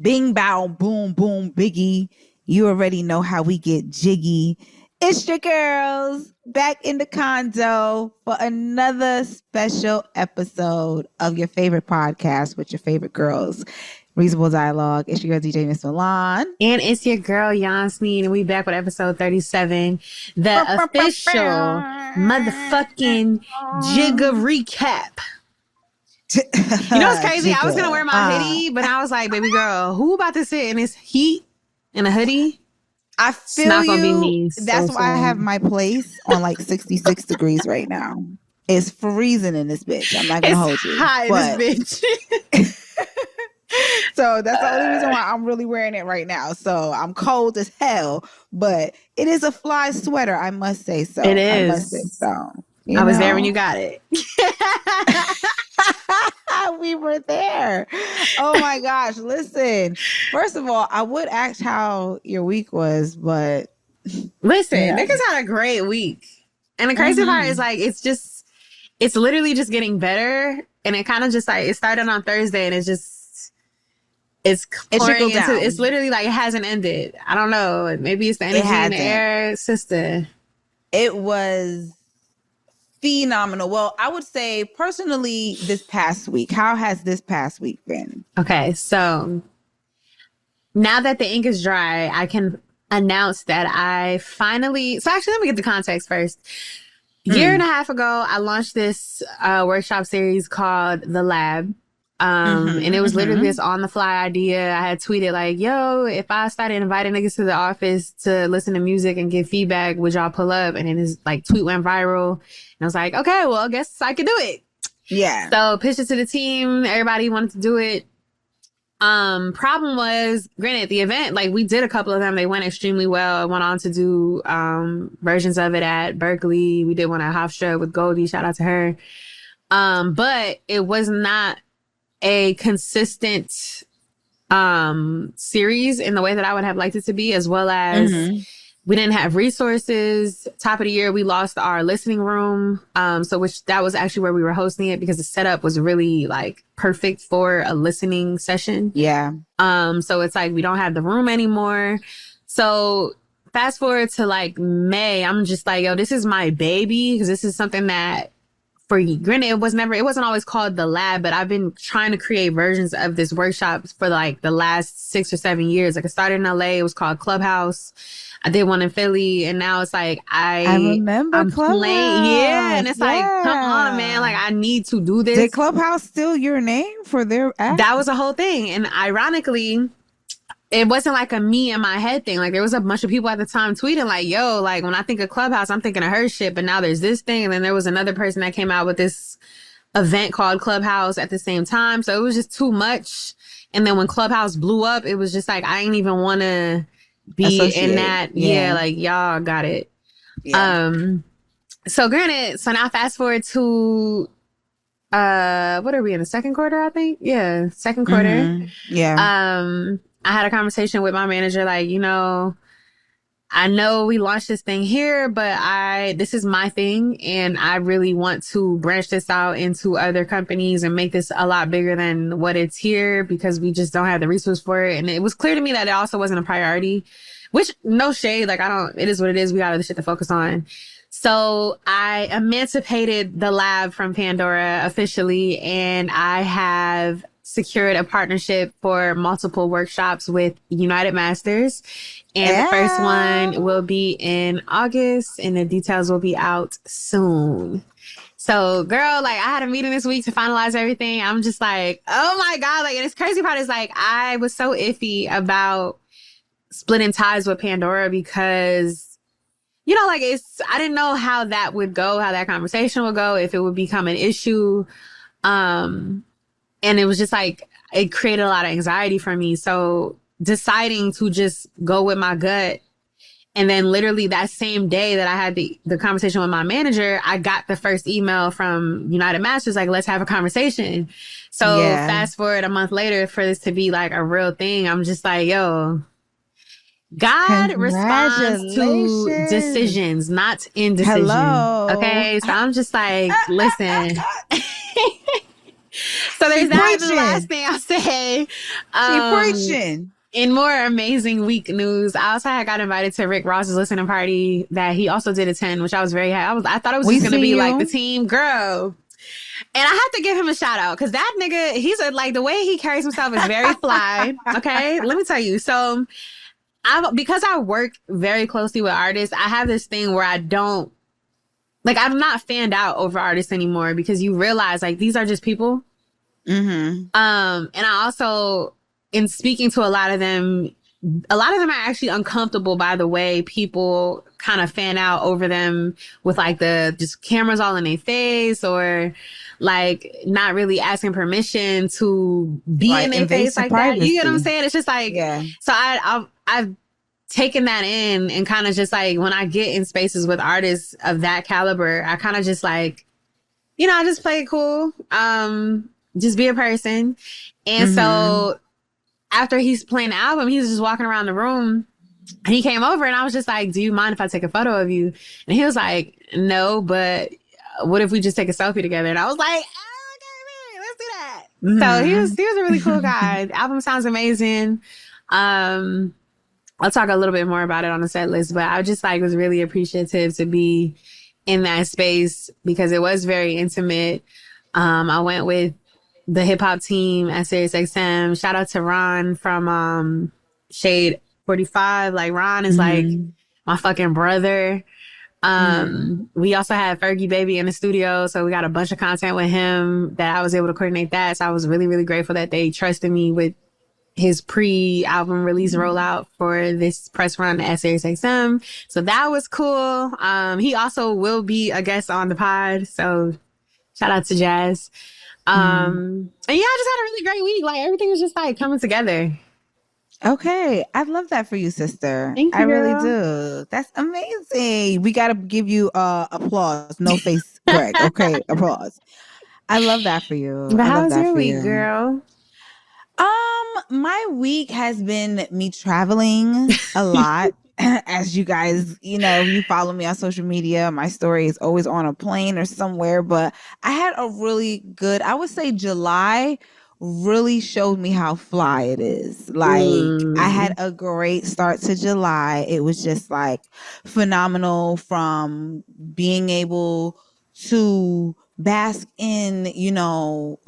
Bing, bow, boom, boom, biggie. You already know how we get jiggy. It's your girls back in the condo for another special episode of your favorite podcast with your favorite girls. Reasonable Dialogue. It's your girl, DJ Miss Milan. And it's your girl, Snead, and we back with episode 37, the official motherfucking Jigga recap. You know what's crazy? I was going to wear my hoodie, but I was like, baby girl, who about to sit in this heat in a hoodie? I feel not you. Gonna be me, That's why I have my place on like 66 degrees right now. It's freezing in this bitch. I'm not going to hold you. It's hot in this bitch. So that's the only reason why I'm really wearing it right now. So I'm cold as hell, but it is a fly sweater. I must say so. It is. I must say so. I was there when you got it. We were there. Oh my gosh. Listen, first of all, I would ask how your week was, but listen, niggas had a great week. And the crazy part is like, it's literally just getting better. And it kind of just like, it started on Thursday and it's pouring into, it's literally like, it hasn't ended. I don't know. Maybe it's the energy in the air, sister. It was phenomenal. Well, I would say personally this past week, how has this past week been? Okay, so now that the ink is dry, I can announce that I finally... So actually, let me get the context first. Year and a half ago, I launched this workshop series called The Lab. And it was literally this on-the-fly idea. I had tweeted like, yo, if I started inviting niggas to the office to listen to music and give feedback, would y'all pull up? And then his like tweet went viral. And I was like, okay, well, I guess I could do it. Yeah. So pitched it to the team. Everybody wanted to do it. Problem was, granted, the event, like we did a couple of them. They went extremely well. I went on to do versions of it at Berkeley. We did one at Hofstra with Goldie. Shout out to her. But it was not a consistent series in the way that I would have liked it to be, as well as we didn't have resources. Top of the year, we lost our listening room. Which that was actually where we were hosting it because the setup was really like perfect for a listening session. Yeah. So it's like we don't have the room anymore. So fast forward to like May, I'm just like, yo, this is my baby because this is something that granted, it wasn't always called The Lab, but I've been trying to create versions of this workshop for like the last 6 or 7 years. Like I started in LA, it was called Clubhouse. I did one in Philly, and now it's like I remember Clubhouse. Yeah, and it's like, come on, man, like I need to do this. Did Clubhouse steal your name for their app? That was a whole thing, and ironically, it wasn't like a me in my head thing. Like there was a bunch of people at the time tweeting like, yo, like when I think of Clubhouse, I'm thinking of her shit. But now there's this thing. And then there was another person that came out with this event called Clubhouse at the same time. So it was just too much. And then when Clubhouse blew up, it was just like, I ain't even want to be in that. Yeah. Like y'all got it. Yeah. So granted, so now fast forward to, what are we in the second quarter? I think. Yeah. Second quarter. Yeah. I had a conversation with my manager, like, you know, I know we launched this thing here, but this is my thing. And I really want to branch this out into other companies and make this a lot bigger than what it's here because we just don't have the resource for it. And it was clear to me that it also wasn't a priority, which no shade. Like it is what it is. We got other shit to focus on. So I emancipated the lab from Pandora officially. And I have secured a partnership for multiple workshops with United Masters. And the first one will be in August and the details will be out soon. So girl, like I had a meeting this week to finalize everything. I'm just like, oh my God. Like, and it's crazy part is like, I was so iffy about splitting ties with Pandora because, you know, like I didn't know how that would go, how that conversation would go, if it would become an issue. And it was just like, it created a lot of anxiety for me. So deciding to just go with my gut. And then literally that same day that I had the conversation with my manager, I got the first email from United Masters, like, let's have a conversation. So fast forward a month later for this to be like a real thing. I'm just like, yo, God responds to decisions, not indecision. Hello. Okay. So I'm just like, listen. So She there's that. And the last preaching. thing I'll say, She preaching. in more amazing week news, I also had got invited to Rick Ross's listening party that he also did attend, which I was very happy. I thought it was We just gonna see be like the you. team girl. And I have to give him a shout out because that nigga, he's like the way he carries himself is very fly. Okay, let me tell you. So because I work very closely with artists, I have this thing where I don't like, I'm not fanned out over artists anymore because you realize like these are just people. Mm-hmm. And I also, in speaking to a lot of them are actually uncomfortable by the way people kind of fan out over them with like the just cameras all in their face or like not really asking permission to be in their face invasive like that. You get what I'm privacy. saying? It's just like, Yeah. so I've taken that in and kind of just like when I get in spaces with artists of that caliber, I kind of just like, you know, I just play it cool. Just be a person. And Mm-hmm. so after he's playing the album, he was just walking around the room and he came over and I was just like, do you mind if I take a photo of you? And he was like, no, but what if we just take a selfie together? And I was like, oh, okay, man, let's do that. So he was a really cool guy. The album sounds amazing. I'll talk a little bit more about it on the set list, but I just like was really appreciative to be in that space because it was very intimate. I went with the hip hop team at SiriusXM. Shout out to Ron from Shade 45. Like Ron is like my fucking brother. We also had Fergie Baby in the studio, so we got a bunch of content with him that I was able to coordinate that. So I was really, really grateful that they trusted me with his pre-album release rollout for this press run at SiriusXM. So that was cool. He also will be a guest on the pod. So shout out to Jazz. And yeah, I just had a really great week. Like everything was just like coming together. Okay. I love that for you, sister. Thank you, I really girl. do. That's amazing. We got to give you applause. No face, Greg. Okay. Applause. I love that for you. But I how love was that your for week, you. girl? My week has been me traveling a lot. As you guys, you know, you follow me on social media, my story is always on a plane or somewhere. But I had a really good, I would say July really showed me how fly it is. Like I had a great start to July. It was just like phenomenal from being able to bask in, you know,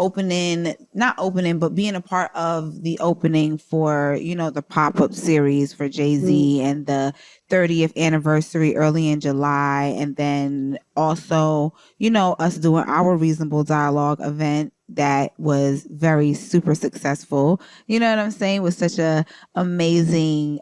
not opening, but being a part of the opening for, you know, the pop-up series for Jay-Z and the 30th anniversary early in July. And then also, you know, us doing our Reasonable Dialogue event that was very super successful. You know what I'm saying? With such a amazing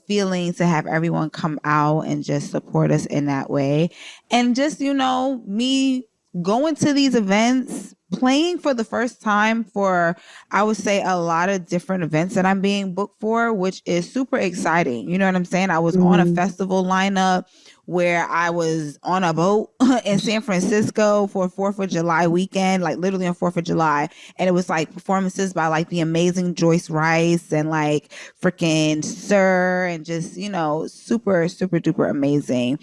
feeling to have everyone come out and just support us in that way. And just, you know, me going to these events, playing for the first time for, I would say, a lot of different events that I'm being booked for, which is super exciting. You know what I'm saying? I was on a festival lineup where I was on a boat in San Francisco for 4th of July weekend, like literally on 4th of July. And it was like performances by like the amazing Joyce Rice and like freaking Sir and just, you know, super, super duper amazing.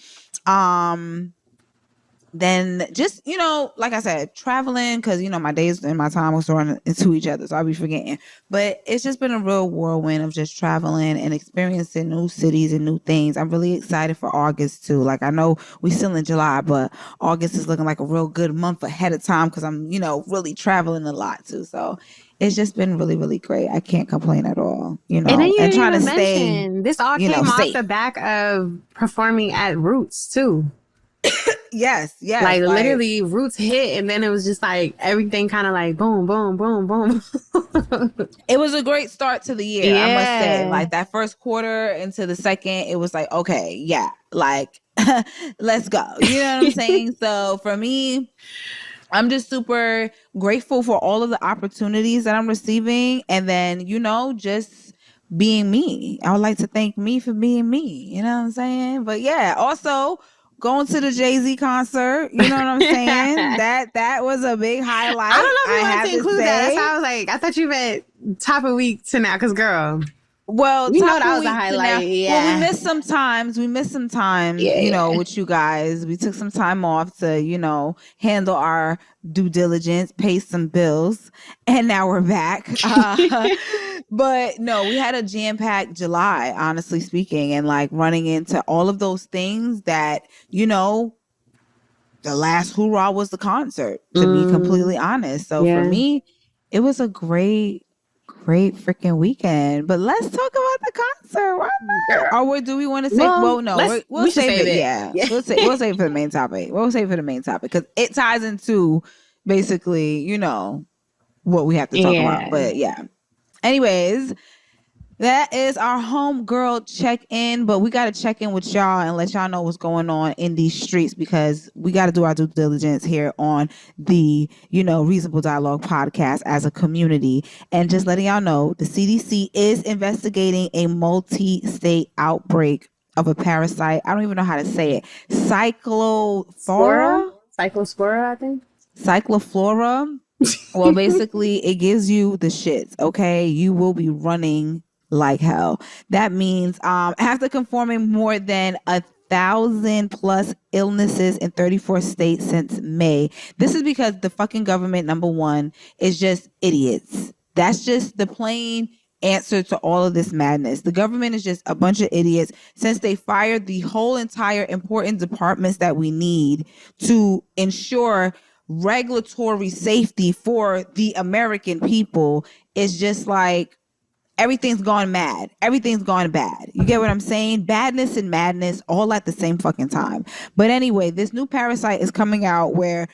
Then just, you know, like I said, traveling, because, you know, my days and my time was throwing into each other, so I'll be forgetting. But it's just been a real whirlwind of just traveling and experiencing new cities and new things. I'm really excited for August too. Like I know we still in July, but August is looking like a real good month ahead of time because I'm, you know, really traveling a lot too. So it's just been really, really great. I can't complain at all, you know, And then you and didn't trying to even stay, mention this all you know, came off safe. the back of performing at Roots too. Yes. Like literally Roots hit and then it was just like everything kind of like boom, boom, boom, boom. It was a great start to the year, I must say. Yeah. Like that first quarter into the second, it was like, okay, yeah, like let's go. You know what I'm saying? So for me, I'm just super grateful for all of the opportunities that I'm receiving. And then, you know, just being me. I would like to thank me for being me. You know what I'm saying? But yeah, also going to the Jay-Z concert. You know what I'm saying? That was a big highlight. I don't know if I you wanted have to include that. That's say. how I was like, I thought you meant top of week to now, because girl. Well, You know, Taco that was a Week highlight. Yeah. Well, we missed some times. With you guys. We took some time off to, handle our due diligence, pay some bills, and now we're back. But no, we had a jam-packed July, honestly speaking, and like running into all of those things that, the last hoorah was the concert, to be completely honest. So for me, it was a great freaking weekend. But let's talk about the concert. Why not? Or do we want to say? Well, no, we'll save it. Yeah, we'll save it for the main topic. We'll save it for the main topic because it ties into basically, what we have to talk about. But yeah. Anyways, that is our homegirl check-in, but we got to check in with y'all and let y'all know what's going on in these streets because we got to do our due diligence here on the, Reasonable Dialogue podcast as a community. And just letting y'all know, the CDC is investigating a multi-state outbreak of a parasite. I don't even know how to say it. Cyclospora, I think. Cycloflora. Well, basically, it gives you the shits, okay? You will be running like hell. That means after conforming more than 1,000 plus illnesses in 34 states since May. This is because the fucking government, number one, is just idiots. That's just the plain answer to all of this madness. The government is just a bunch of idiots since they fired the whole entire important departments that we need to ensure regulatory safety for the American people. Is just like everything's gone mad. Everything's gone bad. You get what I'm saying? Badness and madness all at the same fucking time. But anyway, this new parasite is coming out where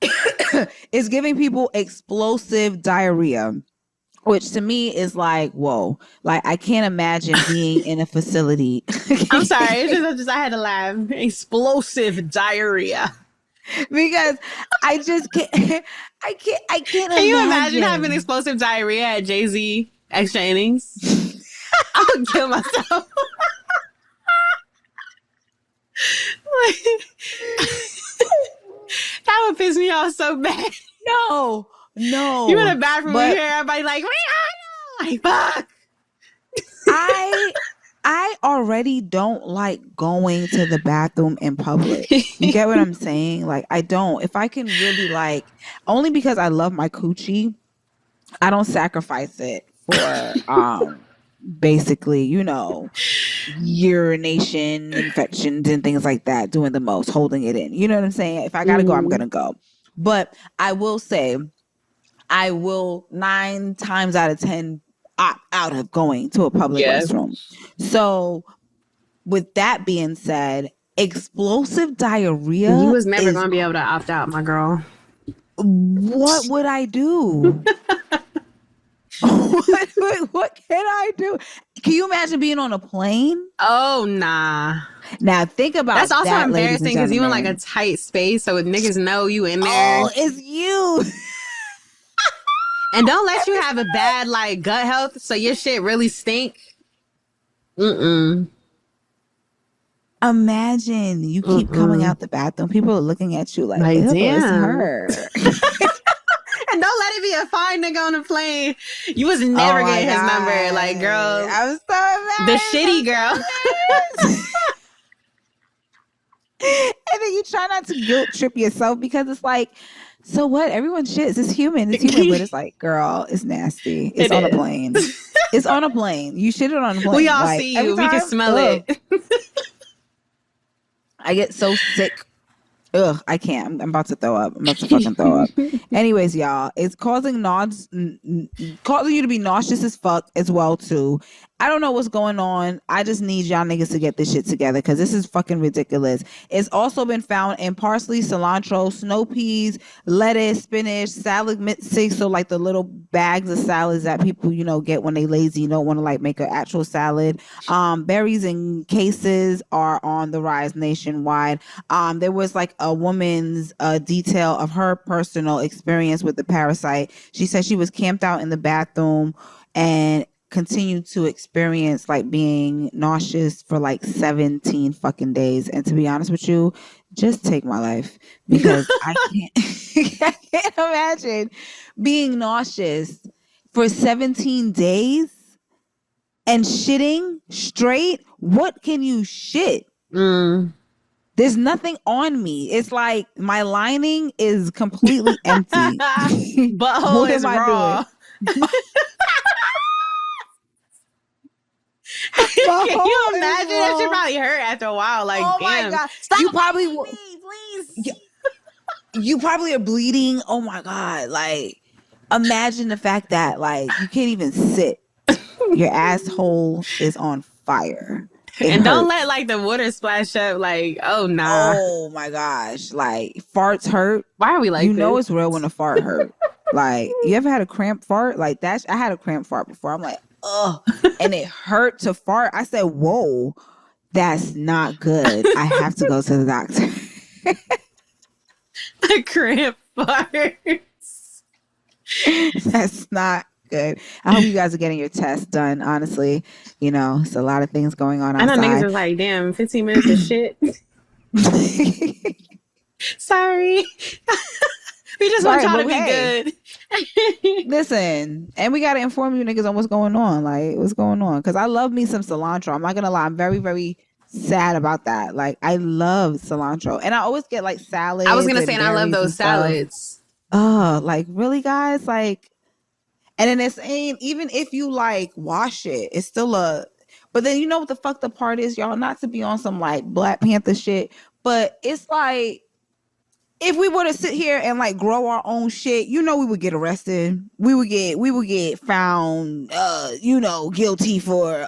it's giving people explosive diarrhea, which to me is like, whoa. Like, I can't imagine being in a facility. I'm sorry. It's just I had to laugh. Explosive diarrhea. Because I just can't. I can't. Can you imagine having explosive diarrhea at Jay-Z extra innings? I would kill myself. That would piss me off so bad. No. You in the bathroom, you hear everybody like, fuck. I already don't like going to the bathroom in public. You get what I'm saying? Like, I don't. If I can really only because I love my coochie, I don't sacrifice it for basically, urination infections and things like that, doing the most, holding it in. You know what I'm saying? If I gotta go, I'm gonna go. But I will say, I will 9 times out of 10 opt out of going to a public restroom. So with that being said, explosive diarrhea. You was never going to be able to opt out, my girl. What would I do? What can I do? Can you imagine being on a plane? Oh, nah. Now think about that's also that, embarrassing because you in like a tight space, so niggas know you in there. Oh, it's you. And don't let you have a bad gut health, so your shit really stink. Imagine you keep coming out the bathroom. People are looking at you like damn, it's her. And don't let it be a fine nigga on the plane. You was never getting his number. Like, girl. I'm so mad. The shitty girl. And then you try not to guilt trip yourself because it's like, so what? Everyone shits. It's human. It's human. But it's like, girl, it's nasty. It's on a plane. It's on a plane. You shit it on a plane. We all see you. We can smell it. I get so sick. Ugh, I can't. I'm about to throw up. I'm about to fucking throw up. Anyways, y'all, it's causing you to be nauseous as fuck as well, too. I don't know what's going on. I just need y'all niggas to get this shit together because this is fucking ridiculous. It's also been found in parsley, cilantro, snow peas, lettuce, spinach, salad mixes. So like the little bags of salads that people, get when they lazy, don't want to make an actual salad. Berries in cases are on the rise nationwide. There was a woman's detail of her personal experience with the parasite. She said she was camped out in the bathroom and continued to experience being nauseous for 17 fucking days. And to be honest with you, just take my life because I can't imagine being nauseous for 17 days and shitting straight, what can you shit? There's nothing on me. It's like my lining is completely empty. Butthole What is am I raw. doing? Can you imagine? That should probably hurt after a while. Like, oh damn. my God. Stop You probably please. you probably are bleeding. Oh my God. Like, imagine the fact that like you can't even sit. Your asshole is on fire. It and hurts. don't let like the water splash up. Like, oh nah. Oh my gosh. Like, farts hurt. Why are we like you know this? It's real when a fart hurt. Like, you ever had a cramp fart? Like that. I had a cramp fart before. I'm like, ugh. And it hurt to fart. I said, whoa, that's not good. I have to go to the doctor. A cramp farts. That's not good. I hope you guys are getting your test done. Honestly, it's a lot of things going on outside. I know niggas are like, damn, 15 minutes of shit. Sorry. We just want y'all to be good. Listen, and we got to inform you niggas on what's going on. Like, what's going on? Because I love me some cilantro. I'm not going to lie. I'm very, very sad about that. Like, I love cilantro. And I always get like salads. I was going to say, and I love those salads. Oh, like, really, guys? Like, and then it's saying, even if you like wash it, it's still but then you know what the fucked up part is, y'all? Not to be on some like Black Panther shit, but it's like, if we were to sit here and like grow our own shit, we would get arrested. We would get found, guilty for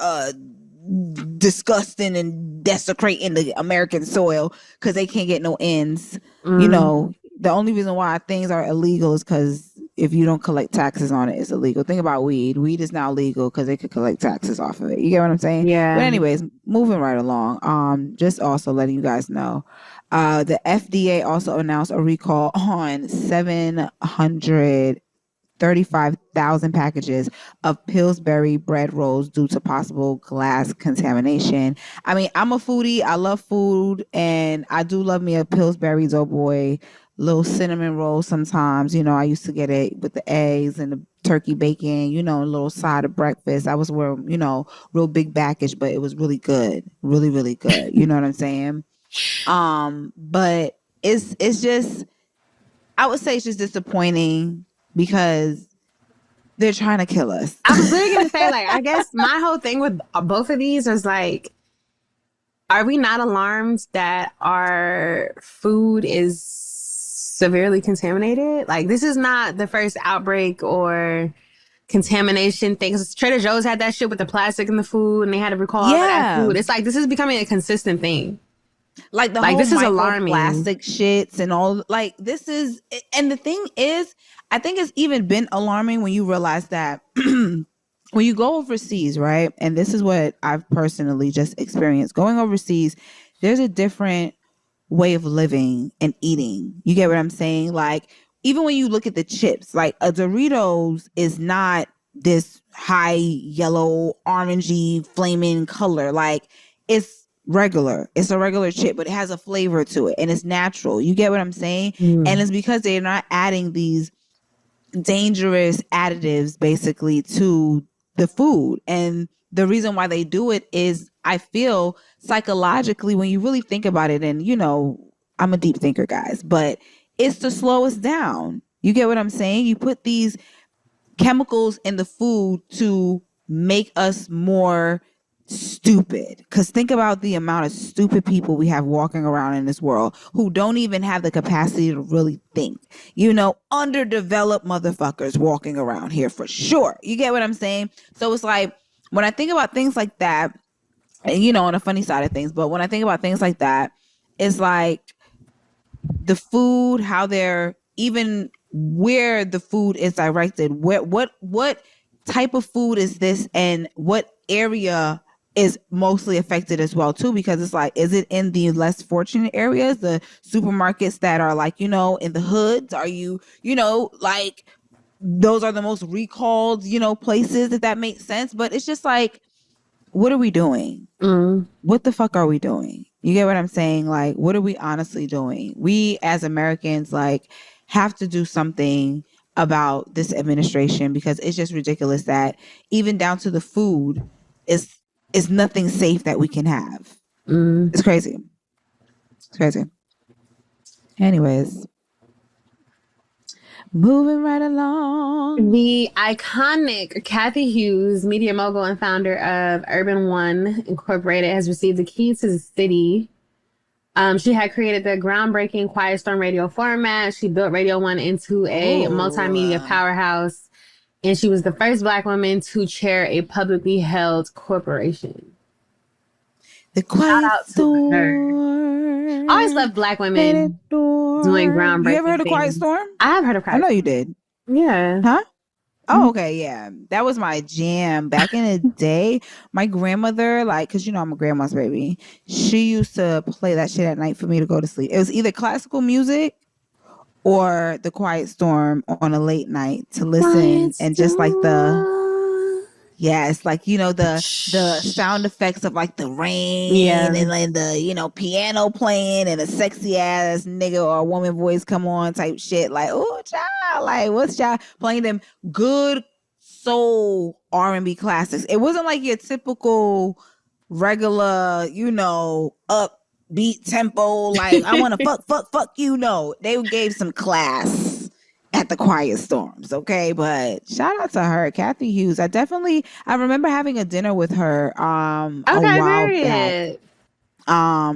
disgusting and desecrating the American soil because they can't get no ends. The only reason why things are illegal is because if you don't collect taxes on it, it's illegal. Think about weed. Weed is now legal because they could collect taxes off of it. You get what I'm saying? Yeah. But anyways, moving right along. Just also letting you guys know. The FDA also announced a recall on 735,000 packages of Pillsbury bread rolls due to possible glass contamination. I mean, I'm a foodie. I love food, and I do love me a Pillsbury Doughboy little cinnamon roll sometimes. I used to get it with the eggs and the turkey bacon, a little side of breakfast. I was real big baggage, but it was really good. Really, really good. You know what I'm saying? But it's just, I would say it's just disappointing because they're trying to kill us. I was literally gonna say, like, I guess my whole thing with both of these is like, are we not alarmed that our food is severely contaminated? Like, this is not the first outbreak or contamination things. Trader Joe's had that shit with the plastic in the food, and they had to recall all of that food. It's like, this is becoming a consistent thing. Like, the whole this is alarming plastic shits and all. Like, this is, and the thing is, I think it's even been alarming when you realize that when you go overseas, right? And this is what I've personally just experienced. Going overseas, there's a different way of living and eating. You get what I'm saying? Like, even when you look at the chips, like a Doritos is not this high yellow, orangey, flaming color. Like, it's regular. It's a regular chip, but it has a flavor to it and it's natural. You get what I'm saying? And it's because they're not adding these dangerous additives basically to the food. And the reason why they do it is, I feel psychologically, when you really think about it, and I'm a deep thinker, guys, but it's to slow us down. You get what I'm saying? You put these chemicals in the food to make us more stupid, because think about the amount of stupid people we have walking around in this world who don't even have the capacity to really think. Underdeveloped motherfuckers walking around here for sure. You get what I'm saying? So it's like, when I think about things like that, and on the funny side of things, but when I think about things like that, it's like the food, how they're, even where the food is directed, what type of food is this, and what area is mostly affected as well too, because it's like, is it in the less fortunate areas, the supermarkets that are like, in the hoods? Are you, like, those are the most recalled, places, if that makes sense? But it's just like, what are we doing? What the fuck are we doing? You get what I'm saying? Like, what are we honestly doing? We as Americans, like, have to do something about this administration, because it's just ridiculous that even down to the food, it's nothing safe that we can have. It's crazy. It's crazy. Anyways, moving right along. The iconic Cathy Hughes, media mogul and founder of Urban One Incorporated, has received the key to the city. She had created the groundbreaking Quiet Storm radio format. She built Radio One into a multimedia powerhouse. And she was the first Black woman to chair a publicly held corporation. The Quiet Storm. I always love Black women doing groundbreaking. You ever heard of things. Quiet Storm? I have heard of Quiet Storm. I know Storm. you did. Yeah. Huh? Oh, okay, yeah. That was my jam. Back in the day, my grandmother, like, because you know I'm a grandma's baby, she used to play that shit at night for me to go to sleep. It was either classical music or the Quiet Storm on a late night to listen and just like it's like, you know, the sound effects of like the rain and like the, you know, piano playing and a sexy ass nigga or woman voice come on type shit. Like, oh, child, like what's y'all playing them good soul R&B classics. It wasn't like your typical regular, you know, upbeat tempo. Like I want to fuck, you know. They gave some class at the Quiet Storms, okay? But shout out to her, Cathy Hughes. I remember having a dinner with her a while back.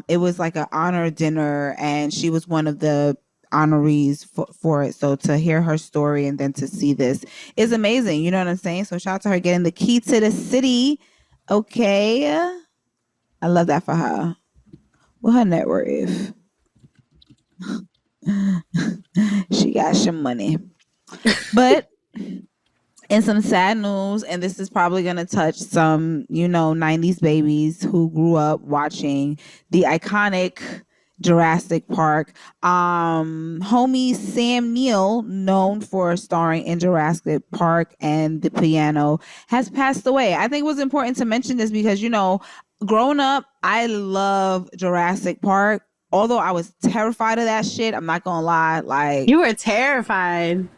It was like an honor dinner, and she was one of the honorees for it. So to hear her story and then to see this is amazing. You know what I'm saying? So shout out to her getting the key to the city. Okay. I love that for her. What her net worth? She got some money. But in some sad news, and this is probably going to touch some, you know, 90s babies who grew up watching the iconic Jurassic Park. Homie Sam Neill, known for starring in Jurassic Park and The Piano, has passed away. I think it was important to mention this because, you know, growing up, I love Jurassic Park. Although I was terrified of that shit, I'm not gonna lie. Like, you were terrified.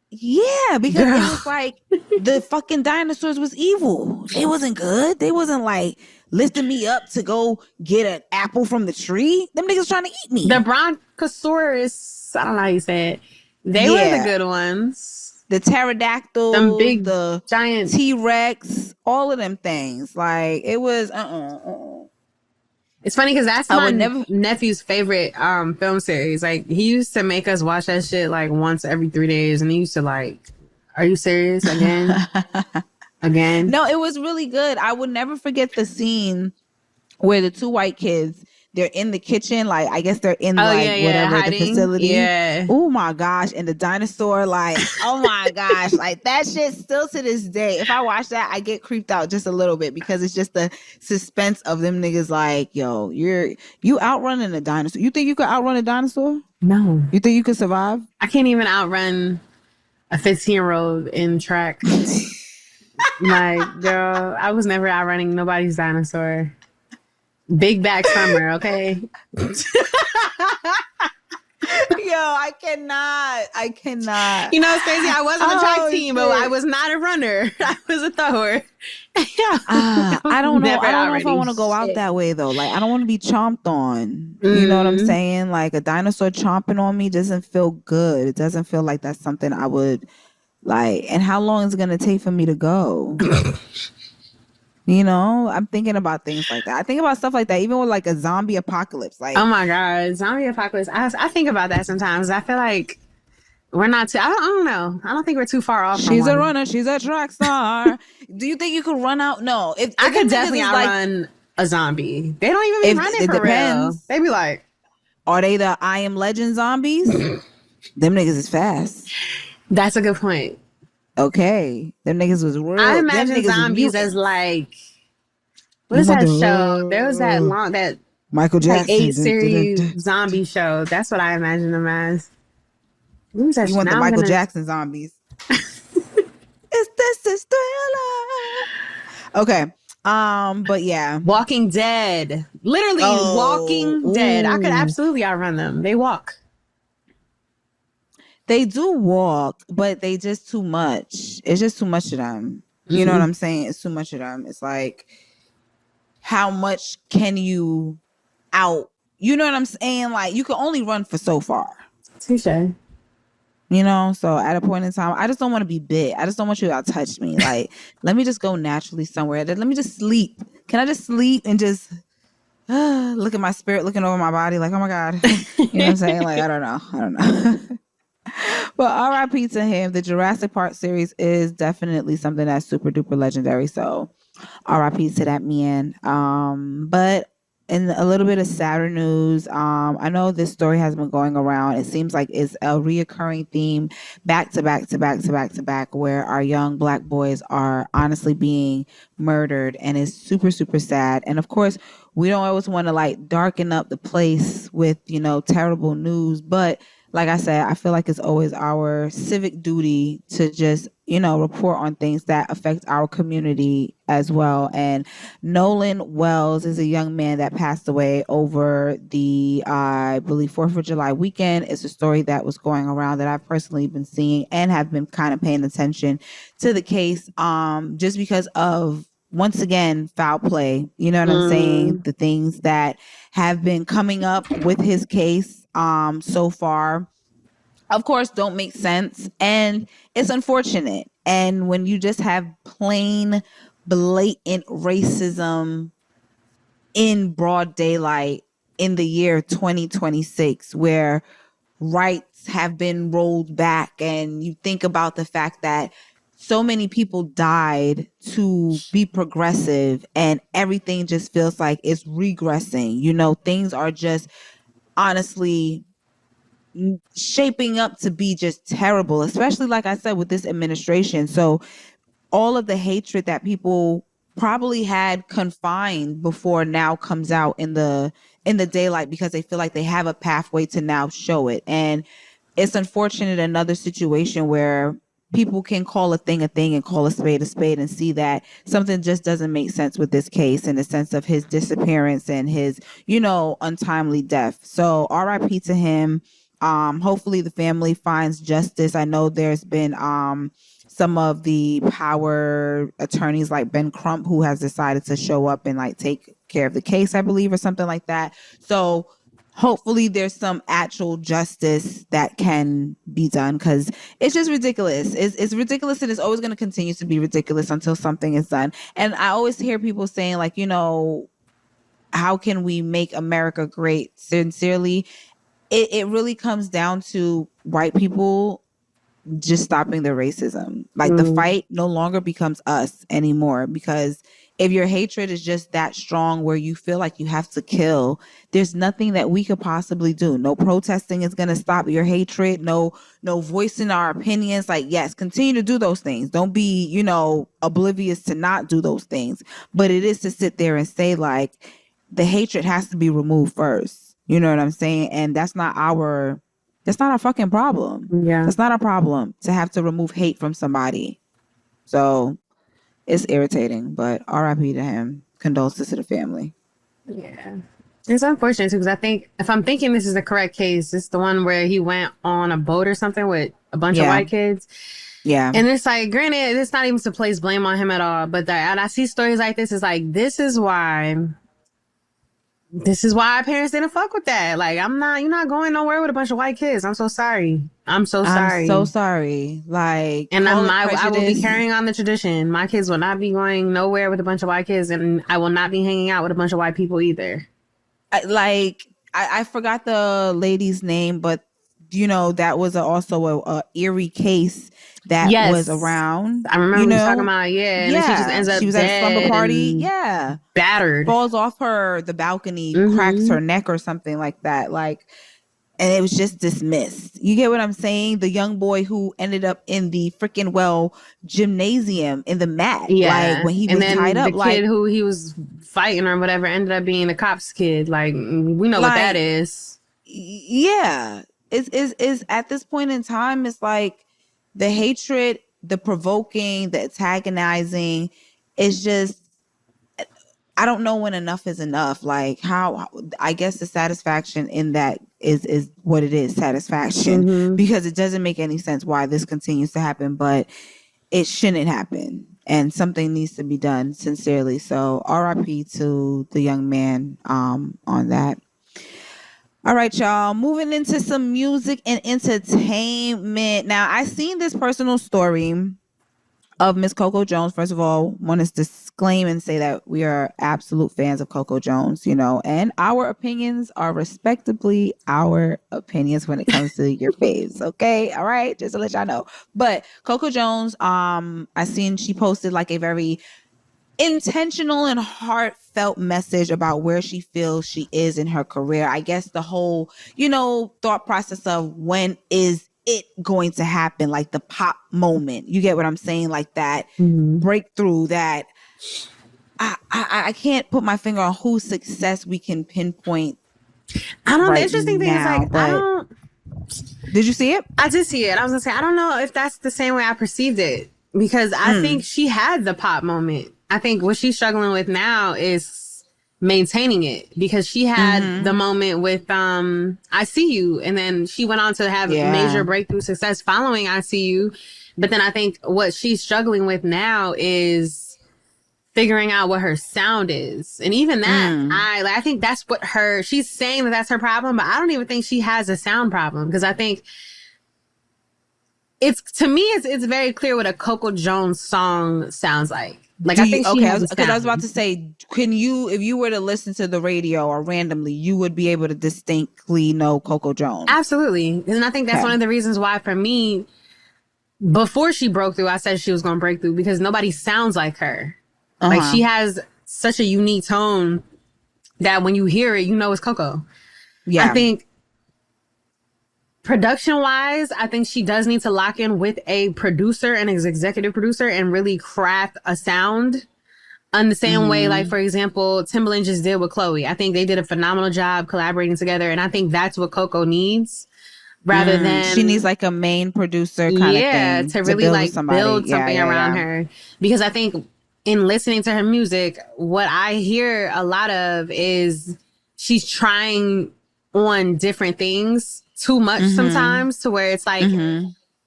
Yeah, because it was like the fucking dinosaurs was evil. They wasn't good. They wasn't like lifting me up to go get an apple from the tree. Them niggas trying to eat me. The Bronchosaurus, I don't know how you say it. They were the good ones. The pterodactyl, them big, the giant T-Rex, all of them things. Like it was It's funny because that's my nephew's favorite film series. Like he used to make us watch that shit like once every 3 days, and he used to like, "Are you serious again? Again?" No, it was really good. I would never forget the scene where the two white kids, they're in the kitchen, like I guess they're in whatever hiding. The facility. Yeah. Oh my gosh, and the dinosaur, like oh my gosh, like that shit still to this day. If I watch that, I get creeped out just a little bit because it's just the suspense of them niggas. Like, yo, you outrunning a dinosaur. You think you could outrun a dinosaur? No. You think you could survive? I can't even outrun a 15-year-old in track. Like, girl, I was never outrunning nobody's dinosaur. Big back summer, okay? Yo, I cannot. You know, it's crazy. I wasn't a track team, but I was not a runner. I was a thrower. I don't know. I don't know if I want to go out that way though. Like, I don't want to be chomped on. You know what I'm saying? Like a dinosaur chomping on me doesn't feel good. It doesn't feel like that's something I would like. And how long is it gonna take for me to go? You know, I'm thinking about things like that. I think about stuff like that, even with like a zombie apocalypse. Like, oh my God, zombie apocalypse. I think about that sometimes. I feel like we're not too. I don't know. I don't think we're too far off. She's a runner. She's a track star. Do you think you could run out? No. If I could definitely outrun a zombie. They don't even be running for real. They be like, are they the I Am Legend zombies? Them niggas is fast. That's a good point. Okay, them niggas was real. I imagine zombies as like, what is that show? There was that Michael Jackson like 8 series zombie show. That's what I imagine them as. You want the Michael Jackson zombies? Is this Thriller? Okay, but yeah, Walking Dead, literally Walking Dead. I could absolutely outrun them. They walk. They do walk, but they just too much. It's just too much of them. You know what I'm saying? It's too much of them. It's like, how much can you out? You know what I'm saying? Like, you can only run for so far. Touche. You know, so at a point in time, I just don't want to be bit. I just don't want you to touch me. Like, let me just go naturally somewhere. Let me just sleep. Can I just sleep and just look at my spirit looking over my body? Like, oh my God. You know what I'm saying? Like, I don't know. But RIP to him. The Jurassic Park series is definitely something that's super duper legendary. So RIP to that man. But in a little bit of sadder news, I know this story has been going around. It seems like it's a reoccurring theme back to back to back to back to back, where our young Black boys are honestly being murdered, and it's super, super sad. And of course, we don't always want to like darken up the place with, terrible news, but like I said, I feel like it's always our civic duty to just, report on things that affect our community as well. And Nolan Wells is a young man that passed away over the, I believe, 4th of July weekend. It's a story that was going around that I've personally been seeing and have been kind of paying attention to the case, just because of, once again, foul play. You know what I'm saying? The things that have been coming up with his case so far, of course, don't make sense, and it's unfortunate. And when you just have plain blatant racism in broad daylight in the year 2026, where rights have been rolled back, and you think about the fact that so many people died to be progressive, and everything just feels like it's regressing. Things are just honestly shaping up to be just terrible, especially like I said with this administration. So all of the hatred that people probably had confined before now comes out in the daylight, because they feel like they have a pathway to now show it. And it's unfortunate, another situation where people can call a thing and call a spade and see that something just doesn't make sense with this case, in the sense of his disappearance and his, untimely death. So RIP to him. Hopefully the family finds justice. I know there's been some of the power attorneys like Ben Crump who has decided to show up and like take care of the case, I believe, or something like that. So hopefully there's some actual justice that can be done, because it's just ridiculous. It's ridiculous, and it's always going to continue to be ridiculous until something is done. And I always hear people saying like, how can we make America great? Sincerely, it really comes down to white people just stopping the racism. Like the fight no longer becomes us anymore, because if your hatred is just that strong where you feel like you have to kill, there's nothing that we could possibly do. No protesting is going to stop your hatred. No voicing our opinions. Like, yes, continue to do those things. Don't be, oblivious to not do those things. But it is to sit there and say like, the hatred has to be removed first. You know what I'm saying? And that's not our fucking problem. Yeah. That's not a problem to have to remove hate from somebody. So it's irritating, but RIP to him. Condolences to the family. Yeah. It's unfortunate too, because I think, if I'm thinking this is the correct case, it's the one where he went on a boat or something with a bunch of white kids. Yeah. And it's like, granted, it's not even to place blame on him at all, but and I see stories like this, it's like, this is why our parents didn't fuck with that. Like, you're not going nowhere with a bunch of white kids. I'm so sorry. I'm so sorry. Like, and I will be carrying on the tradition. My kids will not be going nowhere with a bunch of white kids, and I will not be hanging out with a bunch of white people either. I forgot the lady's name, but that was also a eerie case that was around. I remember we talking about, and then she just ends up she was at a slumber party, battered, falls off the balcony, cracks her neck or something like that, like, and it was just dismissed. You get what I'm saying? The young boy who ended up in the freaking gymnasium in the mat, like when he was tied up, the kid who he was fighting or whatever ended up being a cop's kid. Like, we know what that is. Yeah. Is at this point in time, it's like the hatred, the provoking, the antagonizing, is just, I don't know when enough is enough. Like, how, I guess the satisfaction in that is what it is, satisfaction, because it doesn't make any sense why this continues to happen, but it shouldn't happen. and something needs to be done sincerely. So RIP to the young man on that. All right, y'all. Moving into some music and entertainment. Now, I seen this personal story of Miss Coco Jones. First of all, want to disclaim and say that we are absolute fans of Coco Jones, you know, and our opinions are respectably our opinions when it comes to your faves. Okay. All right. Just to let y'all know. But Coco Jones, I seen she posted like a very intentional and heartfelt message about where she feels she is in her career. I guess the whole, you know, thought process of when is it going to happen, like the pop moment. You get what I'm saying? Like that breakthrough that I can't put my finger on whose success we can pinpoint. I don't know. The Right interesting thing is now, like, I don't. Did you see it? I did see it. I was gonna say, I don't know if that's the same way I perceived it, because I think she had the pop moment. I think what she's struggling with now is maintaining it, because she had the moment with I See You, and then she went on to have major breakthrough success following I See You. But then I think what she's struggling with now is figuring out what her sound is. And even that, I think that's what she's saying that that's her problem, but I don't even think she has a sound problem, because I think to me, it's very clear what a Coco Jones song sounds like. Like, I think she has a sound. Because I was about to say, can you, if you were to listen to the radio or randomly, you would be able to distinctly know Coco Jones? Absolutely. And I think that's one of the reasons why, for me, before she broke through, I said she was going to break through, because nobody sounds like her. Like, she has such a unique tone that when you hear it, you know it's Coco. Yeah. I think production-wise, I think she does need to lock in with a producer and an executive producer and really craft a sound in the same way, like, for example, Timbaland just did with Chloe. I think they did a phenomenal job collaborating together, and I think that's what Coco needs. Rather than... She needs, like, a main producer kind of thing. To really, like, build something around her. Because I think in listening to her music, what I hear a lot of is she's trying on different things too much sometimes, to where it's like,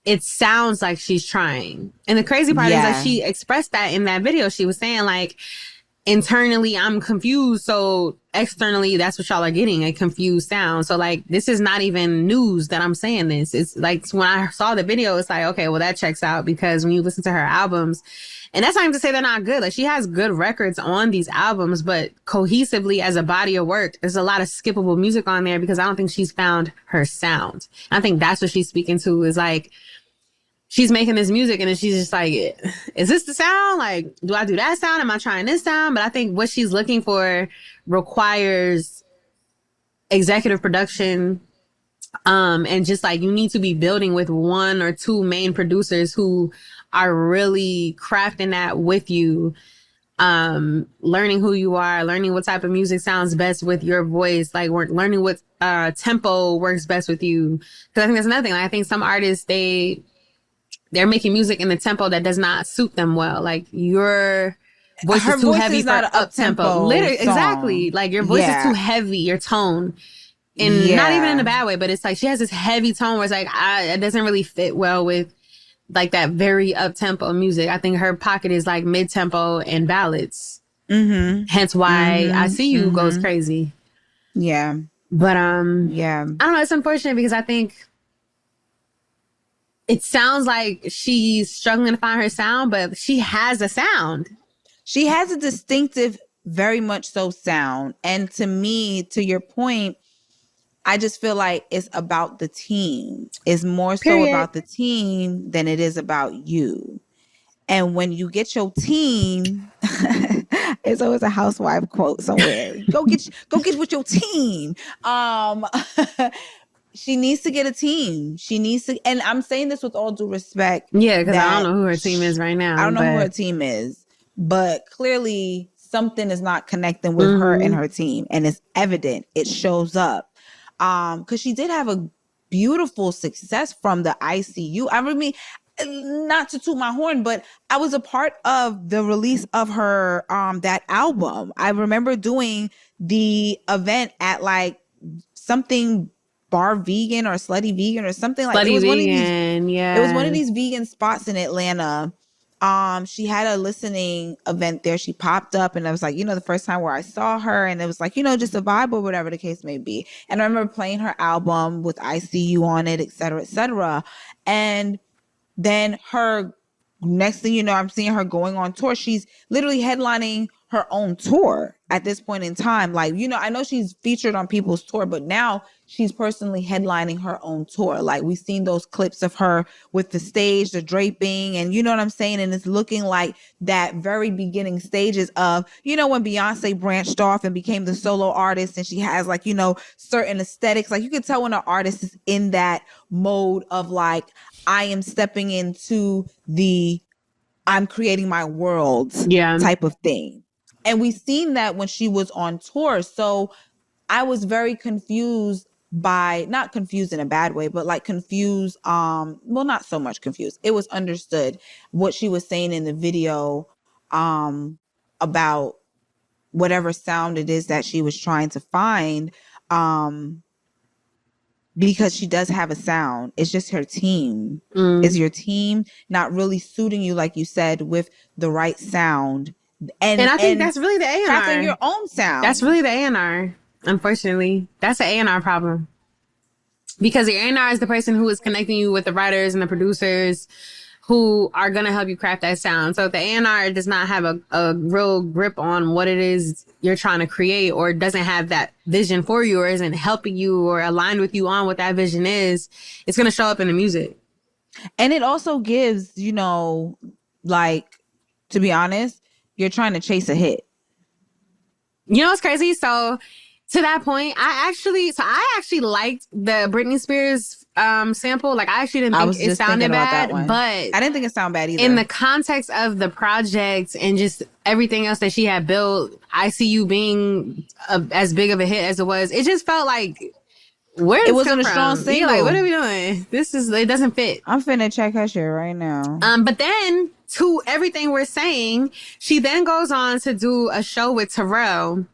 it sounds like she's trying. And the crazy part is that she expressed that in that video. She was saying, like, internally, I'm confused. So externally, that's what y'all are getting, a confused sound. So, like, this is not even news that I'm saying this. It's like, when I saw the video, it's like, okay, well, that checks out, because when you listen to her albums, and that's not even to say they're not good. Like, she has good records on these albums, but cohesively as a body of work, there's a lot of skippable music on there, because I don't think she's found her sound. I think that's what she's speaking to, is like, she's making this music and then she's just like, is this the sound? Like, do I do that sound? Am I trying this sound? But I think what she's looking for requires executive production. And just like, you need to be building with one or two main producers who are really crafting that with you, learning who you are, learning what type of music sounds best with your voice, like learning what tempo works best with you. Because I think that's another thing. Like, I think some artists, they're making music in the tempo that does not suit them well. Like, your voice is too heavy for up tempo. Literally, exactly. Like, your voice is too heavy, your tone. And not even in a bad way, but it's like, she has this heavy tone where it's like, it doesn't really fit well with, like, that very up-tempo music. I think her pocket is like mid-tempo and ballads. Hence why I See You goes crazy. Yeah. But I don't know, it's unfortunate, because I think it sounds like she's struggling to find her sound, but she has a sound. She has a distinctive, very much so, sound. And to me, to your point, I just feel like it's about the team. It's more so about the team than it is about you. And when you get your team, it's always a housewife quote somewhere. Go get with your team. She needs to get a team. She needs to, and I'm saying this with all due respect. Yeah, because I don't know who her team is right now. I don't know who her team is, but clearly something is not connecting with her and her team, and it's evident. It shows up. Because she did have a beautiful success from the ICU. I mean, not to toot my horn, but I was a part of the release of her that album. I remember doing the event at like something bar vegan or slutty vegan or something like Slutty it was vegan, one of these, it was one of these vegan spots in Atlanta. she had a listening event there. She popped up and I was like, the first time where I saw her, and it was like, just a vibe or whatever the case may be. And I remember playing her album with I See You on it, et cetera, et cetera. And then her next thing you know, I'm seeing her going on tour. She's literally headlining her own tour at this point in time. Like, I know she's featured on people's tour, but now she's personally headlining her own tour. Like, we've seen those clips of her with the stage, the draping, and you know what I'm saying? And it's looking like that very beginning stages of, when Beyoncé branched off and became the solo artist, and she has like, certain aesthetics. Like, you can tell when an artist is in that mode of like, I am stepping into I'm creating my world type of thing. And we've seen that when she was on tour. So I was very confused not confused in a bad way, but like confused. Well, not so much confused. It was understood what she was saying in the video about whatever sound it is that she was trying to find. Because she does have a sound. It's just her team. Is your team not really suiting you, like you said, with the right sound? And I think that's really the A&R. Crafting your own sound. That's really the A&R. Unfortunately, that's an A&R problem. Because the A&R is the person who is connecting you with the writers and the producers who are going to help you craft that sound. So if the A&R does not have a real grip on what it is you're trying to create, or doesn't have that vision for you, or isn't helping you or aligned with you on what that vision is, it's going to show up in the music. And it also gives, like, to be honest, you're trying to chase a hit. You know what's crazy? So to that point, I actually liked the Britney Spears sample. Like, I actually didn't think it sounded bad, but I didn't think it sounded bad either. In the context of the project and just everything else that she had built, I See You being as big of a hit as it was, it just felt like, where it wasn't a strong single. Like, what are we doing? It doesn't fit. I'm finna check her shit right now. But then, to everything we're saying, she then goes on to do a show with Terrell.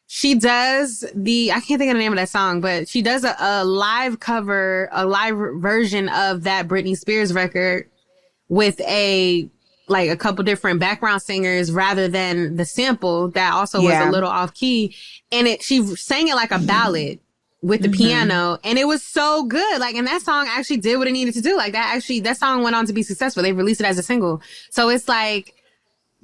She does I can't think of the name of that song, but she does a live cover, a live version of that Britney Spears record with a couple different background singers rather than the sample that also was a little off key. And she sang it like a ballad with the piano, and it was so good. Like, and that song actually did what it needed to do. Like, that song went on to be successful. They released it as a single. So it's like,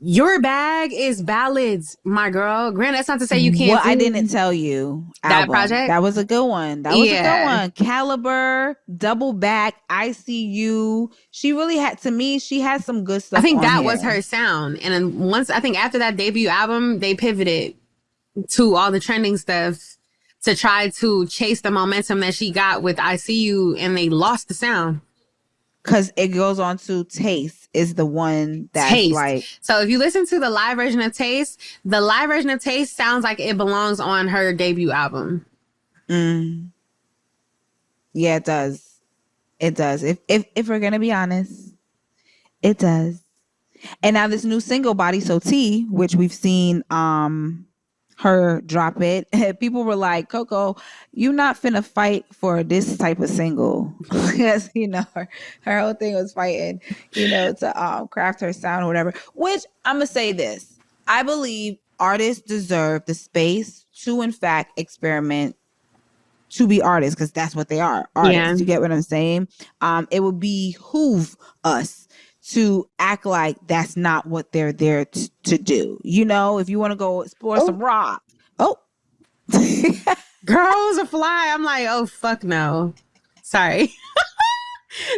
your bag is ballads, my girl. Granted, that's not to say you can't. Well, I didn't tell you that project. That was a good one. That was a good one. Caliber, Double Back, I See You. She really had, to me, she had some good stuff. I think that was her sound. And then once, I think after that debut album, they pivoted to all the trending stuff to try to chase the momentum that she got with I See You, and they lost the sound. Because it goes on to Taste is the one that's Taste. Like... So if you listen to the live version of Taste, the live version of Taste sounds like it belongs on her debut album. Yeah, it does. It does. If we're going to be honest, it does. And now this new single, Body So T, which we've seen her drop it, people were like, Coco, you not finna fight for this type of single. Because her whole thing was fighting to craft her sound or whatever. Which, I'm gonna say this, I believe artists deserve the space to in fact experiment, to be artists, because that's what they are, artists. You get what I'm saying? It would behoove us to act like that's not what they're there to do. If you want to go explore some rock. Oh. Girls a fly. I'm like, oh, fuck no. Sorry.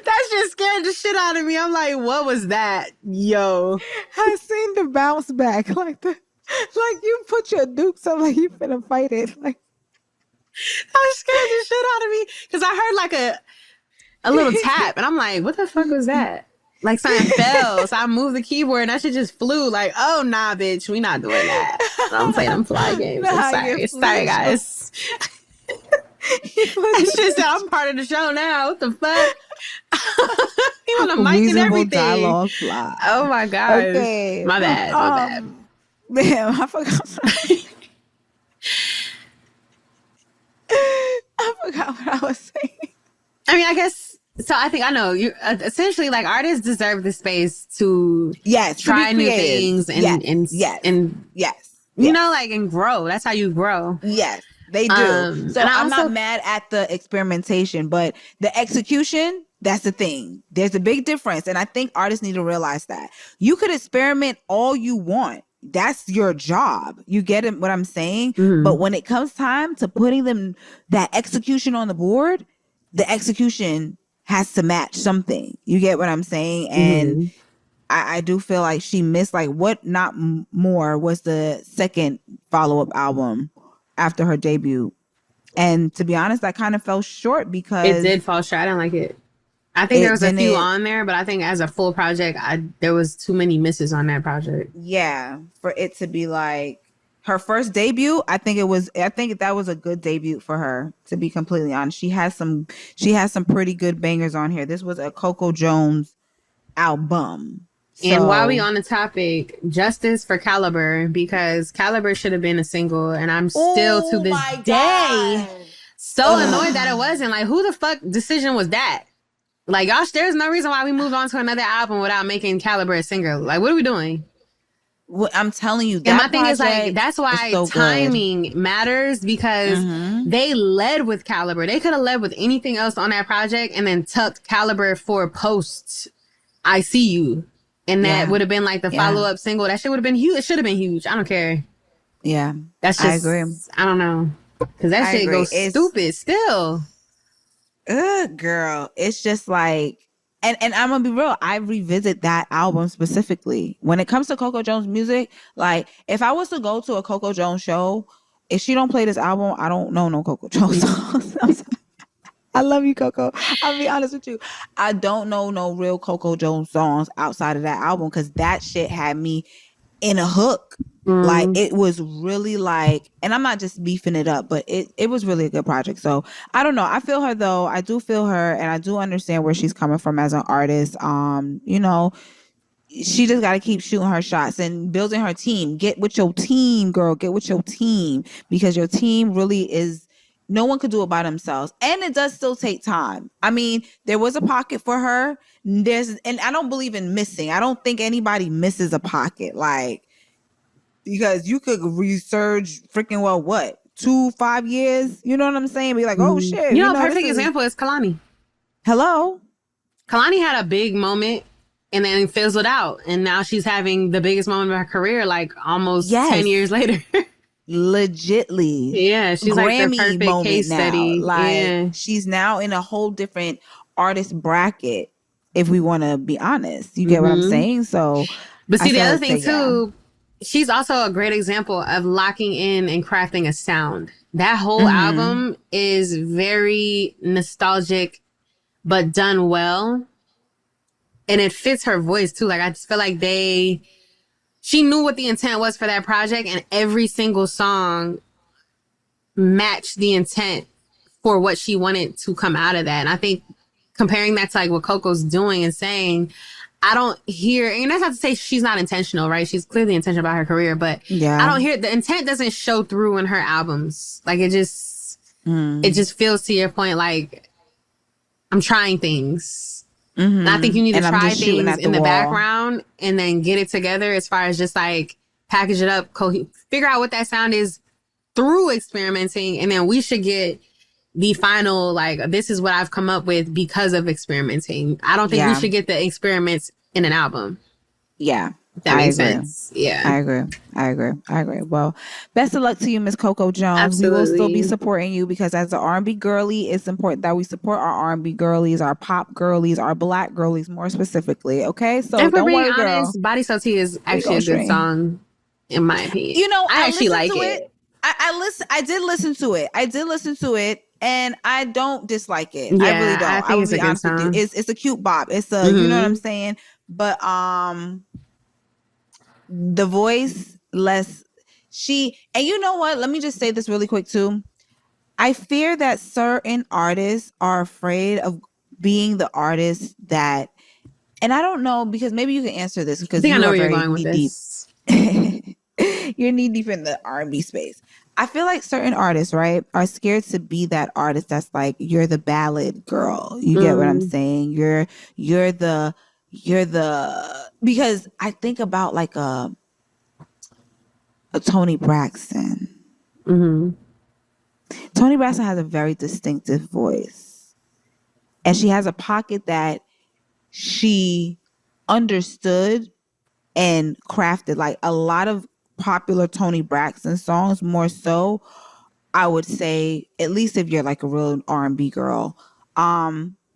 That just scared the shit out of me. I'm like, what was that? Yo. I seen the bounce back. Like you put your dukes up like you finna fight it. Like, that scared the shit out of me. Because I heard like a little tap. And I'm like, what the fuck was that? Like something fell, so I moved the keyboard and that shit just flew. Like, oh nah, bitch, we not doing that. I don't play them fly games. I'm sorry, guys. It's just that I'm part of the show now. What the fuck? You want a mic and everything? Dialogue fly. Oh my god. Okay. My bad. Damn, I forgot. I forgot what I was saying. I mean, I guess So I think I know you. Essentially, like artists deserve the space to try new things and you know, like and grow. That's how you grow. Yes, they do. So I'm not mad at the experimentation, but the execution, that's the thing. There's a big difference. And I think artists need to realize that. You could experiment all you want. That's your job. You get what I'm saying? Mm-hmm. But when it comes time to putting them that execution on the board, the execution has to match something. You get what I'm saying? And I do feel like she missed like What Not More was the second follow-up album after her debut. And to be honest, that kind of fell short because it did fall short. I didn't like it. I think there was a few on there, but I think as a full project, there was too many misses on that project. Yeah, for it to be like her first debut, I think that was a good debut for her, to be completely honest. She has some pretty good bangers on here. This was a Coco Jones album. And while we on the topic, justice for Caliber, because Caliber should have been a single, and I'm still to this day so annoyed that it wasn't. Like, who the fuck decision was that? Like, y'all, there's no reason why we moved on to another album without making Caliber a single. Like, what are we doing? Well, I'm telling you, and my thing is like, that's why timing matters, because they led with Caliber. They could have led with anything else on that project and then tucked Caliber for post I See You. And that would have been like the follow-up single. That shit would have been huge. It should have been huge. I don't care. Yeah. That's just, I agree. I don't know. Because that shit goes stupid still. Girl. It's just like, and I'm going to be real. I revisit that album specifically. When it comes to Coco Jones music, like if I was to go to a Coco Jones show, if she don't play this album, I don't know no Coco Jones songs. I love you, Coco. I'll be honest with you. I don't know no real Coco Jones songs outside of that album, because that shit had me in a hook. Like it was really like, and I'm not just beefing it up, but it was really a good project. So I don't know. I feel her though. I do feel her, and I do understand where she's coming from as an artist. You know, she just got to keep shooting her shots and building her team. Get with your team, girl. Get with your team, because your team really is. No one could do it by themselves. And it does still take time. I mean, there was a pocket for her. And I don't believe in missing. I don't think anybody misses a pocket. Like, because you could resurge freaking 2-5 years? You know what I'm saying? Be like, oh shit. You know, perfect example is Kalani. Hello? Kalani had a big moment and then fizzled out. And now she's having the biggest moment of her career, like almost 10 years later. Legitly. Yeah, she's Grammy like the perfect case study. Like she's now in a whole different artist bracket, if we want to be honest. You get what I'm saying? So, but see, the other thing too, she's also a great example of locking in and crafting a sound. That whole album is very nostalgic, but done well. And it fits her voice too. Like I just feel like she knew what the intent was for that project, and every single song matched the intent for what she wanted to come out of that. And I think comparing that to like what Coco's doing and saying, I don't hear, and that's not to say she's not intentional, right? She's clearly intentional about her career, but I don't hear, the intent doesn't show through in her albums. Like it just feels, to your point, like I'm trying things. And I think you need to try things in the background and then get it together, as far as just like package it up, figure out what that sound is through experimenting. And then we should get the final, like, this is what I've come up with because of experimenting. I don't think we should get the experiments in an album. Yeah. If that makes sense. Yeah. I agree. Well, best of luck to you, Miss Coco Jones. Absolutely. We will still be supporting you, because as an R&B girly, it's important that we support our R&B girlies, our pop girlies, our black girlies more specifically. Okay? So and for don't being worry, honest, girl. Body So Tea is actually a good song, in my opinion. You know, I actually like it. I did listen to it. And I don't dislike it. Yeah, I really don't. I think it's a good song. It's a cute bop. It's a, you know what I'm saying? But the voice and you know what? Let me just say this really quick too. I fear that certain artists are afraid of being the artist that, and I don't know, because maybe you can answer this, because I know where you're going with this. You're knee deep in the R&B space. I feel like certain artists, right, are scared to be that artist that's like, you're the ballad girl. You get what I'm saying? You're the because I think about like a Toni Braxton. Mm-hmm. Toni Braxton has a very distinctive voice. And she has a pocket that she understood and crafted. Like a lot of popular Toni Braxton songs, more so, I would say, at least if you're like a real R&B girl,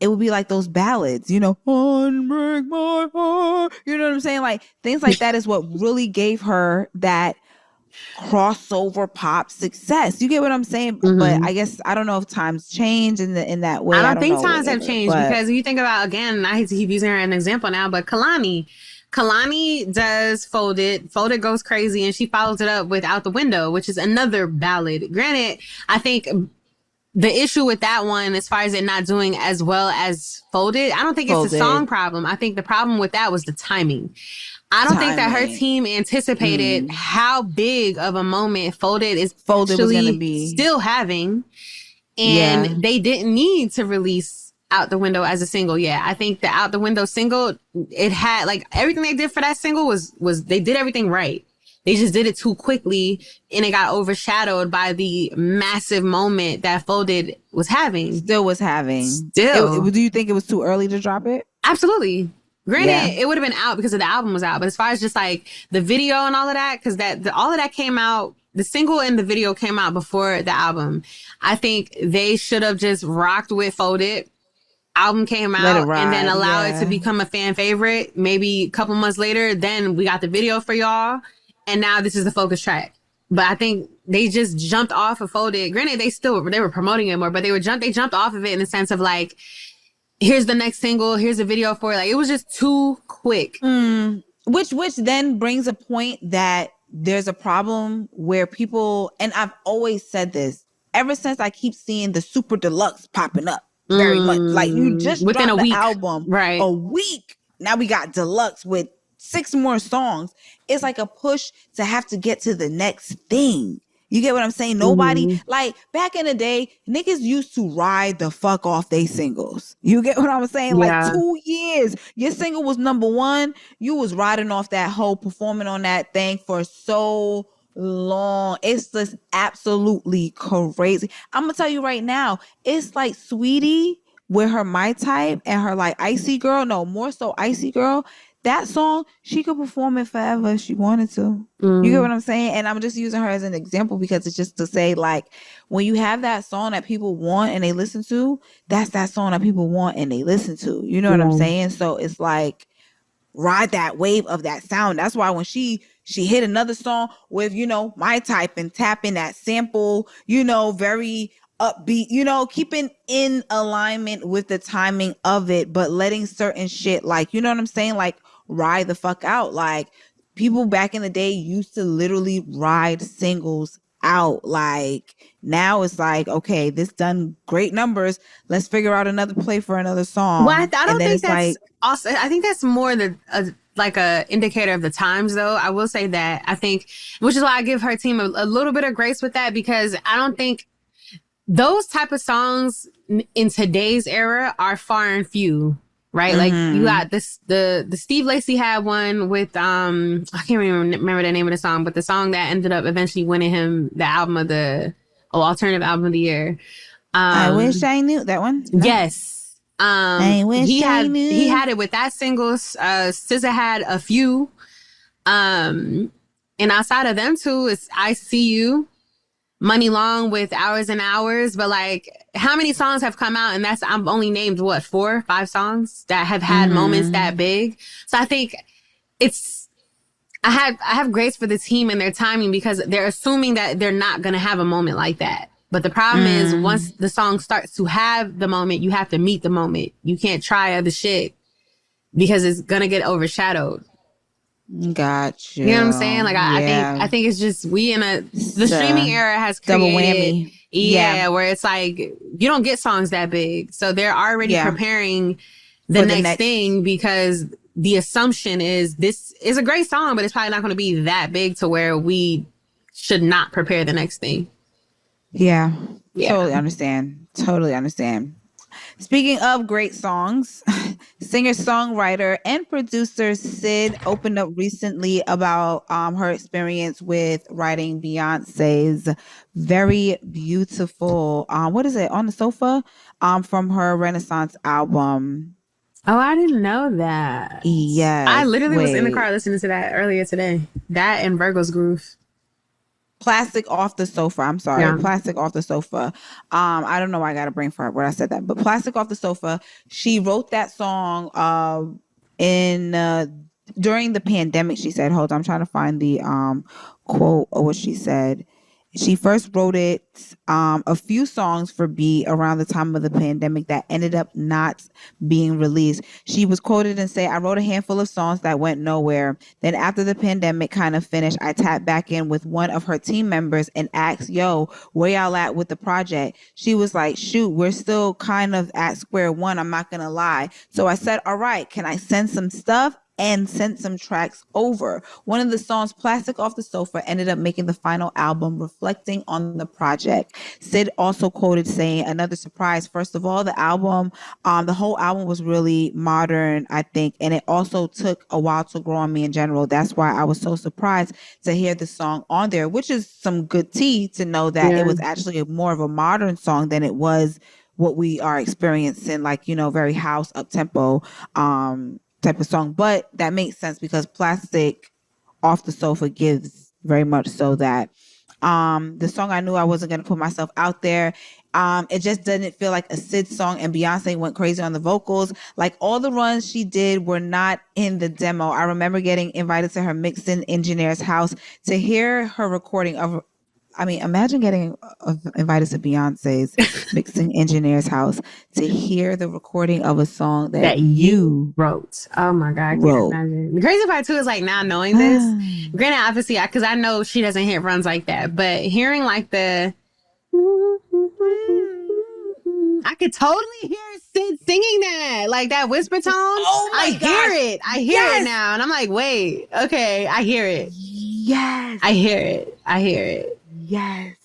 it would be like those ballads, you know, unbreak my heart. You know what I'm saying? Like things like that is what really gave her that crossover pop success. You get what I'm saying? Mm-hmm. But I guess I don't know if times change in that way. I I don't don't think know, times have whatever. changed But because you think about, again, I hate to keep using her as an example now, but Kalani does Folded. Folded goes crazy, and she follows it up with Out the Window, which is another ballad. Granted, I think the issue with that one, as far as it not doing as well as Folded, I don't think it's a song problem. I think the problem with that was the timing. I don't think that her team anticipated how big of a moment Folded was going to be still having. And they didn't need to release Out the Window as a single. Yeah, I think the Out the Window single, it had like everything they did for that single was they did everything right. They just did it too quickly, and it got overshadowed by the massive moment that Folded was having. Still was having. Do you think it was too early to drop it? Absolutely. Granted, it would have been out because of the album was out. But as far as just like the video and all of that, because all of that came out, the single and the video came out before the album. I think they should have just rocked with Folded. Album came out and then allow it to become a fan favorite. Maybe a couple months later, then we got the video for y'all. And now this is the focus track. But I think they just jumped off of Folded. Granted, they were promoting it more, but they jumped off of it in the sense of like, here's the next single, here's a video for it. Like, it was just too quick. Which then brings a point that there's a problem where people, and I've always said this, ever since I keep seeing the super deluxe popping up very much. Like, you just within dropped a week. The album, right? A week. Now we got deluxe with 6 more songs. It's like a push to have to get to the next thing. You get what I'm saying? Nobody, like back in the day, niggas used to ride the fuck off they singles. You get what I'm saying? Yeah. Like 2 years, your single was number 1. You was riding off that whole, performing on that thing for so long. It's just absolutely crazy. I'm gonna tell you right now, it's like Sweetie with her My Type and her like Icy Girl. No, more so Icy Girl. That song, she could perform it forever if she wanted to. You get what I'm saying? And I'm just using her as an example because it's just to say, like, when you have that song that people want and they listen to, that's that song that people want and they listen to. You know what I'm saying? So it's like, ride that wave of that sound. That's why when she hit another song with, you know, My Type and tapping that sample, you know, very upbeat, you know, keeping in alignment with the timing of it, but letting certain shit, like, you know what I'm saying? Like, ride the fuck out. Like, people back in the day used to literally ride singles out. Like, now it's like, okay, this done great numbers. Let's figure out another play for another song. Well, I don't think that's like, also, I think that's more like a indicator of the times, though. I will say that I think, which is why I give her team a little bit of grace with that, because I don't think those type of songs in today's era are far and few. Right? Like, you got this, the Steve Lacy had one with, I can't remember the name of the song, but the song that ended up eventually winning him the alternative album of the year. I wish I knew that one. No. Yes. I wish I knew. He had it with that single. SZA had a few. And outside of them two, it's I See You, Money Long with Hours and Hours. But like, how many songs have come out? And I've only named 4 or 5 songs that have had moments that big. So I think I have grace for the team and their timing, because they're assuming that they're not going to have a moment like that. But the problem is, once the song starts to have the moment, you have to meet the moment. You can't try other shit because it's going to get overshadowed. Gotcha. You know what I'm saying? Like, I think it's just, the streaming era has created double whammy. Yeah, where it's like, you don't get songs that big. So they're already preparing the next thing, because the assumption is this is a great song, but it's probably not going to be that big to where we should not prepare the next thing. Yeah. Yeah. Totally understand. Totally understand. Speaking of great songs, singer, songwriter, and producer Syd opened up recently about her experience with writing Beyonce's very beautiful what is it, On the Sofa, from her Renaissance album. Oh, I didn't know that. I Yes. literally was in the Wait. car listening to that earlier today. That and Virgo's Groove. Plastic Off the Sofa. I'm sorry. Yeah. Plastic Off the Sofa. I don't know why I got a brain fart when I said that, but Plastic Off the Sofa. She wrote that song in during the pandemic. She said, hold on, I'm trying to find the quote or what she said. She first wrote it a few songs for B around the time of the pandemic that ended up not being released. She was quoted and say, I wrote a handful of songs that went nowhere. Then after the pandemic kind of finished, I tapped back in with one of her team members and asked, yo, where y'all at with the project? She was like, shoot, we're still kind of at square one. I'm not going to lie. So I said, all right, can I send some stuff? And sent some tracks over. One of the songs, Plastic Off the Sofa, ended up making the final album reflecting on the project. Syd also quoted saying, another surprise, first of all, the album, the whole album was really modern, I think, and it also took a while to grow on me in general. That's why I was so surprised to hear the song on there, which is some good tea to know that it was actually more of a modern song than it was what we are experiencing, like, you know, very house up tempo type of song. But that makes sense because Plastic Off the Sofa gives very much so that. The song, I knew I wasn't going to put myself out there. It just didn't feel like a Syd song, and Beyonce went crazy on the vocals. Like, all the runs she did were not in the demo. I remember getting invited to her mixing engineer's house to hear her recording of, I mean, imagine getting invited to Beyonce's mixing engineer's house to hear the recording of a song that you wrote. Oh my God, I wrote. can't imagine. The crazy part too is like now knowing this, granted, obviously, because I know she doesn't hit runs like that, but hearing like the, I could totally hear Syd singing that, like that whisper tone. Oh my I hear it. I hear it now, and I'm like, wait, okay, I hear it. Yes, I hear it. I hear it. Yes.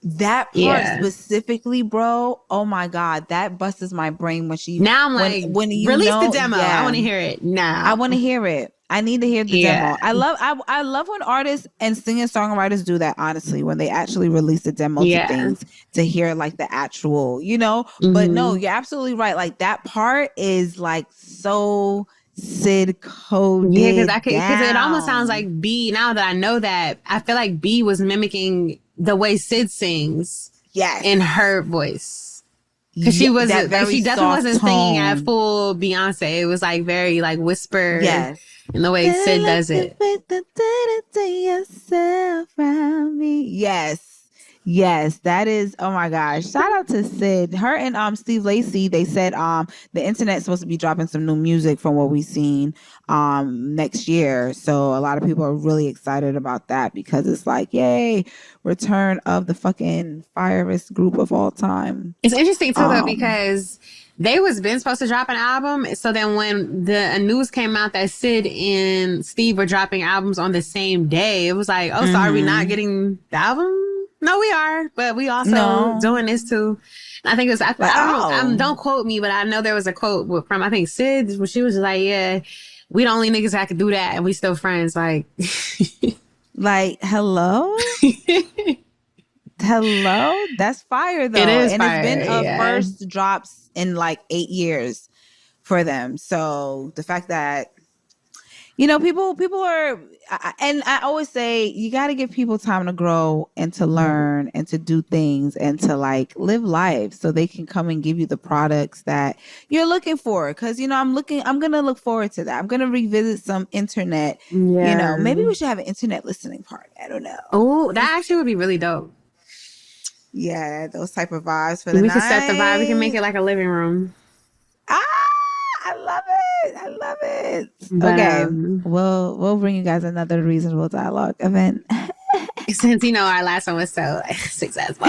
That part specifically, bro. Oh my God. That busts my brain when she now I'm like, when you release the demo. I want to hear it now. I want to hear it. I need to hear the demo. I love when artists and singer songwriters do that, honestly, when they actually release the demo to things to hear like the actual, you know. Mm-hmm. But no, you're absolutely right. Like that part is like so Syd coded. Yeah, because it almost sounds like B. Now that I know that, I feel like B was mimicking the way Syd sings. Yes. In her voice. Because she wasn't, like, she definitely wasn't singing at full Beyonce. It was like very like whisper. Yes. In the way Syd does it. Yes. Yes, that is. Oh my gosh! Shout out to Syd. Her and Steve Lacy. They said the internet's supposed to be dropping some new music from what we've seen next year. So a lot of people are really excited about that because it's like, yay, return of the fucking firest group of all time. It's interesting too though because they was been supposed to drop an album. So then when the news came out that Syd and Steve were dropping albums on the same day, it was like, oh, so are we not getting the album? No, we are, but we also doing this too. I think it was, don't quote me, but I know there was a quote from, I think Syd, where she was like, yeah, we the only niggas that could do that and we still friends. Like, like, hello? Hello? That's fire though. It is and fire, it's been first drops in like 8 years for them. So the fact that, you know, people are, and I always say you got to give people time to grow and to learn and to do things and to like live life so they can come and give you the products that you're looking for. Cause you know, I'm going to look forward to that. I'm going to revisit some internet, you know, maybe we should have an internet listening party. I don't know. Oh, that actually would be really dope. Yeah. Those type of vibes for the night. We can set the vibe. We can make it like a living room. I love it. I love it. But, okay. We'll bring you guys another Reasonable Dialogue event. Since, you know, our last one was so successful.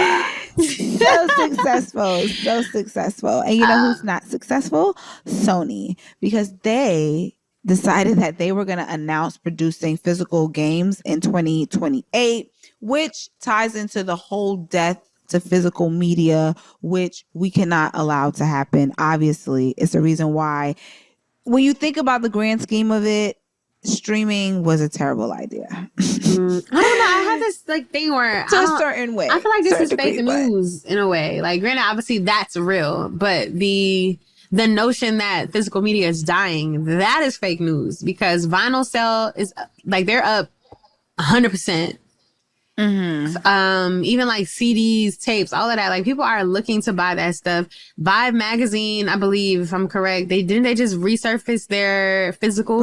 So successful. And you know who's not successful? Sony. Because they decided that they were going to announce producing physical games in 2028, which ties into the whole death to physical media, which we cannot allow to happen. Obviously, it's the reason why when you think about the grand scheme of it, streaming was a terrible idea. I don't know. I have this like thing where to a certain way. I feel like this is degree, fake news in a way. Like, granted, obviously that's real, but the notion that physical media is dying, that is fake news, because vinyl sale is like they're up 100%. Even like CDs, tapes, all of that. Like, people are looking to buy that stuff. Vibe magazine, I believe, if I'm correct, they just resurface their physicals.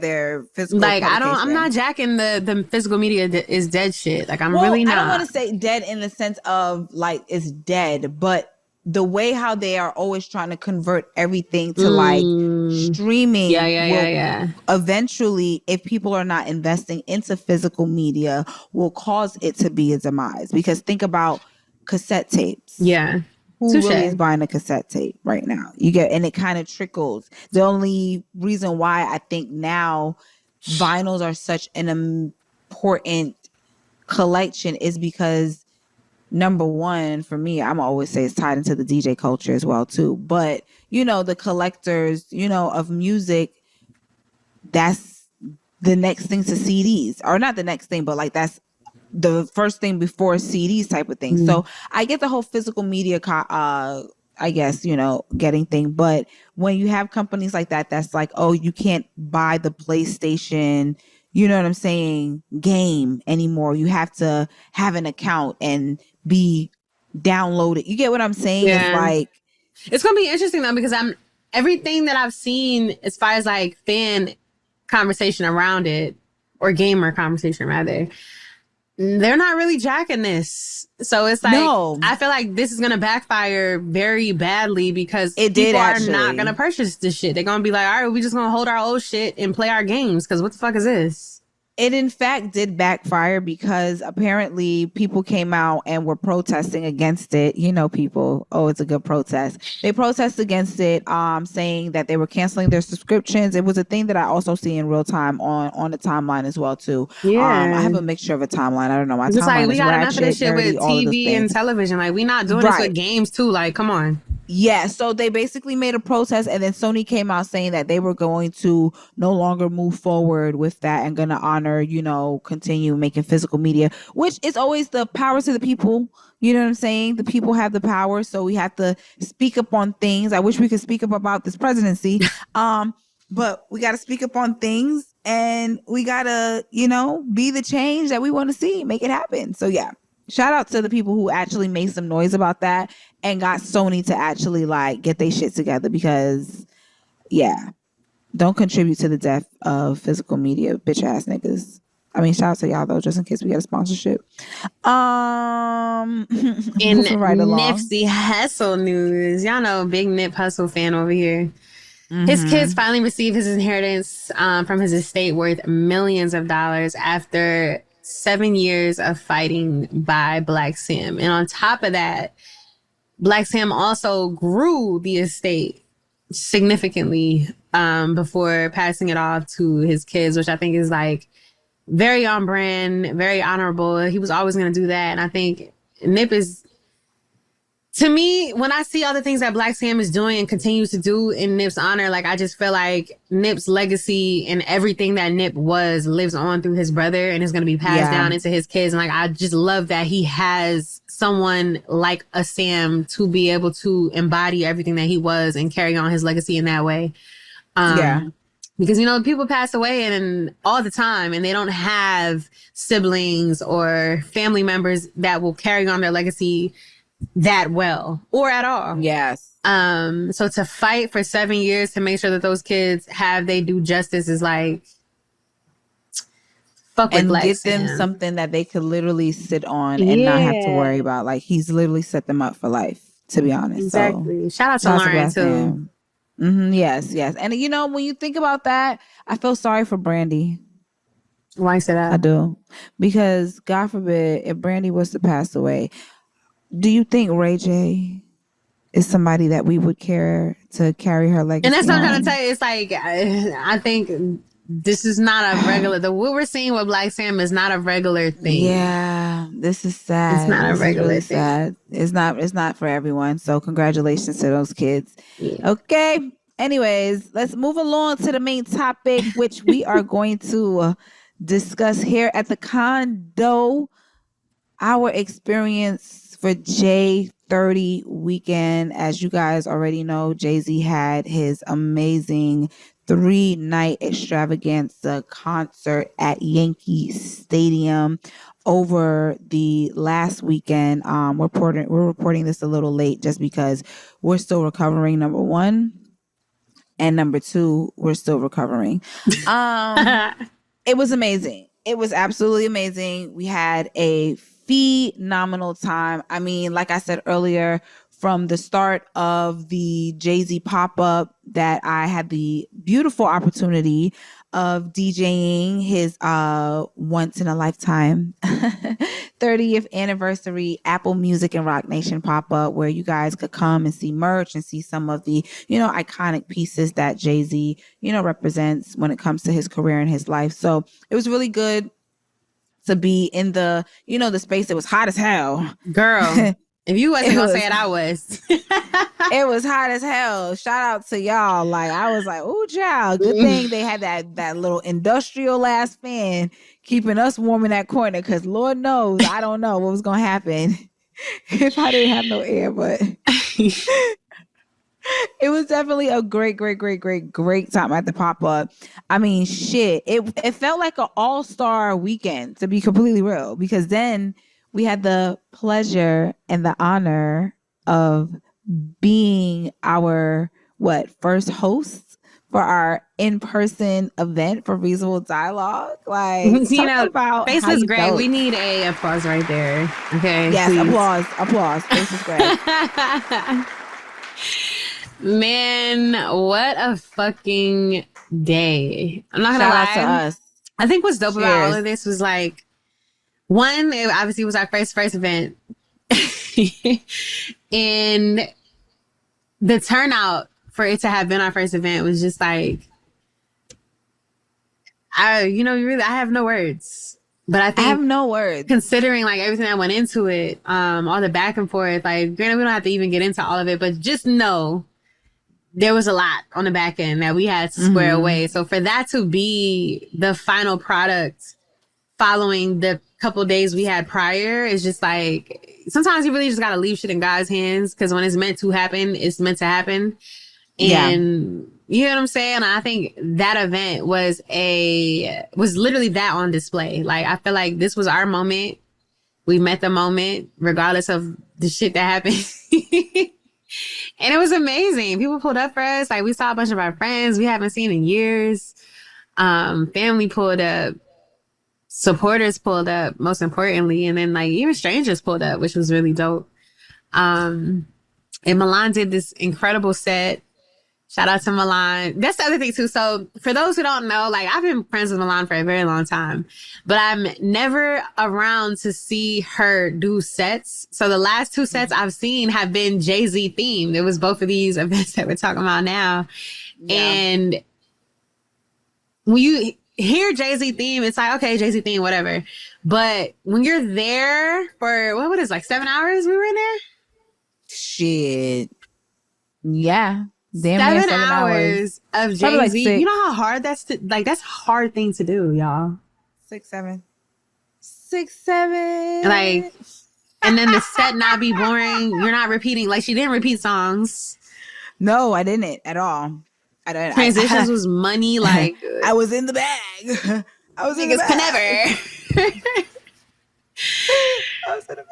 Their physical. Like, I'm not jacking the physical media is dead shit. Like, I'm really not. I don't want to say dead in the sense of like it's dead, but the way how they are always trying to convert everything to like streaming. Yeah. Eventually, if people are not investing into physical media, will cause it to be a demise. Because think about cassette tapes. Yeah. Who really is buying a cassette tape right now? And it kind of trickles. The only reason why I think now vinyls are such an important collection is because, number one, for me, I'm always say it's tied into the DJ culture as well too. But the collectors, of music, that's the next thing to CDs, or not the next thing, but like that's the first thing before CDs type of thing. So I get the whole physical media, I guess, getting thing. But when you have companies like that, that's like, oh, you can't buy the PlayStation, you know what I'm saying, game anymore. You have to have an account and be downloaded. You get what I'm saying? Yeah. It's like, it's gonna be interesting though, because everything that I've seen as far as like fan conversation around it, or gamer conversation rather, they're not really jacking this. So it's like, I feel like this is gonna backfire very badly, because people are not gonna purchase this shit. They're gonna be like, all right, we just gonna hold our old shit and play our games, because what the fuck is this? It in fact did backfire, because apparently people came out and were protesting against it. People, it's a good protest. They protested against it, saying that they were canceling their subscriptions. It was a thing that I also see in real time on the timeline as well too. Yeah, I have a mixture of a timeline. I don't know. My timeline like, we is got ratchet, enough of this shit nerdy, with TV and television. Like, we not doing this with games too. Like, come on. Yeah, so they basically made a protest, and then Sony came out saying that they were going to no longer move forward with that and going to honor, continue making physical media, which is always the power to the people. You know what I'm saying? The people have the power, so we have to speak up on things. I wish we could speak up about this presidency, but we got to speak up on things, and we got to, be the change that we want to see, make it happen. So yeah. Shout out to the people who actually made some noise about that and got Sony to actually like get their shit together, because don't contribute to the death of physical media, bitch ass niggas. I mean, shout out to y'all though, just in case we get a sponsorship. In Nipsey Hussle news, y'all know, big Nip Hussle fan over here. His kids finally received his inheritance from his estate worth millions of dollars after 7 years of fighting by Black Sam. And on top of that, Black Sam also grew the estate significantly before passing it off to his kids, which I think is like very on brand, very honorable. He was always going to do that. And I think Nip is, to me, when I see all the things that Black Sam is doing and continues to do in Nip's honor, like, I just feel like Nip's legacy and everything that Nip was lives on through his brother and is going to be passed down into his kids. And like, I just love that he has someone like a Sam to be able to embody everything that he was and carry on his legacy in that way. Because, people pass away and all the time, and they don't have siblings or family members that will carry on their legacy that well or at all. Yes. So to fight for 7 years to make sure that those kids have they due justice is like, fuck with Black Sam. Them something that they could literally sit on and not have to worry about. Like, he's literally set them up for life, to be honest. Exactly. So, shout out to Lauren too. Yes. And when you think about that, I feel sorry for Brandy. Why say that? I do. Because God forbid, if Brandy was to pass away, do you think Ray J is somebody that we would care to carry her legacy? And that's what I'm trying to tell you. It's like, I think This is not a regular. What we're seeing with Black Sam is not a regular thing. Yeah, this is sad. It's not a This is regular really thing. sad. It's not for everyone. So congratulations to those kids. Yeah. Okay. Anyways, let's move along to the main topic, which we are going to discuss here at the condo. Our experience for J30 weekend. As you guys already know, Jay-Z had his amazing 3-night extravaganza concert at Yankee Stadium over the last weekend. We're reporting this a little late just because we're still recovering, number one. And number two, we're still recovering. It was amazing. It was absolutely amazing. We had a phenomenal time. I mean, like I said earlier, from the start of the Jay-Z pop-up that I had the beautiful opportunity of DJing his once in a lifetime 30th anniversary Apple Music and Rock Nation pop-up, where you guys could come and see merch and see some of the, iconic pieces that Jay-Z, represents when it comes to his career and his life. So it was really good to be in the, the space. It was hot as hell. Girl, if you wasn't going to say it, I was. It was hot as hell. Shout out to y'all. Like, I was like, oh, child. Good thing they had that little industrial ass fan keeping us warm in that corner. Because Lord knows, I don't know what was going to happen if I didn't have no air. But it was definitely a great time at the pop-up. I mean, shit. It felt like an all-star weekend, to be completely real. Because then we had the pleasure and the honor of being our first hosts for our in-person event for Reasonable Dialogue. Like, talk about Face how is you great. felt. We need a applause right there. Okay. Yes, please. applause. Face is great. Man, what a fucking day. I'm not gonna lie. Shout out to us. I think what's dope about all Cheers. of this was like, one, it obviously was our first event. And the turnout for it to have been our first event was just like, I have no words. But I think I have no words. Considering like everything that went into it, all the back and forth, like, granted, we don't have to even get into all of it, but just know there was a lot on the back end that we had to square away. So for that to be the final product following the couple days we had prior is just like, sometimes you really just got to leave shit in God's hands, because when it's meant to happen, it's meant to happen. And you know what I'm saying? I think that event was literally that on display. Like, I feel like this was our moment. We met the moment, regardless of the shit that happened. And it was amazing. People pulled up for us. Like, we saw a bunch of our friends we haven't seen in years. Family pulled up. Supporters pulled up, most importantly. And then, like, even strangers pulled up, which was really dope. And Milan did this incredible set. Shout out to Milan. That's the other thing too. So for those who don't know, like, I've been friends with Milan for a very long time, but I'm never around to see her do sets. So the last two sets I've seen have been Jay-Z themed. It was both of these events that we're talking about now. Yeah. And when you hear Jay-Z theme, it's like, okay, Jay-Z theme, whatever. But when you're there for, what is it, like 7 hours we were in there? Shit. Yeah. Damn, 7 hours of Jay-Z. Like, you know how hard that's that's a hard thing to do, y'all. 6, 7. 6, 7. Like, and then the set not be boring. You're not repeating. Like, she didn't repeat songs. No, I didn't at all. I didn't. Transitions was money. Like, I was in the bag. I was in the bag. Never. I was in the bag.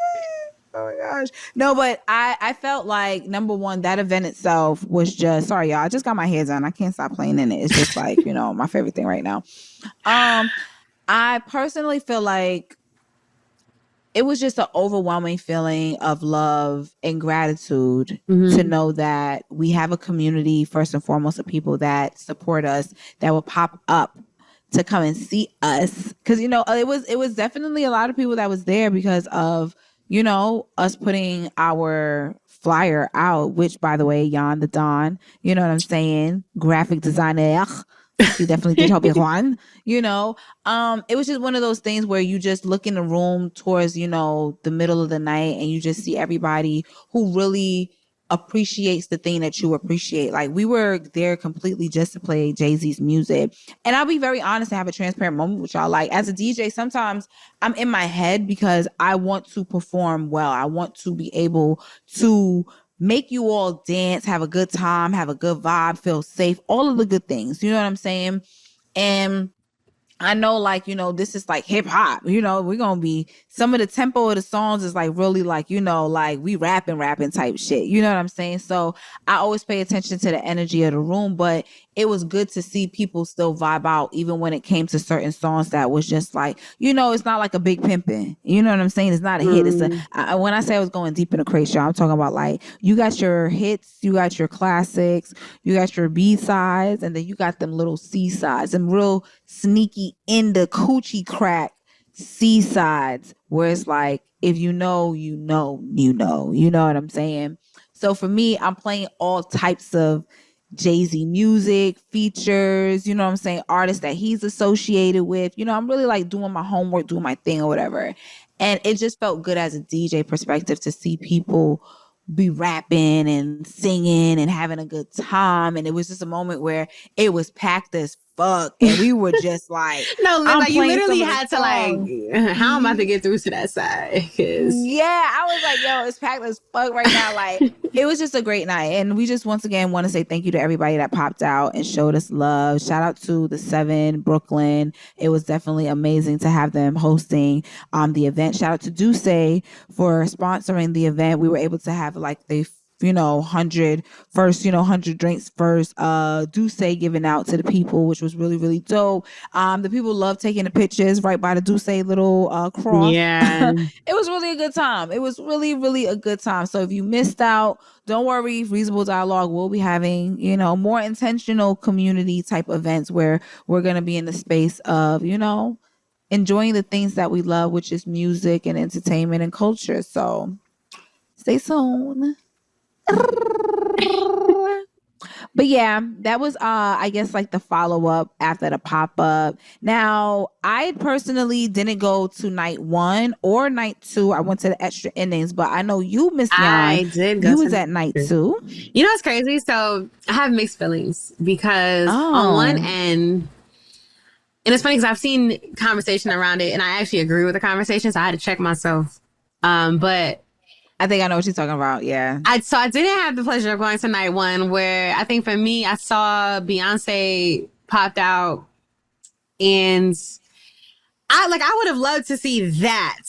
Oh my gosh. No, but I felt like, number one, that event itself was just, sorry y'all, I just got my hair done. I can't stop playing in it. It's just like, my favorite thing right now. I personally feel like it was just an overwhelming feeling of love and gratitude to know that we have a community, first and foremost, of people that support us, that will pop up to come and see us. Because, it was definitely a lot of people that was there because of, us putting our flyer out, which, by the way, Jan the Don, you know what I'm saying? Graphic designer She definitely did help Juan, you know. It was just one of those things where you just look in the room towards, you know, the middle of the night and you just see everybody who really appreciates the thing that you appreciate. Like we were there completely just to play Jay-Z's music. And I'll be very honest and have a transparent moment with y'all. Like as a DJ, sometimes I'm in my head because I want to perform well. I want to be able to make you all dance, have a good time, have a good vibe, feel safe, all of the good things. You know what I'm saying? And I know, like, you know, this is like hip hop, you know, we're going to be, some of the tempo of the songs is like really like, you know, like we rapping type shit. You know what I'm saying? So I always pay attention to the energy of the room, but it was good to see people still vibe out, even when it came to certain songs that was just like, you know, it's not like a big pimping. You know what I'm saying? It's not a hit. It's when I say I was going deep in the crazy, I'm talking about like, you got your hits, you got your classics, you got your B sides, and then you got them little C sides, them real sneaky in the coochie crack C sides, where it's like, if you know, you know, you know, you know what I'm saying? So for me, I'm playing all types of Jay-Z music, features, you know what I'm saying, artists that he's associated with. You know, I'm really like doing my homework, doing my thing or whatever. And it just felt good as a DJ perspective to see people be rapping and singing and having a good time. And it was just a moment where it was packed as fuck. And we were just like, no, I'm like you playing literally some of the had to songs. like, how am I to get through to that side? 'Cause Yeah, I was like, yo, it's packed as fuck right now. Like, it was just a great night. And we just once again want to say thank you to everybody that popped out and showed us love. Shout out to the 7 Brooklyn. It was definitely amazing to have them hosting the event. Shout out to Duce for sponsoring the event. We were able to have like the 100 first, 100 drinks first, Duce giving out to the people, which was really, really dope. The people love taking the pictures right by the Duce little cross. yeah. It was really a good time. It was really, really a good time. So if you missed out, don't worry. Reasonable Dialogue will be having, more intentional community type events where we're going to be in the space of, enjoying the things that we love, which is music and entertainment and culture. So stay tuned. But yeah, that was I guess like the follow-up after the pop-up. Now, I personally didn't go to night 1 or night 2. I went to the extra endings, but I know you, Miss Yon, I did go you to was at night 2. You know what's crazy? So I have mixed feelings because on one end, and it's funny because I've seen conversation around it and I actually agree with the conversation, so I had to check myself. But I think I know what you're talking about. Yeah. So I didn't have the pleasure of going to night 1, where I think for me, I saw Beyoncé popped out, and I would have loved to see that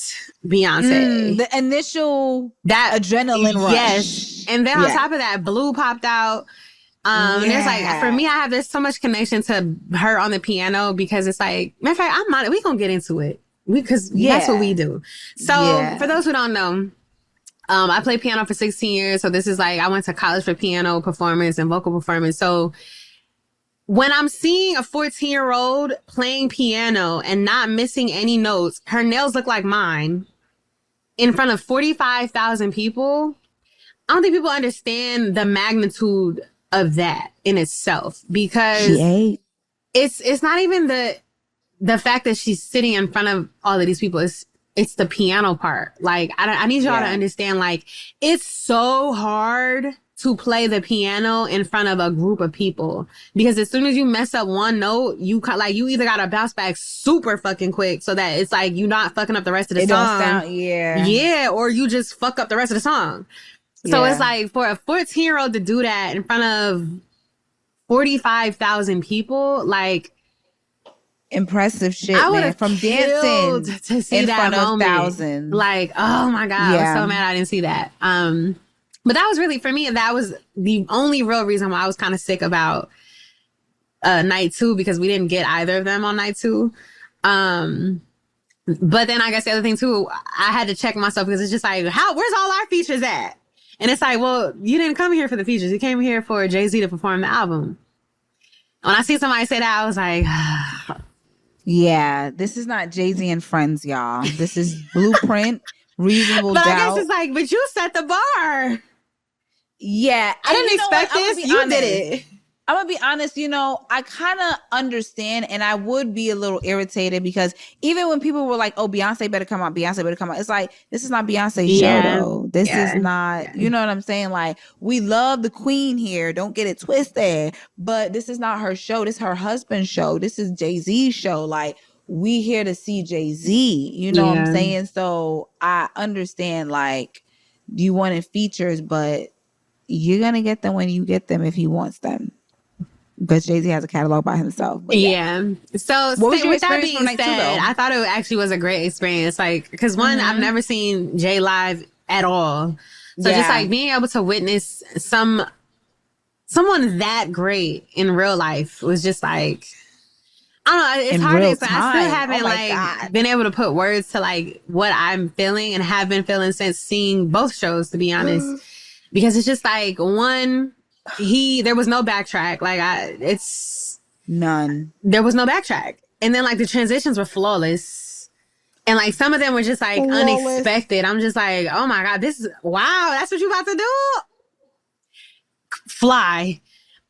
Beyoncé, the initial adrenaline rush. Yes, and then on top of that, Blue popped out. There's like, for me, there's so much connection to her on the piano, because it's like, matter of fact, we gonna get into it because that's what we do. So for those who don't know, I played piano for 16 years. So this is like, I went to college for piano performance and vocal performance. So when I'm seeing a 14-year-old playing piano and not missing any notes, her nails look like mine, in front of 45,000 people, I don't think people understand the magnitude of that in itself, because it's not even the fact that she's sitting in front of all of these people. It's the piano part. Like, I need y'all to understand, like, it's so hard to play the piano in front of a group of people, because as soon as you mess up one note, you either gotta bounce back super fucking quick so that it's like you're not fucking up the rest of the song. Yeah, or you just fuck up the rest of the song. So it's like, for a 14-year-old to do that in front of 45,000 people, like, impressive shit, man. From dancing to see in that front moment. of thousands. Like, oh my God, I was so mad I didn't see that. But that was really, for me, that was the only real reason why I was kind of sick about night 2, because we didn't get either of them on night 2. But then I guess the other thing too, I had to check myself, because it's just like, where's all our features at? And it's like, well, you didn't come here for the features. You came here for Jay-Z to perform the album. When I see somebody say that, I was like, yeah, this is not Jay-Z and Friends, y'all. This is Blueprint, Reasonable Doubt. But I guess it's like, but you set the bar. Yeah. I didn't expect this. You did it. I'm gonna be honest, I kind of understand, and I would be a little irritated because even when people were like, "Oh, Beyonce better come out, Beyonce better come out," it's like this is not Beyonce's show, Yeah. though. This is Yeah. not, you know what I'm saying? Like, we love the queen here, don't get it twisted, but this is not her show. This is her husband's show. This is Jay-Z's show. Like, we here to see Jay-Z. You know what I'm Yeah. saying? So I understand, like, you wanted features, but you're gonna get them when you get them if he wants them. Because Jay-Z has a catalog by himself. But yeah. So what was your with that experience being from night two, said, though? I thought it actually was a great experience. Like, because one, I've never seen Jay live at all. So just like being able to witness someone that great in real life was just like, I don't know. It's In hard to real explain. I still time. haven't been able to put words to like what I'm feeling and have been feeling since seeing both shows, to be honest. Because it's just like there was no backtrack. Like None. there was no backtrack. And then like the transitions were flawless. And like some of them were just like unexpected. I'm just like, oh my God, wow, that's what you about to do? Fly.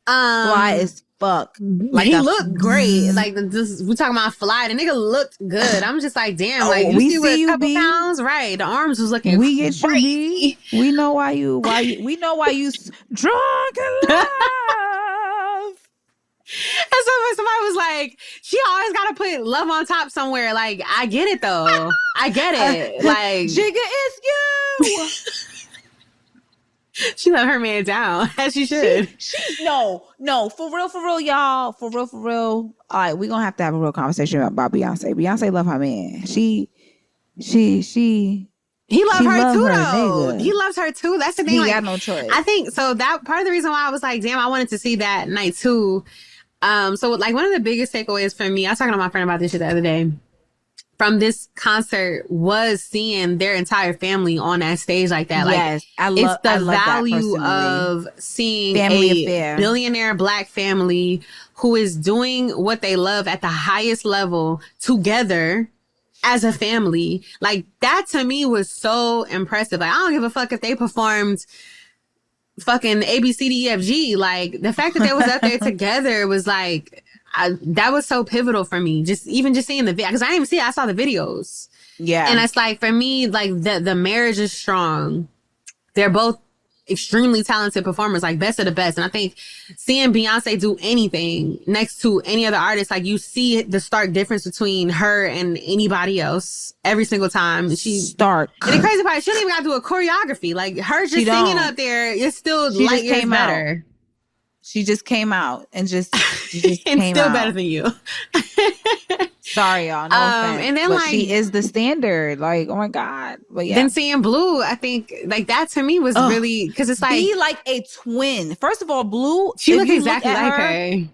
Fly as fuck. Like he looked great. Like we talking about Fly. The nigga looked good. I'm just like, damn. Like you we see what see a you, couple B. pounds, right? The arms was looking. We get you, great. B. We know why you. We know why you drunk in love. And so somebody was like, she always got to put love on top somewhere. Like, I get it though. I get it. Like, Jigga, it's you. She let her man down, as she should. No, for real, y'all. For real. All right, we're gonna have to have a real conversation about Beyonce. Beyonce love her man. He loved her too, though. nigga. He loves her too. That's the thing. He like, got no choice. I think so. That part of the reason why I was like, damn, I wanted to see that night too. So like one of the biggest takeaways for me, I was talking to my friend about this shit the other day, from this concert was seeing their entire family on that stage like that. Like, yes, it's the value of seeing a billionaire Black family who is doing what they love at the highest level together as a family. Like, that to me was so impressive. Like, I don't give a fuck if they performed fucking ABCDEFG. Like, the fact that they was up there together was like, that was so pivotal for me. Just seeing the video, because I didn't even see it. I saw the videos. Yeah. And it's like, for me, like the marriage is strong. They're both extremely talented performers, like best of the best. And I think seeing Beyonce do anything next to any other artist, like you see the stark difference between her and anybody else every single time. Stark. And the crazy part, she don't even got to do a choreography. Like her just singing up there, it's still light years better. She just came out and just and came still out. Better than you. Sorry, y'all. No offense. And then but like she is the standard. Like, oh my God. But yeah. Then seeing Blue, I think like that to me was really, because it's like be like a twin. First of all, Blue, she looks exactly like her.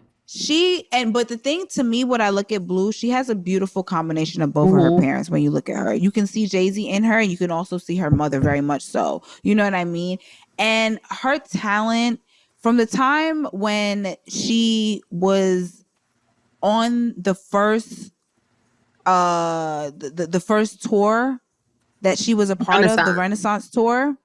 But the thing to me, when I look at Blue, she has a beautiful combination of both of her parents. When you look at her, you can see Jay-Z in her, and you can also see her mother very much so. You know what I mean? And her talent from the time when she was on the first the first tour that she was a part of, the Renaissance tour.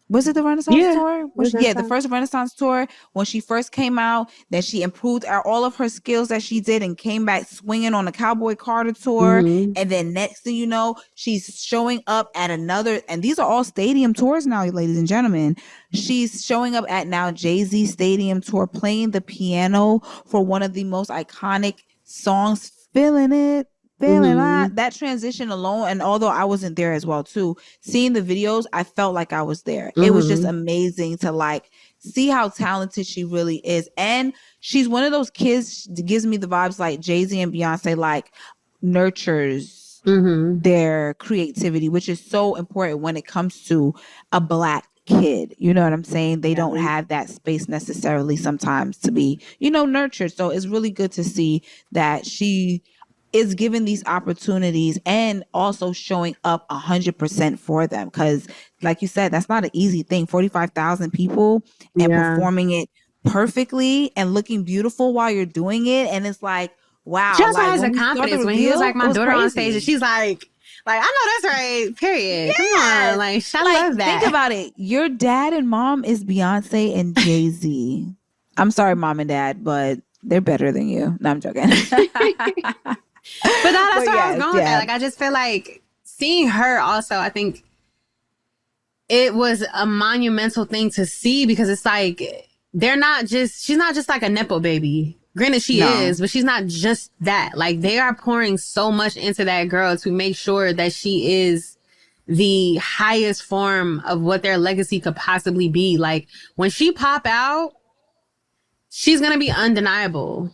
Was it the Renaissance tour? The first Renaissance tour, when she first came out, that she improved all of her skills that she did and came back swinging on the Cowboy Carter tour. And then next thing you know, she's showing up at another, and these are all stadium tours now, ladies and gentlemen. She's showing up at now Jay-Z Stadium tour, playing the piano for one of the most iconic songs, Feeling It. That transition alone, and although I wasn't there as well too, seeing the videos, I felt like I was there. It was just amazing to like see how talented she really is. And she's one of those kids that gives me the vibes like Jay-Z and Beyonce like nurtures their creativity, which is so important when it comes to a Black kid. You know what I'm saying? They don't have that space necessarily sometimes to be, nurtured. So it's really good to see that she is given these opportunities and also showing up 100% for them. Because like you said, that's not an easy thing. 45,000 people and performing it perfectly and looking beautiful while you're doing it. And it's like, wow. She also has a confidence when he was like, my daughter on stage, and she's like, I know that's right, period. Yeah. Come on. Like, I love that. Think about it. Your dad and mom is Beyonce and Jay-Z. I'm sorry, mom and dad, but they're better than you. No, I'm joking. But no, that's But where I was yes, going with that. yeah. Like, I just feel like seeing her also, I think it was a monumental thing to see because it's like, she's not just like a Nepo baby. Granted, she No. is, but she's not just that. Like, they are pouring so much into that girl to make sure that she is the highest form of what their legacy could possibly be. Like, when she pop out, she's going to be undeniable.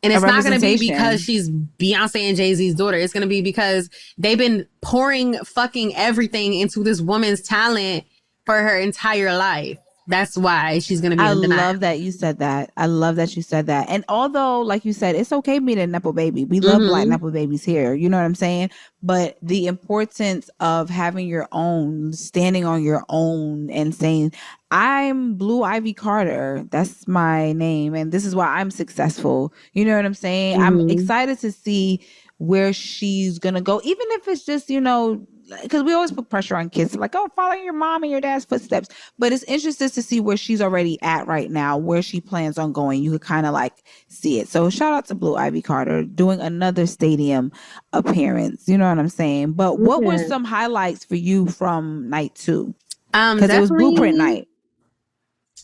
And A it's not going to be because representation. she's Beyonce and Jay-Z's daughter. It's going to be because they've been pouring fucking everything into this woman's talent for her entire life. That's why she's going to be I undeniable. love that you said that. I love that you said that. And although, like you said, it's okay being a Nepo baby. We love black Mm-hmm. Nepo babies here. You know what I'm saying? But the importance of having your own, standing on your own and saying, I'm Blue Ivy Carter. That's my name. And this is why I'm successful. You know what I'm saying? I'm Mm-hmm. excited to see where she's going to go, even if it's just, because we always put pressure on kids like, oh, follow your mom and your dad's footsteps. But it's interesting to see where she's already at right now, where she plans on going. You could kind of like see it. So shout out to Blue Ivy Carter doing another stadium appearance. You know what I'm saying? But what were Yeah. some highlights for you from night 2? Because it was Blueprint Definitely, night.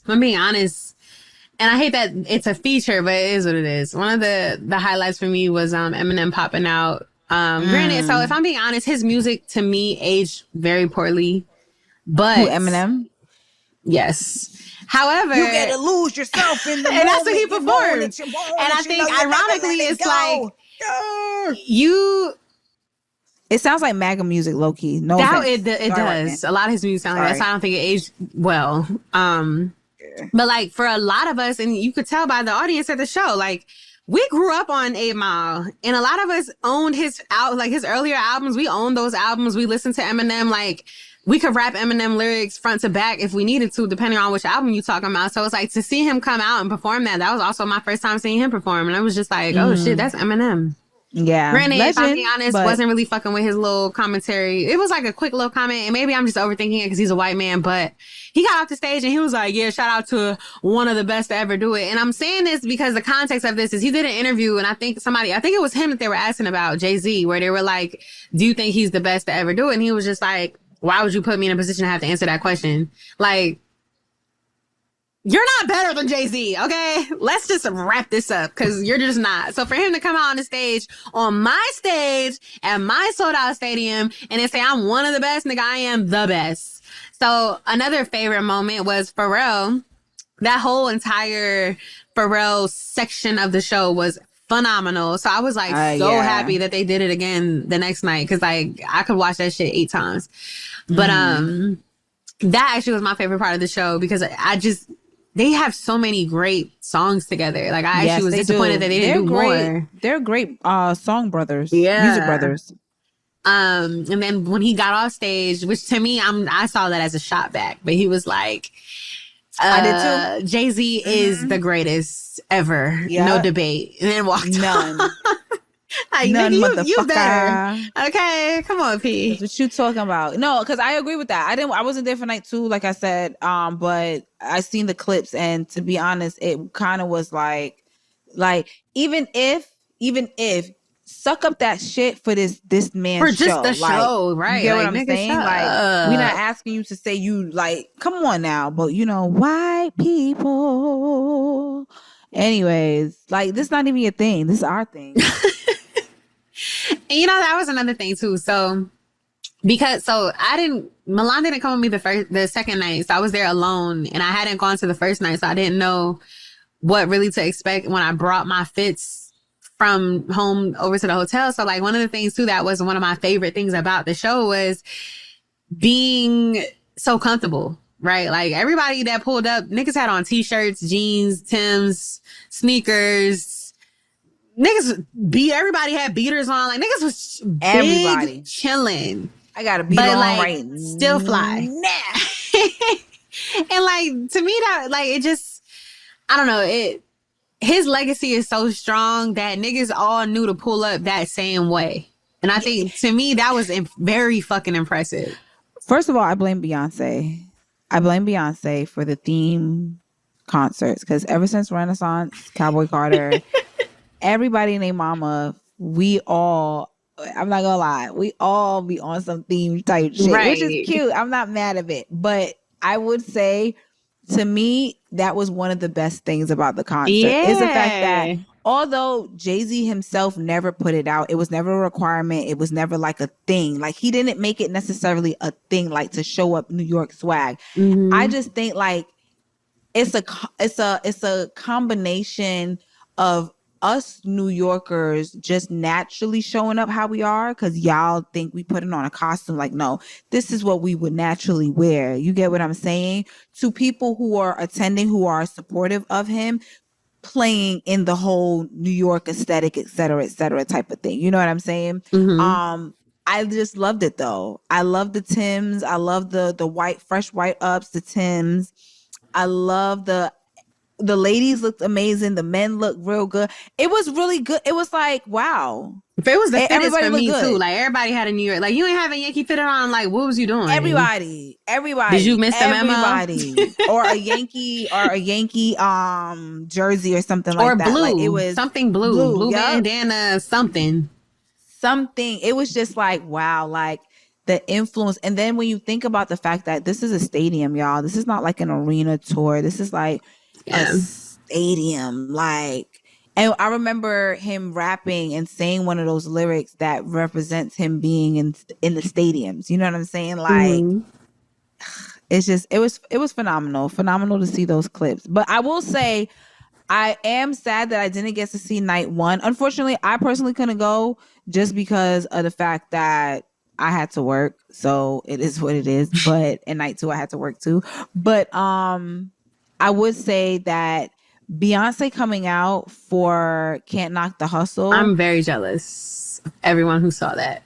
I'm being honest. And I hate that it's a feature, but it is what it is. One of the highlights for me was Eminem popping out. Granted, so if Mm. I'm being honest, his music to me aged very poorly. Who, But Eminem? yes. However, You gotta lose yourself in the and that's what he moment. You want performed. it, you want And I it, you know think you never let ironically, it it's like go. Yeah. you It sounds like MAGA music, low key. No that offense. it Sorry, white man. does. A lot of his music sound like that. So Sorry. I don't think it aged well. Yeah. But like for a lot of us, and you could tell by the audience at the show, like we grew up on 8 Mile, and a lot of us owned his earlier albums. We owned those albums. We listened to Eminem. Like we could rap Eminem lyrics front to back if we needed to, depending on which album you talking about. So it's like to see him come out and perform that. That was also my first time seeing him perform, and I was just like, oh shit, Mm. that's Eminem. Yeah. Granted, if I'm being Legend, honest, but wasn't really fucking with his little commentary. It was like a quick little comment, and maybe I'm just overthinking it because he's a white man, but he got off the stage and he was like, yeah, shout out to one of the best to ever do it. And I'm saying this because the context of this is he did an interview, and I think it was him that they were asking about, Jay-Z, where they were like, do you think he's the best to ever do it? And he was just like, why would you put me in a position to have to answer that question? Like, you're not better than Jay-Z, okay? Let's just wrap this up because you're just not. So for him to come out on the stage, on my stage, at my sold out stadium, and then say, I'm one of the best, nigga, I am the best. So another favorite moment was Pharrell. That whole entire Pharrell section of the show was phenomenal. So I was like so yeah. happy that they did it again the next night because like I could watch that shit 8 times. But that actually was my favorite part of the show because they have so many great songs together. Like I actually was disappointed that they didn't do more. They're great song brothers. Yeah. Music brothers. And then when he got off stage, which to me, I saw that as a shot back, but he was like, I did too. Jay-Z is the greatest ever. Yeah. No debate. And then walked None. like, None, nigga, you motherfucker. better. Okay, come on, P. That's what you talking about. No, because I agree with that. I wasn't there for night 2, like I said. But I seen the clips, and to be honest, it kind of was like even if suck up that shit for this man's For just show. the show, right? You get Like, what I'm nigga, saying? shut Like up. we're not asking you to say you like, come on now, but white people. Anyways, like this is not even your thing. This is our thing. And that was another thing too. So Milan didn't come with me the second night. So I was there alone and I hadn't gone to the first night. So I didn't know what really to expect when I brought my fits from home over to the hotel. So like one of the things too, that was one of my favorite things about the show was being so comfortable, right? Like everybody that pulled up, niggas had on t-shirts, jeans, Timbs, sneakers. Niggas everybody had beaters on. Like niggas was Everybody. big chilling. I got to be on like, right still fly. now. And like to me that like it just I don't know, his legacy is so strong that niggas all knew to pull up that same way. And I think to me that was very fucking impressive. First of all, I blame Beyonce. I blame Beyonce for the theme concerts because ever since Renaissance, Cowboy Carter, everybody and their mama, I'm not gonna lie, we all be on some theme type shit, which is Right. cute. I'm not mad of it. But I would say, to me, that was one of the best things about the concert is the fact that although Jay-Z himself never put it out, it was never a requirement. It was never like a thing. Like he didn't make it necessarily a thing, like to show up New York swag. Mm-hmm. I just think like it's a combination of us New Yorkers just naturally showing up how we are because y'all think we putting on a costume. Like, no, this is what we would naturally wear. You get what I'm saying? To people who are attending, who are supportive of him, playing in the whole New York aesthetic, et cetera, type of thing. You know what I'm saying? Mm-hmm. I just loved it though. I love the Tims. I love the white, fresh white ups, the Tims. I love the ladies looked amazing. The men looked real good. It was really good. It was like, wow. But it was the fittest Everybody for looked me good. too. Like everybody had a New York. Like you ain't have a Yankee fitted on. Like what was you doing? Everybody. Did you miss the memo? or a Yankee jersey or something like or that. Blue. Like it was something blue yep. bandana, something. It was just like, wow, like the influence. And then when you think about the fact that this is a stadium, y'all, this is not like an arena tour. This is like a stadium. Like, and I remember him rapping and saying one of those lyrics that represents him being in the stadiums. You know what I'm saying? Like, it's just, it was phenomenal to see those clips. But I will say, I am sad that I didn't get to see night one. Unfortunately, I personally couldn't go just because of the fact that I had to work. So it is what it is. But and night two, I had to work too. But I would say that Beyonce coming out for Can't Knock the Hustle. I'm very jealous of everyone who saw that.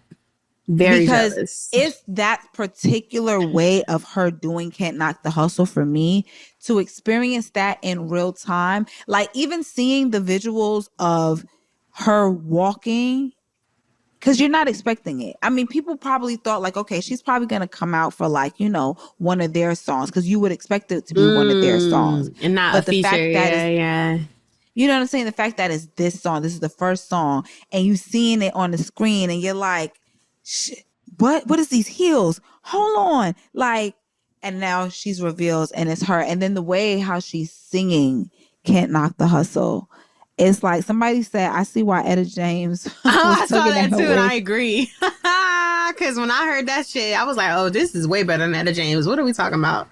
Very jealous. It's that particular way of her doing Can't Knock the Hustle for me to experience that in real time. Like even seeing the visuals of her walking, because you're not expecting it. I mean, people probably thought like, okay, she's probably going to come out for like, you know, one of their songs because you would expect it to be one of their songs. And not but a feature. You know what I'm saying? The fact that it's this song, this is the first song, and you seeing it on the screen and you're like, what is these heels? Hold on. Like, and now she's reveals and it's her. And then the way how she's singing Can't Knock the Hustle. It's like somebody said, I see why Etta James. I saw that too, and I agree. Because when I heard that shit, I was like, oh, this is way better than Etta James. What are we talking about?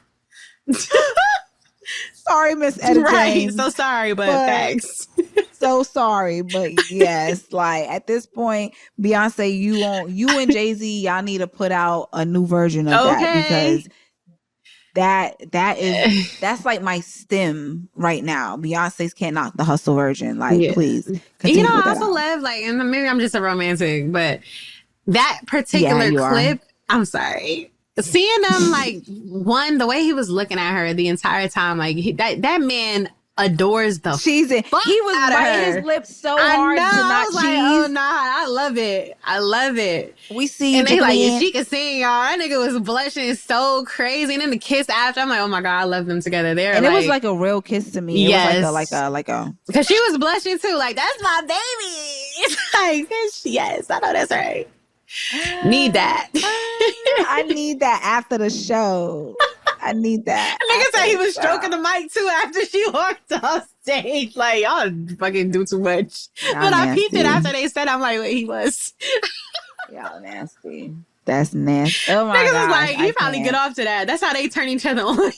Sorry, Miss Etta James. So sorry, but thanks. So sorry, but yes, like at this point, Beyonce, you and Jay-Z, y'all need to put out a new version of that because that's like my stem right now. Beyonce's Can't Knock the Hustle version. Like, please. You know, I also love like, and maybe I'm just a romantic, but that particular clip, I'm sorry. Seeing them like the way he was looking at her the entire time, like that man adores the he was biting his lips so hard to not cheese. Like, oh no, I love it. We see and they like, if she can sing, y'all. That nigga was blushing so crazy, and then the kiss after, I'm like, oh my god, I love them together. There, and it was like a real kiss to me. Yes, it was like a because she was blushing too. Like that's my baby. It's like yes, I know that's right. Need that. I need that after the show. I need that. Nigga said he was stroking the mic too after she walked off stage. Like, y'all fucking do too much. But I peeped it after they said, I'm like, wait, he was. Y'all nasty. That's nasty. Oh my god. Niggas was like, you probably get off to that. That's how they turn each other on.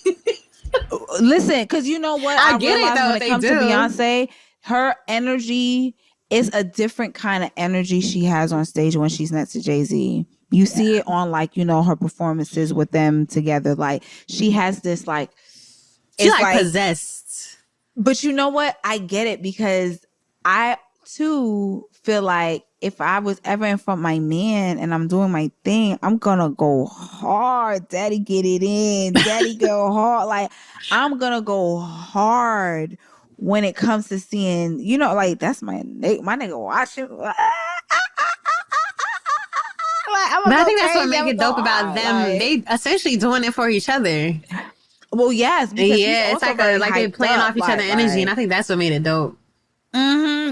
Listen, because you know what? I get it though. When it comes to Beyonce, her energy is a different kind of energy she has on stage when she's next to Jay-Z. You see it on like, you know, her performances with them together. Like she has this like, she's like possessed. But you know what? I get it because I too feel like if I was ever in front of my man and I'm doing my thing, I'm gonna go hard. Daddy, get it in. Daddy, go hard. Like I'm gonna go hard when it comes to seeing, you know, like that's my nigga watching. But I think that's what makes it dope about them. Like, they essentially doing it for each other. Well, yes, because he's Yeah, it's also like very they hyped playing up, off each other energy, and I think that's what made it dope.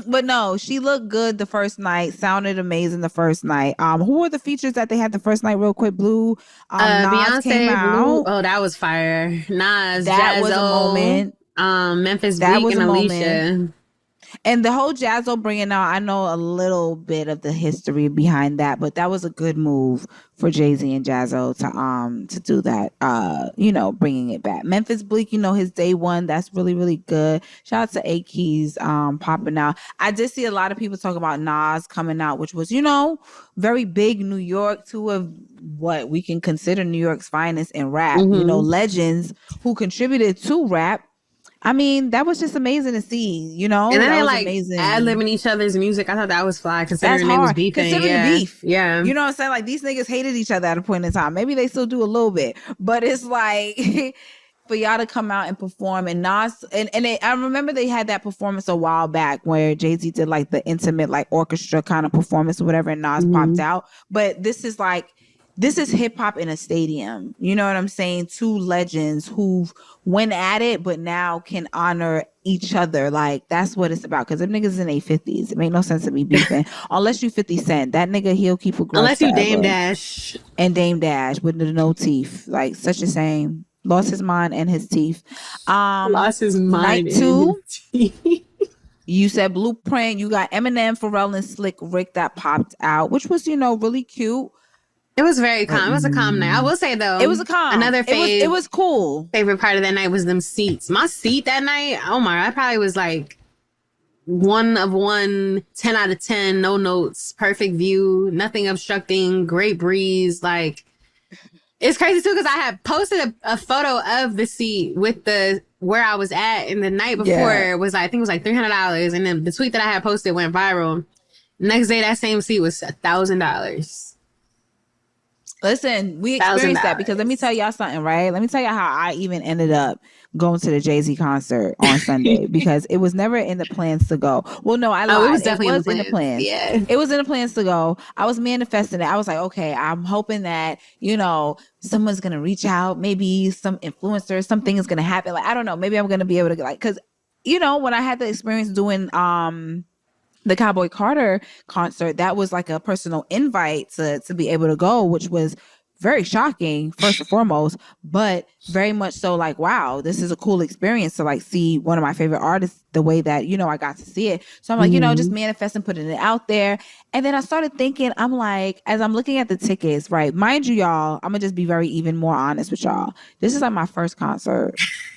But no, she looked good the first night. Sounded amazing the first night. Who were the features that they had the first night? Real quick, Blue. Nas came Beyonce, Blue. out. Oh, that was fire. Nas, That was a Jazzo, moment. Memphis That Bleak, was and a moment. Alicia. And the whole Jazzo bringing out, I know a little bit of the history behind that, but that was a good move for Jay-Z and Jazzo to do that. Bringing it back. Memphis Bleak, his day one, that's really really good. Shout out to A Keys popping out. I did see a lot of people talk about Nas coming out, which was very big. New York, two of what we can consider New York's finest in rap. Mm-hmm. Legends who contributed to rap. I mean, that was just amazing to see, And then that they was like amazing. ad-libbing each other's music. I thought that was fly, That's considering they was hard. beefing. Considering the beef. Yeah. You know what I'm saying? Like, these niggas hated each other at a point in time. Maybe they still do a little bit. But it's like, for y'all to come out and perform. And Nas, I remember they had that performance a while back where Jay-Z did like the intimate, like orchestra kind of performance or whatever, and Nas popped out. But this is hip hop in a stadium. You know what I'm saying? Two legends who went at it, but now can honor each other. Like, that's what it's about. Because them niggas in their 50s. It make no sense to be beefing. Unless you 50 Cent. That nigga, he'll keep a grudge Unless you forever. Dame Dash. And Dame Dash with the no teeth. Like, such a shame. Lost his mind and his teeth. Lost his mind. Night 2. You said Blueprint. You got Eminem, Pharrell, and Slick Rick that popped out, which was, really cute. It was very calm. It was a calm night. I will say though, it was a calm. Another it was cool. Favorite part of that night was them seats. My seat that night, oh my, I probably was like 1 of 1, 10 out of 10, no notes, perfect view, nothing obstructing, great breeze. Like, it's crazy too because I had posted a photo of the seat with where I was at, and the night before was I think it was like $300, and then the tweet that I had posted went viral. Next day, that same seat was $1,000. Listen, we experienced that because let me tell y'all something, right? Let me tell y'all how I even ended up going to the Jay-Z concert on Sunday because it was never in the plans to go. Well, no, I lied. Oh, it was definitely in the plans. Yeah. It was in the plans to go. I was manifesting it. I was like, okay, I'm hoping that, someone's going to reach out. Maybe some influencer, something is going to happen. Like, I don't know. Maybe I'm going to be able to because, when I had the experience doing, the Cowboy Carter concert, that was like a personal invite to be able to go, which was very shocking, first and foremost, but very much so like, wow, this is a cool experience to like see one of my favorite artists the way that, I got to see it. So I'm like, just manifesting, putting it out there. And then I started thinking, I'm like, as I'm looking at the tickets, right? Mind you, y'all, I'm gonna just be very even more honest with y'all. This is like my first concert.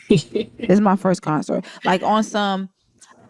This is my first concert. Like on some,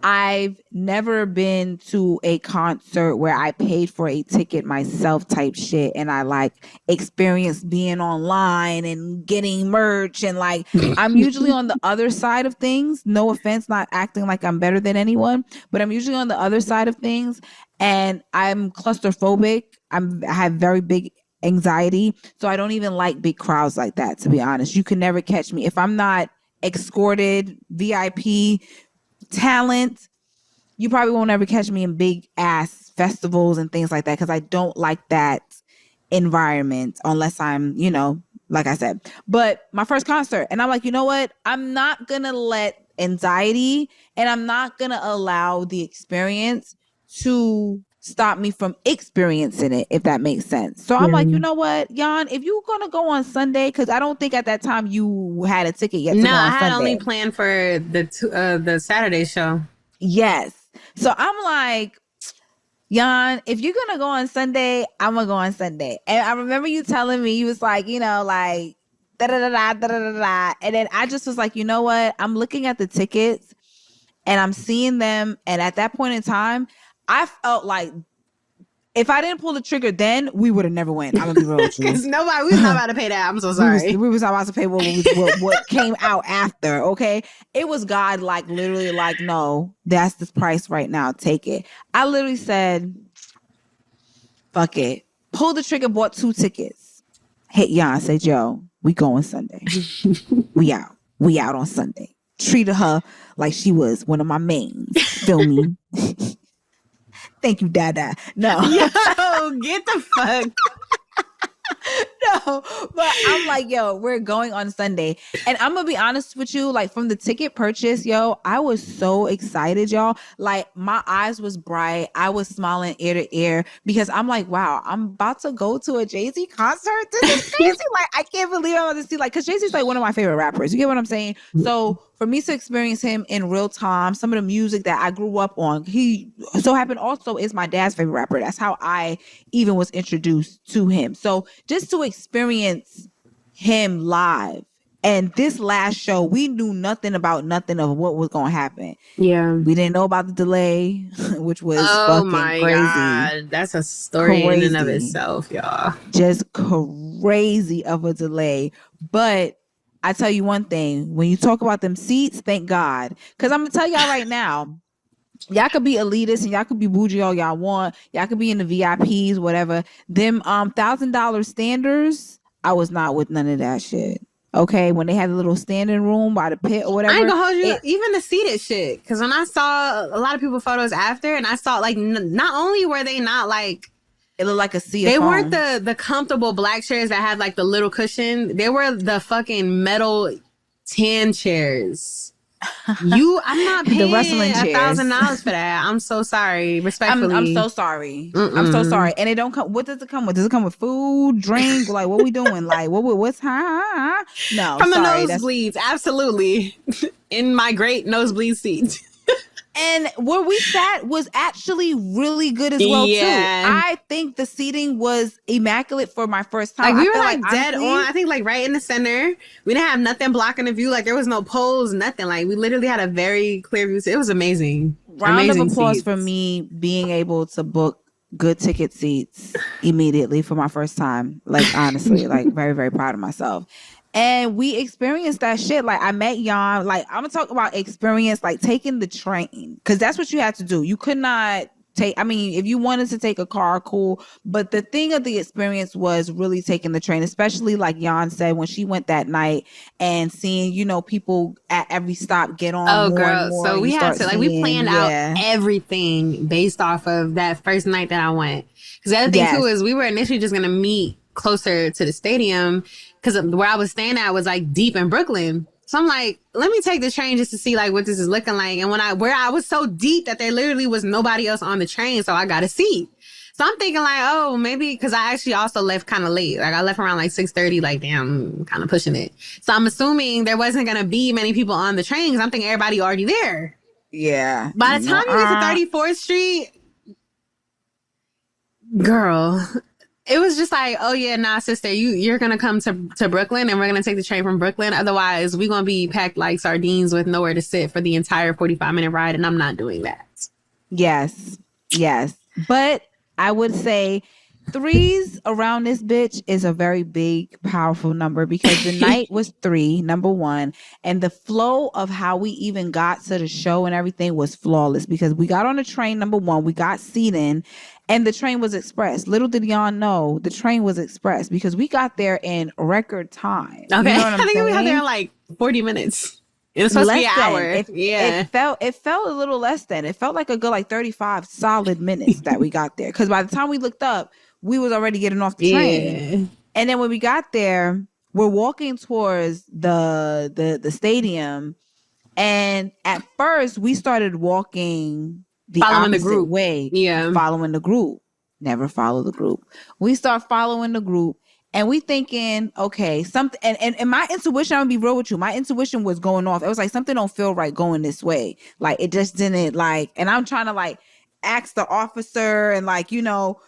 I've never been to a concert where I paid for a ticket myself type shit and I like experienced being online and getting merch and like I'm usually on the other side of things. No offense, not acting like I'm better than anyone, but I'm usually on the other side of things and I'm claustrophobic. I have very big anxiety, so I don't even like big crowds like that, to be honest. You can never catch me if I'm not escorted, VIP, talent. You probably won't ever catch me in big ass festivals and things like that because I don't like that environment unless I'm, like I said. But my first concert, and I'm like, you know what? I'm not gonna let anxiety and I'm not gonna allow the experience to stop me from experiencing it, if that makes sense. So I'm like, you know what, Jan, if you're gonna go on Sunday, because I don't think at that time you had a ticket yet. No, I had only planned for the Saturday show. Yes. So I'm like, Jan, if you're gonna go on Sunday, I'm gonna go on Sunday. And I remember you telling me, you was like, like da da da da da da da. And then I just was like, you know what? I'm looking at the tickets and I'm seeing them. And at that point in time, I felt like if I didn't pull the trigger then, we would have never went. I'm gonna be real with you. Because we was not about to pay that. I'm so sorry. We was not about to pay what came out after, okay? It was God like literally like, no, that's the price right now. Take it. I literally said, fuck it. Pull the trigger, bought 2 tickets. Hit Jan, said, yo, we going Sunday. We out. We out on Sunday. Treated her like she was one of my mains. Feel me? Thank you, Dada. No. Yo, get the fuck. No. But I'm like, yo, we're going on Sunday. And I'm gonna be honest with you, like from the ticket purchase, yo, I was so excited, y'all. Like my eyes was bright. I was smiling ear to ear because I'm like, wow, I'm about to go to a Jay-Z concert. This is crazy. Like, I can't believe I'm about to see, like, because Jay-Z's like one of my favorite rappers. You get what I'm saying? So for me to experience him in real time, some of the music that I grew up on, he so happened also is my dad's favorite rapper. That's how I even was introduced to him. So just to experience him live. And this last show, we knew nothing about nothing of what was going to happen. Yeah. We didn't know about the delay, which was fucking crazy. God. That's a story in and of itself, y'all. Just crazy of a delay. But I tell you one thing, when you talk about them seats, thank God. Because I'm going to tell y'all right now, y'all could be elitist and y'all could be bougie all y'all want. Y'all could be in the VIPs, whatever. Them $1,000 standers, I was not with none of that shit. Okay, when they had the little standing room by the pit or whatever. I ain't gonna hold you. Even the seated shit. Because when I saw a lot of people photos after, and I saw like not only were they not like, it looked like a sea. They weren't the comfortable black chairs that had like the little cushion. They were the fucking metal tan chairs. I'm not paying the wrestling chairs. $1,000 for that. I'm so sorry. Respectfully, I'm so sorry. I'm so sorry. And it don't come. What does it come with? Does it come with food, drink? Like what we doing? Like what's No, from sorry, the nosebleeds. Absolutely, in my great nosebleed seat. And where we sat was actually really good as well too. I think the seating was immaculate for my first time. Like we were like dead honestly, on. I think like right in the center. We didn't have nothing blocking the view. Like there was no poles, nothing. Like we literally had a very clear view. It was amazing. Round of applause for me being able to book good ticket seats immediately for my first time. Like honestly, like very, very proud of myself. And we experienced that shit. Like I met Jan. Like I'm gonna talk about experience, like taking the train, because that's what you had to do. You could not take. I mean, if you wanted to take a car, cool. But the thing of the experience was really taking the train, especially like Jan said when she went that night and seeing, you know, people at every stop get on. Oh, more girl! and more, so we had to like we planned out yeah, everything based off of that first night that I went. Because the other thing too is we were initially just gonna meet closer to the stadium. Because where I was staying at was like deep in Brooklyn. So I'm like, let me take the train just to see like what this is looking like. And where I was so deep that there literally was nobody else on the train. So I got a seat. So I'm thinking like, oh, maybe because I actually also left kind of late. Like I left around like 6:30, like damn, kind of pushing it. So I'm assuming there wasn't going to be many people on the train because I'm thinking everybody already there. Yeah. By the time you get to 34th Street, girl, it was just like, oh yeah, nah, sister, you're gonna come to Brooklyn and we're gonna take the train from Brooklyn. Otherwise, we're gonna be packed like sardines with nowhere to sit for the entire 45-minute ride, and I'm not doing that. Yes. But I would say 3s around this bitch is a very big, powerful number because the night was 3, number one, and the flow of how we even got to the show and everything was flawless because we got on the train, number one, we got seated. And the train was express. Little did y'all know, the train was express because we got there in record time. Okay, you know what I'm I think saying? we got there in like 40 minutes. It was supposed to be an hour. It felt a little less than. It felt like a good like 35 solid minutes that we got there. Because by the time we looked up, we was already getting off the train. And then when we got there, we're walking towards the stadium, and at first we started walking the following opposite the group way. Yeah. Following the group. Never follow the group. We start following the group and we thinking, okay, something and my intuition, I'm gonna be real with you. My intuition was going off. It was like something don't feel right going this way. Like it just didn't like, and I'm trying to like ask the officer and like, you know,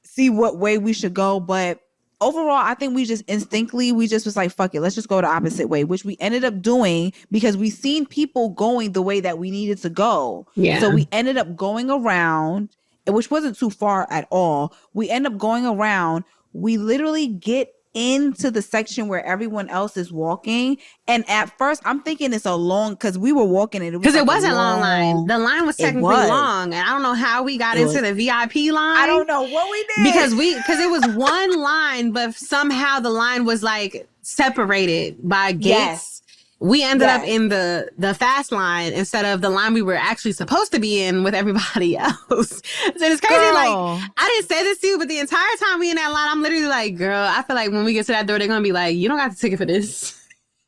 see what way we should go. But overall, I think we just instinctively, we just was like, fuck it, let's just go the opposite way, which we ended up doing because we seen people going the way that we needed to go. Yeah. So we ended up going around, which wasn't too far at all. We end up going around. We literally get into the section where everyone else is walking. And at first I'm thinking it's a long, because we were walking and because it wasn't a long line. The line was technically long, and I don't know how we got into the VIP line. I don't know what we did because it was one line, but somehow the line was like separated by gates. we ended up in the fast line instead of the line we were actually supposed to be in with everybody else. So it's crazy. Girl. Like, I didn't say this to you, but the entire time we in that line, I'm literally like, girl, I feel like when we get to that door, they're going to be like, you don't got the ticket for this.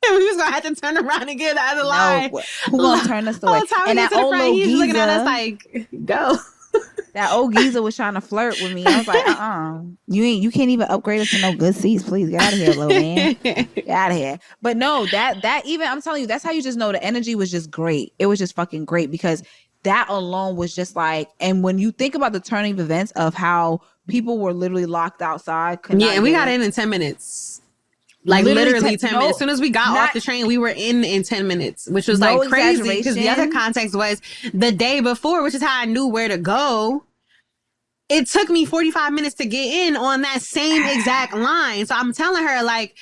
And we was going to have to turn around and get out of the line. Who going to turn us away? And that old little geezer, he's looking at us like, go. That old geezer was trying to flirt with me. I was like, you can't even upgrade us to no good seats. Please get out of here, little man. Get out of here. But no, that even, I'm telling you, that's how you just know the energy was just great. It was just fucking great because that alone was just like, and when you think about the turning of events of how people were literally locked outside. Yeah, and we got in 10 minutes. Like literally 10 minutes. As soon as we got off the train, we were in 10 minutes, which was like crazy because the other context was the day before, which is how I knew where to go. It took me 45 minutes to get in on that same exact line. So I'm telling her like,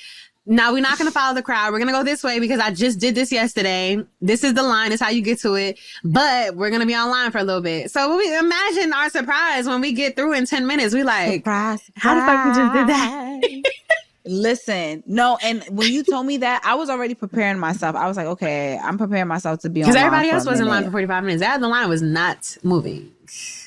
no, we're not going to follow the crowd. We're going to go this way because I just did this yesterday. This is the line. It's how you get to it. But we're going to be online for a little bit. So we imagine our surprise when we get through in 10 minutes. We like, surprise. How the fuck we just did that? Listen, no, and when you told me that, I was already preparing myself. I was like, okay, I'm preparing myself to be on. Because everybody else was in line for 45 minutes. That the line was not moving.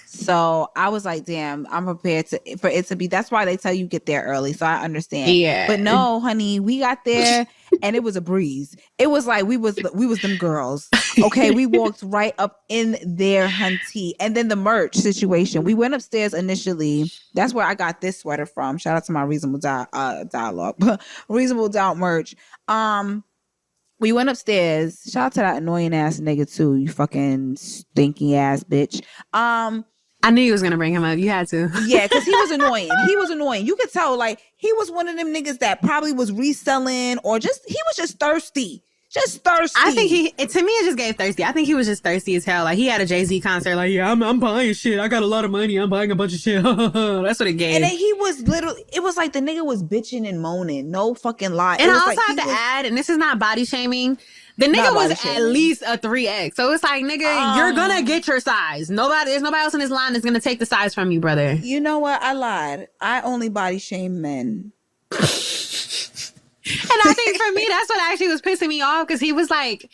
So I was like, damn, I'm prepared for it to be. That's why they tell you get there early. So I understand. Yeah. But no, honey, we got there and it was a breeze. It was like we was them girls. Okay, we walked right up in there, hunty. And then the merch situation. We went upstairs initially. That's where I got this sweater from. Shout out to my Reasonable Dialogue, Reasonable Doubt merch. We went upstairs. Shout out to that annoying ass nigga too. You fucking stinky ass bitch. I knew you was gonna bring him up. You had to. Yeah, because he was annoying. He was annoying. You could tell, like, he was one of them niggas that probably was reselling or he was just thirsty. Just thirsty. I think to me, it just gave thirsty. I think he was just thirsty as hell. Like, he had a Jay-Z concert. Like, yeah, I'm buying shit. I got a lot of money. I'm buying a bunch of shit. That's what it gave. And then he was literally, it was like the nigga was bitching and moaning. No fucking lie. And I also have to add, and this is not body shaming, the nigga was at least a 3X. So it's like, nigga, you're gonna get your size. There's nobody else in this line that's gonna take the size from you, brother. You know what? I lied. I only body shame men. And I think for me, that's what actually was pissing me off because he was like,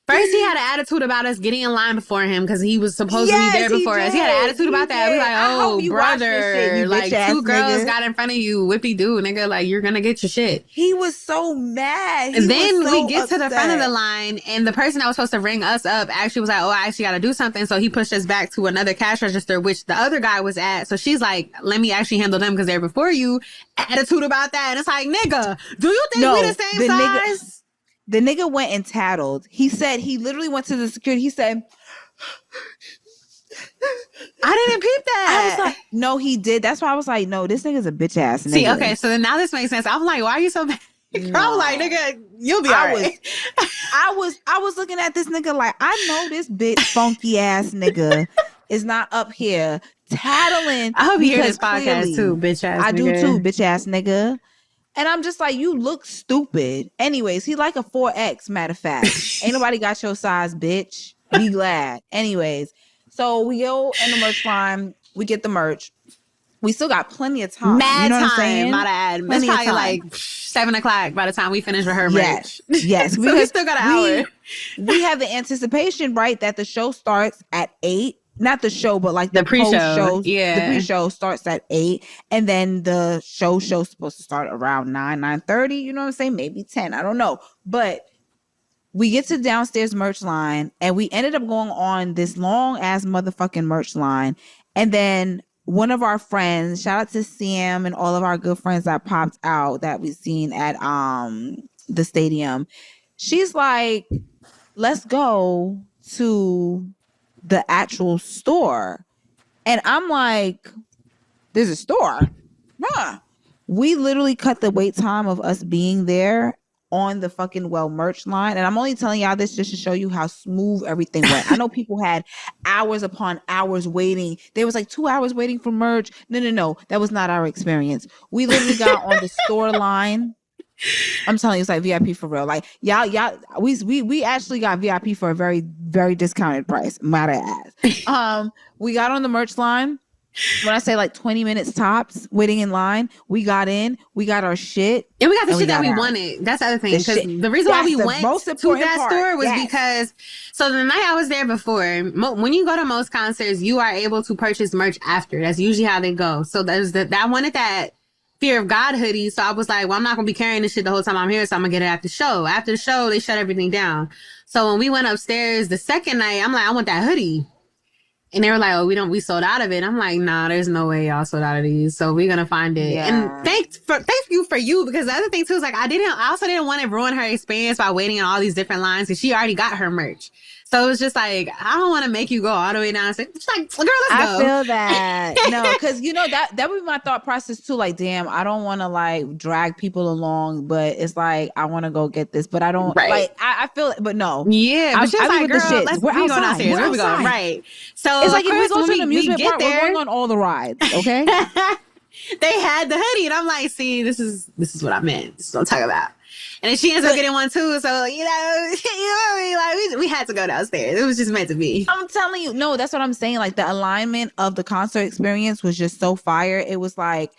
first he had an attitude about us getting in line before him because he was supposed to be there before us. He had an attitude about that. We like, oh, brother, like two girls got in front of you, whippy doo, nigga, like you're gonna get your shit. He was so mad. And then we get to the front of the line and the person that was supposed to ring us up actually was like, oh, I actually gotta do something. So he pushed us back to another cash register, which the other guy was at. So she's like, let me actually handle them because they're before you. Attitude about that. And it's like, nigga, do you think we the same size? The nigga went and tattled. He said, he literally went to the security. He said, I didn't peep that. I was like, no, he did. That's why I was like, no, this nigga's a bitch ass nigga. See, okay, so then now this makes sense. I'm like, why are you so bad? No. I was like, nigga, you'll be all right. I was looking at this nigga like, I know this bitch funky ass nigga is not up here tattling. I hope you hear this podcast too, bitch ass nigga. I do too, bitch ass nigga. And I'm just like, you look stupid. Anyways, he like a 4X, matter of fact. Ain't nobody got your size, bitch. Be glad. Anyways, so we go in the merch line. We get the merch. We still got plenty of time. Mad you know time, what I'm saying? might add. It's probably like 7 o'clock by the time we finish with her merch. Yes. So we still got an hour. We have the anticipation, right, that the show starts at 8. Not the show, but like the pre-show. Yeah. The pre-show starts at 8. And then the show's supposed to start around 9:30. You know what I'm saying? Maybe 10. I don't know. But we get to downstairs merch line and we ended up going on this long ass motherfucking merch line. And then one of our friends, shout out to Sam and all of our good friends that popped out that we've seen at the stadium. She's like, let's go to the actual store. And I'm like, there's a store? Huh. We literally cut the wait time of us being there on the fucking merch line. And I'm only telling y'all this just to show you how smooth everything went. I know people had hours upon hours waiting. There was like 2 hours waiting for merch. No. That was not our experience. We literally got on the store line. I'm telling you, it's like VIP for real. Like y'all, we actually got VIP for a very, very discounted price. Might I add. We got on the merch line. when I say like 20 minutes tops waiting in line, we got in, we got our shit. And we got the shit that got we out. wanted. That's the other thing. The Because shit. the reason why That's we the went most to important that part. store was Yes. because, so the night I was there before, when you go to most concerts, you are able to purchase merch after. That's usually how they go. So I wanted that Fear of God hoodie. So I was like, well, I'm not going to be carrying this shit the whole time I'm here. So I'm going to get it after the show. After the show, they shut everything down. So when we went upstairs the second night, I'm like, I want that hoodie. And they were like, oh, we sold out of it. I'm like, nah, there's no way y'all sold out of these. So we're going to find it. Yeah. And thank you for you, because the other thing too is like, I also didn't want to ruin her experience by waiting on all these different lines, because she already got her merch. So it was just like, I don't want to make you go all the way down. So it's like, girl, let's go. I feel that. No, because that would be my thought process too. Like, damn, I don't want to like drag people along, but it's like I want to go get this, but I don't like. I feel, but no. Yeah, but she's like, girl, we're going outside. downstairs. Where we going? Right. So it's like if we go to an amusement park, there, we're going on all the rides. Okay. They had the hoodie, and I'm like, see, this is what I meant. This is what I'm talking about. And then she ends up getting one too. So, you know what I mean? Like, we had to go downstairs. It was just meant to be. I'm telling you, no, that's what I'm saying. Like, the alignment of the concert experience was just so fire. It was like,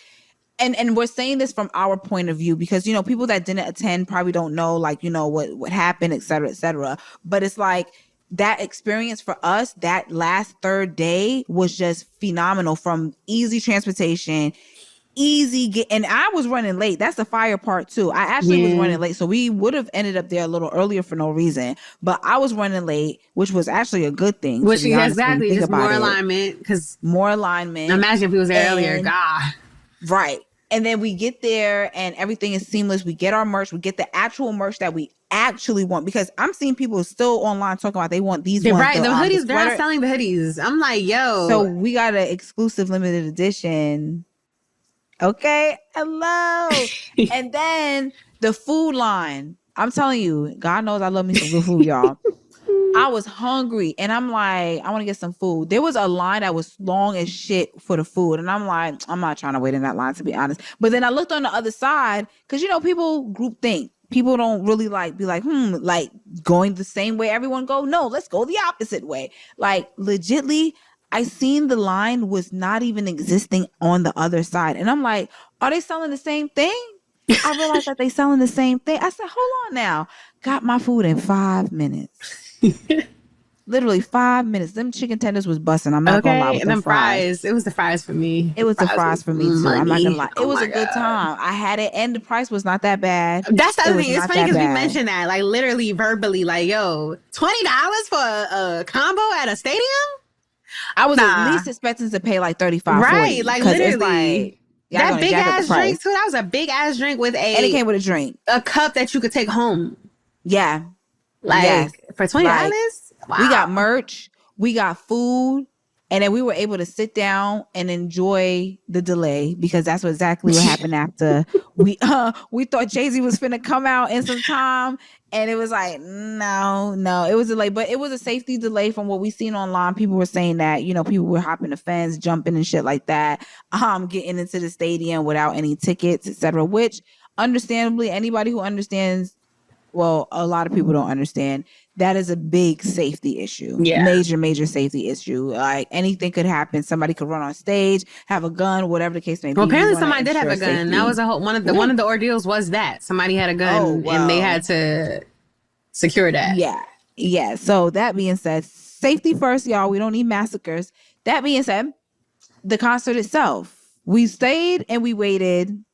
and we're saying this from our point of view, because, people that didn't attend probably don't know, like, what happened, et cetera, et cetera. But it's like, that experience for us, that last third day was just phenomenal. From easy transportation, and I was running late. That's the fire part too. I actually was running late, so we would have ended up there a little earlier for no reason, but I was running late, which was actually a good thing. Which is exactly just more alignment, because more alignment. Imagine if he was there earlier. God, right. And then we get there and everything is seamless. We get our merch. We get the actual merch that we actually want, because I'm seeing people still online talking about they want these ones. Right, the hoodies. They're not selling the hoodies. I'm like, yo. So we got an exclusive limited edition. Okay, hello. And then the food line. I'm telling you, God knows I love me some good food, y'all. I was hungry and I'm like, I want to get some food. There was a line that was long as shit for the food. And I'm like, I'm not trying to wait in that line, to be honest. But then I looked on the other side, because, people group think. People don't really be like, like going the same way everyone go. No, let's go the opposite way. Like, legitly, I seen the line was not even existing on the other side. And I'm like, are they selling the same thing? I realized that they selling the same thing. I said, hold on now. Got my food in 5 minutes. Literally 5 minutes. Them chicken tenders was busting. I'm not gonna lie. And them fries. It was the fries for me. It was the fries for me too. I'm not gonna lie. It was a good God. time. I had it, and the price was not that bad. That's the other thing. It's funny because we mentioned that, like, literally verbally, like, yo, $20 for a combo at a stadium? I was at least expecting to pay like $35. Right, 40, like literally. That big ass drink too. That was a big ass drink with and it came with a drink, a cup that you could take home. Yeah, like for $20. Wow. We got merch, we got food, and then we were able to sit down and enjoy the delay, because that's exactly what happened after we thought Jay-Z was finna come out in some time, and it was like no, it was a delay, but it was a safety delay from what we seen online. People were saying that people were hopping the fence, jumping and shit like that, getting into the stadium without any tickets, etc. Which, understandably, anybody who understands, well, a lot of people don't understand. That is a big safety issue. Yeah. Major safety issue. Like, anything could happen. Somebody could run on stage, have a gun, whatever the case may be. Well, apparently somebody did have a gun. Safety. That was one of the ordeals was that somebody had a gun and they had to secure that. Yeah. So that being said, safety first, y'all. We don't need massacres. That being said, the concert itself, we stayed and we waited.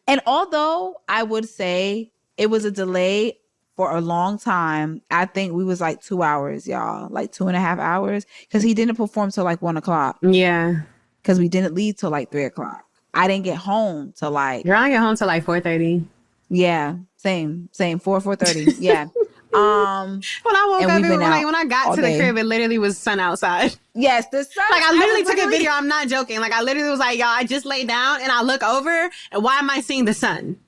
And although I would say it was a delay for a long time, I think we was like 2 hours, y'all, like 2.5 hours, because he didn't perform till like 1 o'clock. Yeah, because we didn't leave till like 3 o'clock. I didn't get home till like. Girl, I get home till like 4:30. Yeah, same 4:30. Yeah. When I woke up, when I got to the crib, it literally was sun outside. Yes, the sun. Like, I literally took a video. I'm not joking. Like, I literally was like, y'all, I just laid down and I look over, and why am I seeing the sun?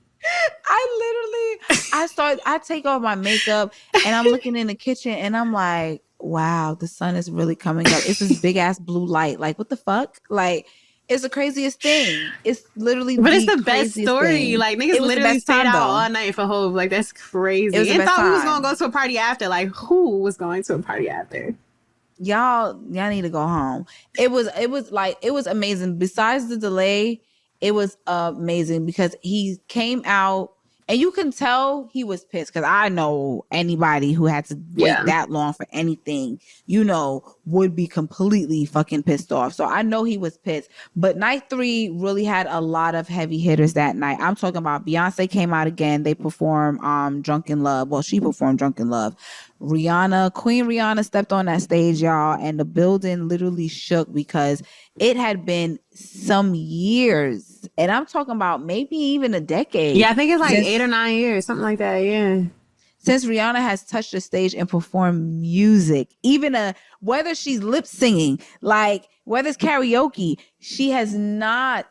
I take off my makeup and I'm looking in the kitchen and I'm like, wow, the sun is really coming up. It's this big ass blue light. Like, what the fuck? Like, it's the craziest thing. It's literally it's the best story. Thing. Like, niggas literally stayed out all night for Hove. Like, that's crazy. And thought we was gonna go to a party after. Like, who was going to a party after? y'all need to go home. It was amazing. Besides the delay, it was amazing because he came out and you can tell he was pissed, because I know anybody who had to wait Yeah. that long for anything, would be completely fucking pissed off. So I know he was pissed. But night 3 really had a lot of heavy hitters that night. I'm talking about Beyonce came out again. They performed Drunken Love. Well, she performed Drunken Love. Queen Rihanna stepped on that stage, y'all, and the building literally shook because it had been some years, and I'm talking about maybe even a decade. Yeah, I think it's like 8 or 9 years, something like that. Yeah. Since Rihanna has touched the stage and performed music, even whether she's lip singing, like whether it's karaoke, she has not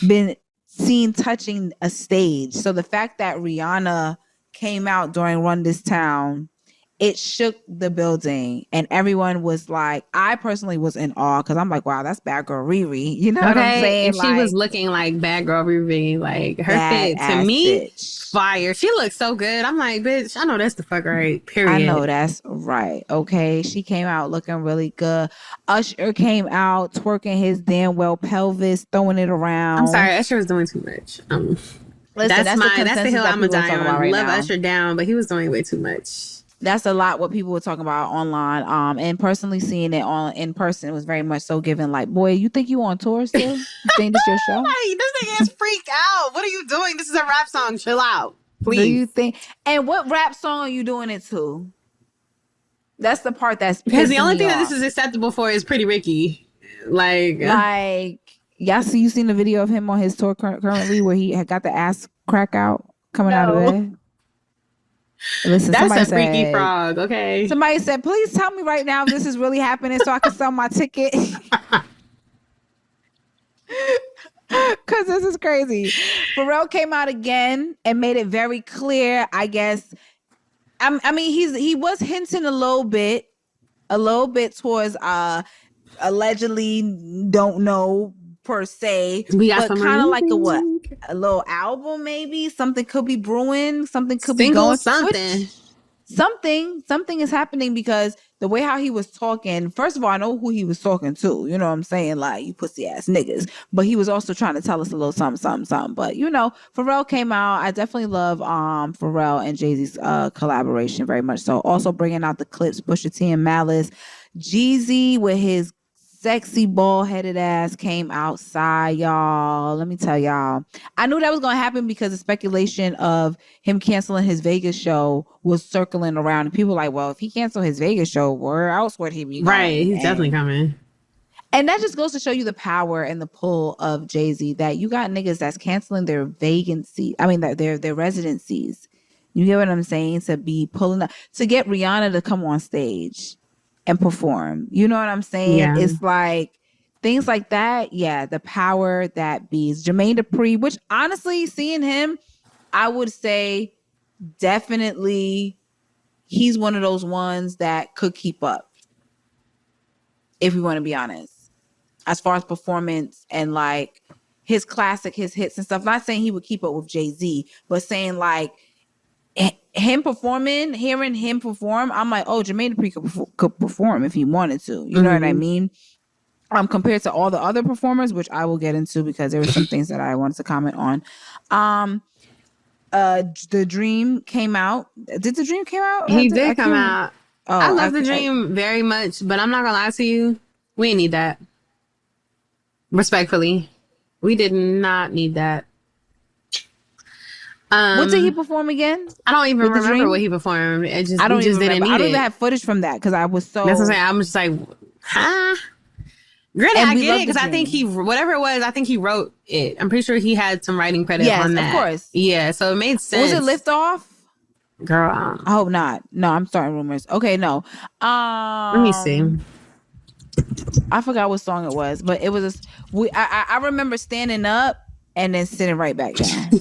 been seen touching a stage. So the fact that Rihanna came out during Run This Town, it shook the building, and everyone was like, I personally was in awe, because I'm like, wow, that's Bad Girl Riri. You know what I'm saying? And she was looking like Bad Girl Riri, like her fit to me, fire. She looks so good. I'm like, bitch, I know that's the fuck right. Period. I know that's right. Okay, she came out looking really good. Usher came out twerking his damn well pelvis, throwing it around. I'm sorry, Usher was doing too much. Listen, that's the hill I'm a die on. Right Love now. Usher down, but he was doing way too much. That's a lot what people were talking about online. And personally seeing it in person, it was very much so given like, boy, you think you on tour still? You think this your show? Hey, this thing is freak out. What are you doing? This is a rap song. Chill out, please. Do you think? And what rap song are you doing it to? That's the part that's because the only thing that this is acceptable for is Pretty Ricky. Like y'all you seen the video of him on his tour currently where he had got the ass crack out coming out of bed? Listen, that's a freaky frog. Okay. Somebody said, please tell me right now if this is really happening so I can sell my ticket. Because this is crazy. Pharrell came out again and made it very clear, I guess. I mean, he was hinting a little bit towards allegedly, don't know per se, but kind of like a little album, maybe something could be brewing, something could be going, something is happening, because the way how he was talking, first of all, I know who he was talking to, you know what I'm saying, like, you pussy ass niggas, but he was also trying to tell us a little something, but Pharrell came out. I definitely love Pharrell and Jay-Z's collaboration very much so. Also bringing out the clips, Pusha T and Malice. Jeezy with his sexy bald-headed ass came outside, y'all. Let me tell y'all, I knew that was gonna happen because the speculation of him canceling his Vegas show was circling around, and people were like, well, if he canceled his Vegas show, where else would he be going? Right, he's definitely coming. And that just goes to show you the power and the pull of Jay-Z, that you got niggas that's canceling their their residencies. You get what I'm saying? To be pulling up, to get Rihanna to come on stage and perform. You know what I'm saying? Yeah. It's like things like that. Yeah, the power that bees. Jermaine Dupri, which honestly, seeing him, I would say definitely he's one of those ones that could keep up, if we want to be honest, as far as performance and like his hits and stuff. Not saying he would keep up with Jay-Z, but saying like hearing him perform, I'm like, oh, Jermaine Dupri could perform if he wanted to. You know what I mean? Compared to all the other performers, which I will get into because there were some things that I wanted to comment on. The Dream came out. Did the Dream came out? He did come out. Oh, I love the Dream very much, but I'm not gonna lie to you, we didn't need that. Respectfully, we did not need that. What did he perform again? I don't even remember what he performed. I don't even have footage from that because I was so. That's what I'm saying. I'm just like, huh? Granted, I get it because I think whatever it was, I think he wrote it. I'm pretty sure he had some writing credit on that. Yes, of course. Yeah, so it made sense. Was it Lift Off? Girl, I hope not. No, I'm starting rumors. Okay, no. Let me see. I forgot what song it was, but it was. I remember standing up and then sitting right back down.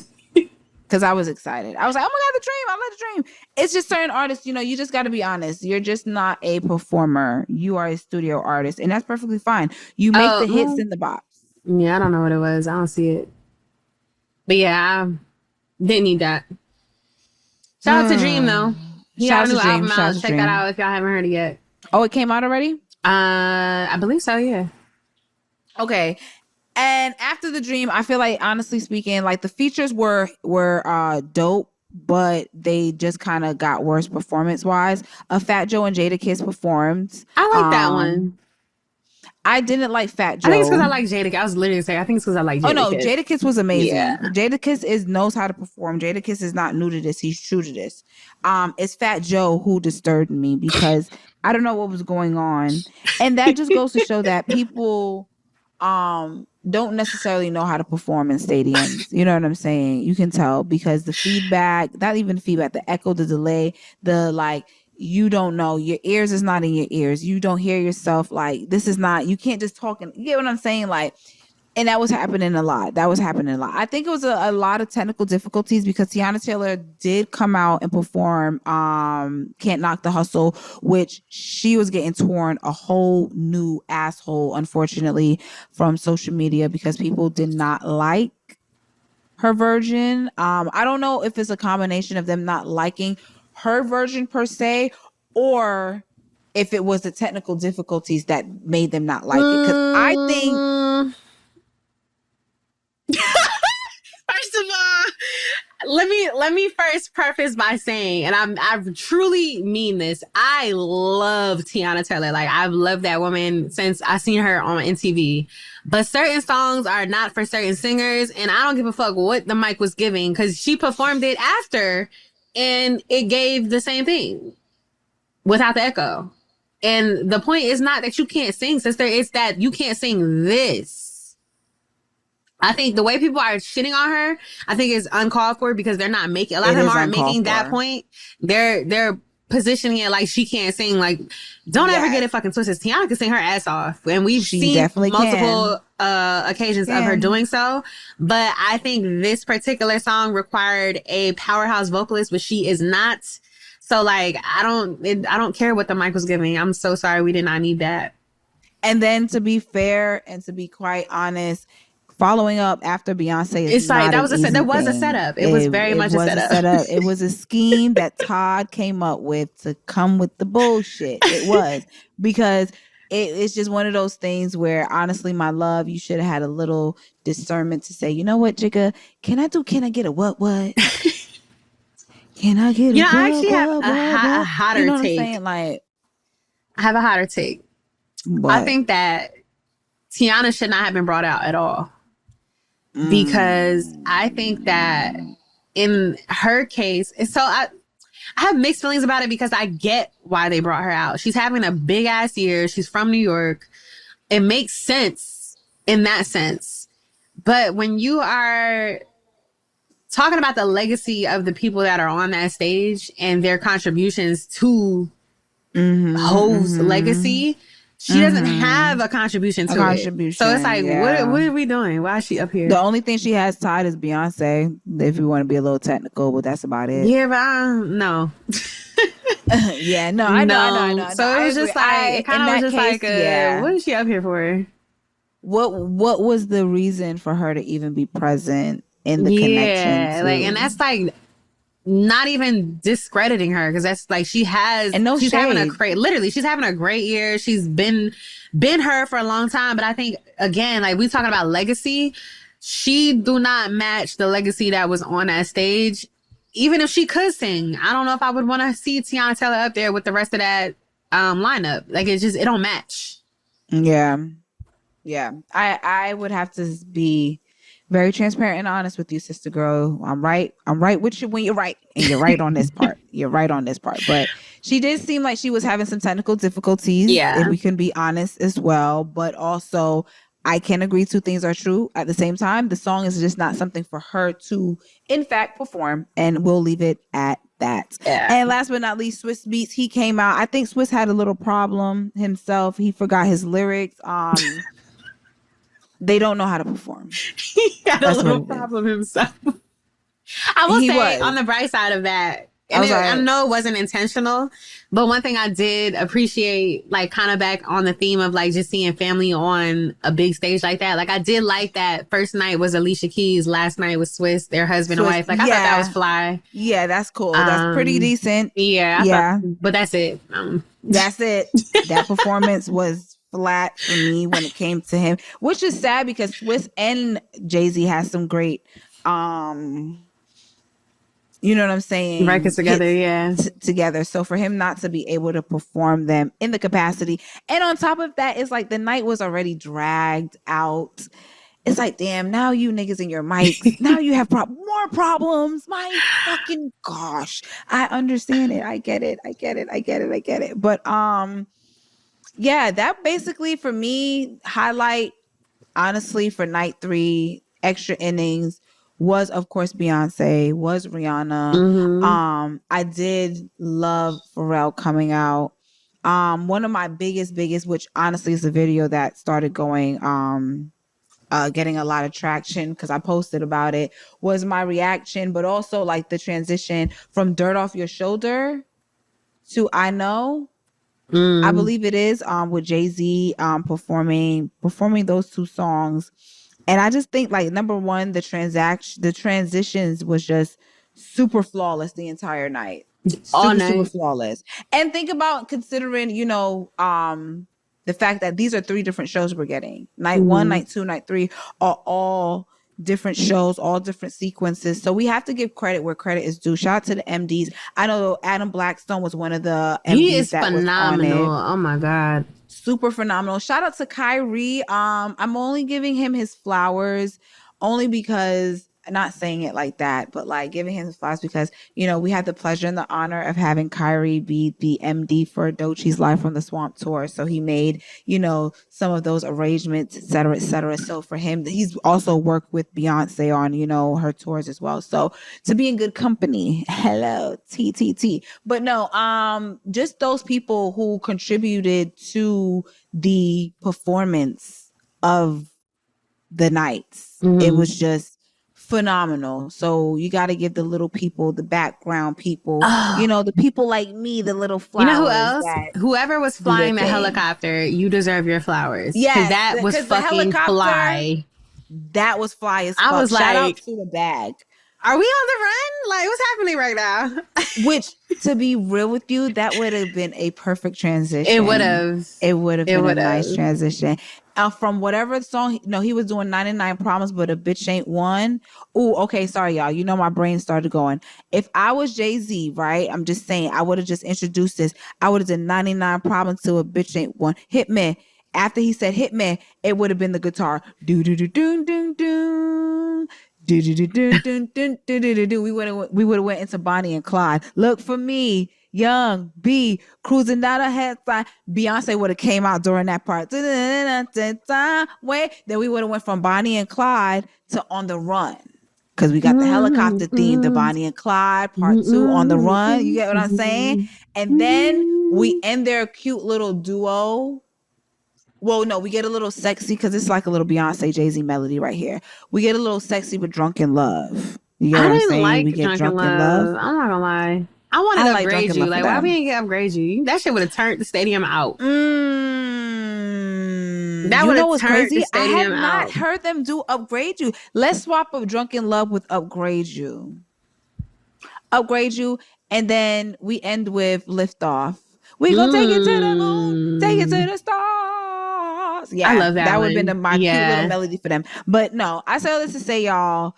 Because I was excited. I was like, oh my God, the Dream. I love the Dream. It's just certain artists, you just got to be honest. You're just not a performer. You are a studio artist. And that's perfectly fine. You make the hits in the box. Yeah, I don't know what it was. I don't see it. But yeah, I didn't need that. Shout out to Dream, though. He got a new album out. Check that out if y'all haven't heard it yet. Oh, it came out already? I believe so, yeah. Okay. And after the dream, I feel like, honestly speaking, like the features were dope, but they just kind of got worse performance wise. Fat Joe and Jadakiss performed. I like that one. I didn't like Fat I think it's Joe. because I like Jadakiss. I was literally saying, I think it's because I like Jadakiss. Oh no, Jadakiss was amazing. Yeah. Jadakiss knows how to perform. Jadakiss is not new to this. He's true to this. It's Fat Joe who disturbed me because I don't know what was going on. And that just goes to show that people don't necessarily know how to perform in stadiums. You know what I'm saying? You can tell because the feedback, not even the feedback, the echo, the delay, the like, you don't know, your ears is not in your ears, you don't hear yourself, like this is not, you can't just talk, and you get what I'm saying, like. And that was happening a lot. I think it was a lot of technical difficulties because Tiana Taylor did come out and perform Can't Knock the Hustle, which she was getting torn a whole new asshole, unfortunately, from social media because people did not like her version. I don't know if it's a combination of them not liking her version per se, or if it was the technical difficulties that made them not like it. Because I think First of all, let me first preface by saying, and I truly mean this. I love Tiana Taylor. Like I've loved that woman since I seen her on MTV. But certain songs are not for certain singers, and I don't give a fuck what the mic was giving because she performed it after, and it gave the same thing without the echo. And the point is not that you can't sing, sister. It's that you can't sing this. I think the way people are shitting on her, I think is uncalled for because they're not making, a lot of them aren't making that point. They're positioning it like she can't sing. Like, don't ever get it fucking twisted. Tiana can sing her ass off. And we've seen multiple occasions of her doing so. But I think this particular song required a powerhouse vocalist, but she is not. So like, I don't care what the mic was giving. I'm so sorry. We did not need that. And then to be fair and to be quite honest, following up after Beyoncé is like that was a setup. It was very much a setup. It was a scheme that Todd came up with to come with the bullshit. It was because it's just one of those things where honestly, my love, you should have had a little discernment to say, you know what, Jigga, can I get a what? Can I get a what? I actually have a hotter you know take. What I'm saying? Like, I have a hotter take. What? I think that Tiana should not have been brought out at all. Because I think that in her case, so I have mixed feelings about it because I get why they brought her out. She's having a big ass year. She's from New York. It makes sense in that sense. But when you are talking about the legacy of the people that are on that stage and their contributions to Ho's legacy, she doesn't have a contribution to it. So it's like, what are we doing? Why is she up here? The only thing she has tied is Beyonce, if you want to be a little technical, but that's about it. Yeah, but no. Yeah, no, I know. So it was just like, it kind of was just like, what is she up here for? What was the reason for her to even be present in the connection? Yeah, like, and that's like, not even discrediting her because that's like she's having a great year. She's been her for a long time. But I think again, like we talking about legacy, she do not match the legacy that was on that stage. Even if she could sing, I don't know if I would want to see Tiana Taylor up there with the rest of that lineup. Like it don't match. Yeah. I would have to be very transparent and honest with you, sister girl. I'm right with you when you're right. And you're right on this part. But she did seem like she was having some technical difficulties. Yeah. If we can be honest as well. But also, I can agree two things are true. At the same time, the song is just not something for her to, in fact, perform. And we'll leave it at that. Yeah. And last but not least, Swiss Beats. He came out. I think Swiss had a little problem himself. He forgot his lyrics. They don't know how to perform. He had a little problem himself. I will say on the bright side of that, and I know it wasn't intentional, but one thing I did appreciate, like kind of back on the theme of like just seeing family on a big stage like that. Like I did like that first night was Alicia Keys, last night was Swiss, their husband and wife. Like I thought that was fly. Yeah, that's cool. That's pretty decent. Yeah. But that's it. That's it. That performance was flat for me when it came to him, which is sad because Swiss and Jay-Z has some great you know what I'm saying, Records together, hits yeah. together. So for him not to be able to perform them in the capacity, and on top of that, it's like the night was already dragged out. It's like, damn, now you niggas in your mics, now you have more problems. My fucking gosh. I understand it. I get it. I get it. I get it. I get it. But yeah, that basically for me, highlight honestly for night 3, extra innings was of course Beyonce, was Rihanna. Mm-hmm. I did love Pharrell coming out. One of my biggest, which honestly is a video that started going getting a lot of traction because I posted about it, was my reaction, but also like the transition from Dirt Off Your Shoulder to I Know. I believe it is with Jay-Z performing those two songs. And I just think like number one, the transitions was just super flawless the entire night. All Super night. flawless. And think about considering, the fact that these are 3 different shows we're getting. Night 1, night 2, night 3 are all different shows, all different sequences. So we have to give credit where credit is due. Shout out to the MDs. I know Adam Blackstone was one of the MDs He is that was on it. phenomenal. Oh my God. Super phenomenal. Shout out to Kyrie. I'm only giving him his flowers only because, not saying it like that, but like giving him his flowers because, we had the pleasure and the honor of having Kyrie be the MD for Doechie's Live from the Swamp tour. So he made, some of those arrangements, et cetera, et cetera. So for him, he's also worked with Beyonce on, her tours as well. So to be in good company, hello, TTT. But no, just those people who contributed to the performance of the nights. It was just phenomenal. So you got to give the little people, the background people, the people like me, the little flowers. You know who else? Whoever was flying the helicopter, you deserve your flowers. Yes, that was fucking fly. That was fly as fuck. I was Shout out like, to the bag. Are we on the run? Like, what's happening right now? Which, to be real with you, that would have been a perfect transition. It would have. It would have been a nice transition. From whatever song, he was doing 99 Problems, but a bitch ain't one. Oh, okay, sorry, y'all. My brain started going. If I was Jay-Z, right? I'm just saying, I would have just introduced this. I would have done 99 Problems to a bitch ain't one. Hit me. After he said hit me, it would have been the guitar. Do do do do do do. We would have went into Bonnie and Clyde. Look for me, young B, cruising down a headline. Beyonce would have came out during that part. Wait, then we would have went from Bonnie and Clyde to On the Run. Because we got the helicopter theme, the Bonnie and Clyde part 2, On the Run. You get what I'm saying? And then we end their cute little duo. Well, no, we get a little sexy because it's like a little Beyonce Jay-Z melody right here. We get a little sexy with Drunken Love. You get what I'm saying? Like we get Drunken Love. I'm not gonna lie. I wanted to upgrade you. Like, why we didn't upgrade you? That shit would have turned the stadium out. That would have turned the stadium out. I have not heard them do Upgrade You. Let's swap up Drunken Love with Upgrade You. Upgrade You, and then we end with Lift Off. We gonna take it to the moon, take it to the stars. Yeah, I love that. That would have been my cute little melody for them. But no, I say all this to say, y'all,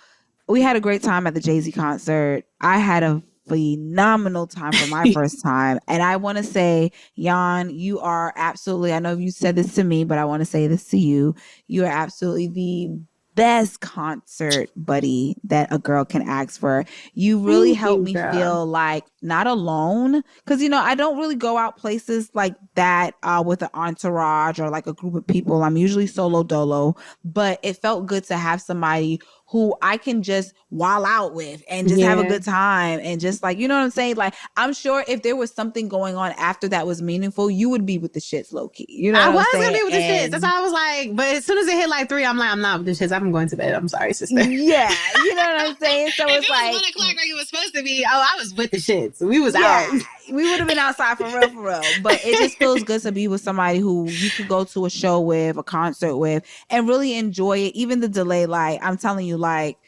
we had a great time at the Jay-Z concert. I had a phenomenal time for my first time. And I want to say, Jan, you are absolutely, I know you said this to me, but I want to say this to you. You are absolutely the best concert buddy that a girl can ask for. You really helped me feel like not alone, because I don't really go out places like that with an entourage or like a group of people. I'm usually solo dolo, but it felt good to have somebody who I can just wall out with and just have a good time and just like, you know what I'm saying? Like, I'm sure if there was something going on after that was meaningful, you would be with the shits low key. You know what I'm saying? I was gonna be with the shits. That's why I was like, but as soon as it hit like 3, I'm like, I'm not with the shits. I'm going to bed. I'm sorry, sister. Yeah, you know what I'm saying? So it's like 1 o'clock like it was supposed to be. Oh, I was with the shits. We was out. We would have been outside for real. But it just feels good to be with somebody who you could go to a show with, a concert with, and really enjoy it. Even the delay, like I'm telling you, like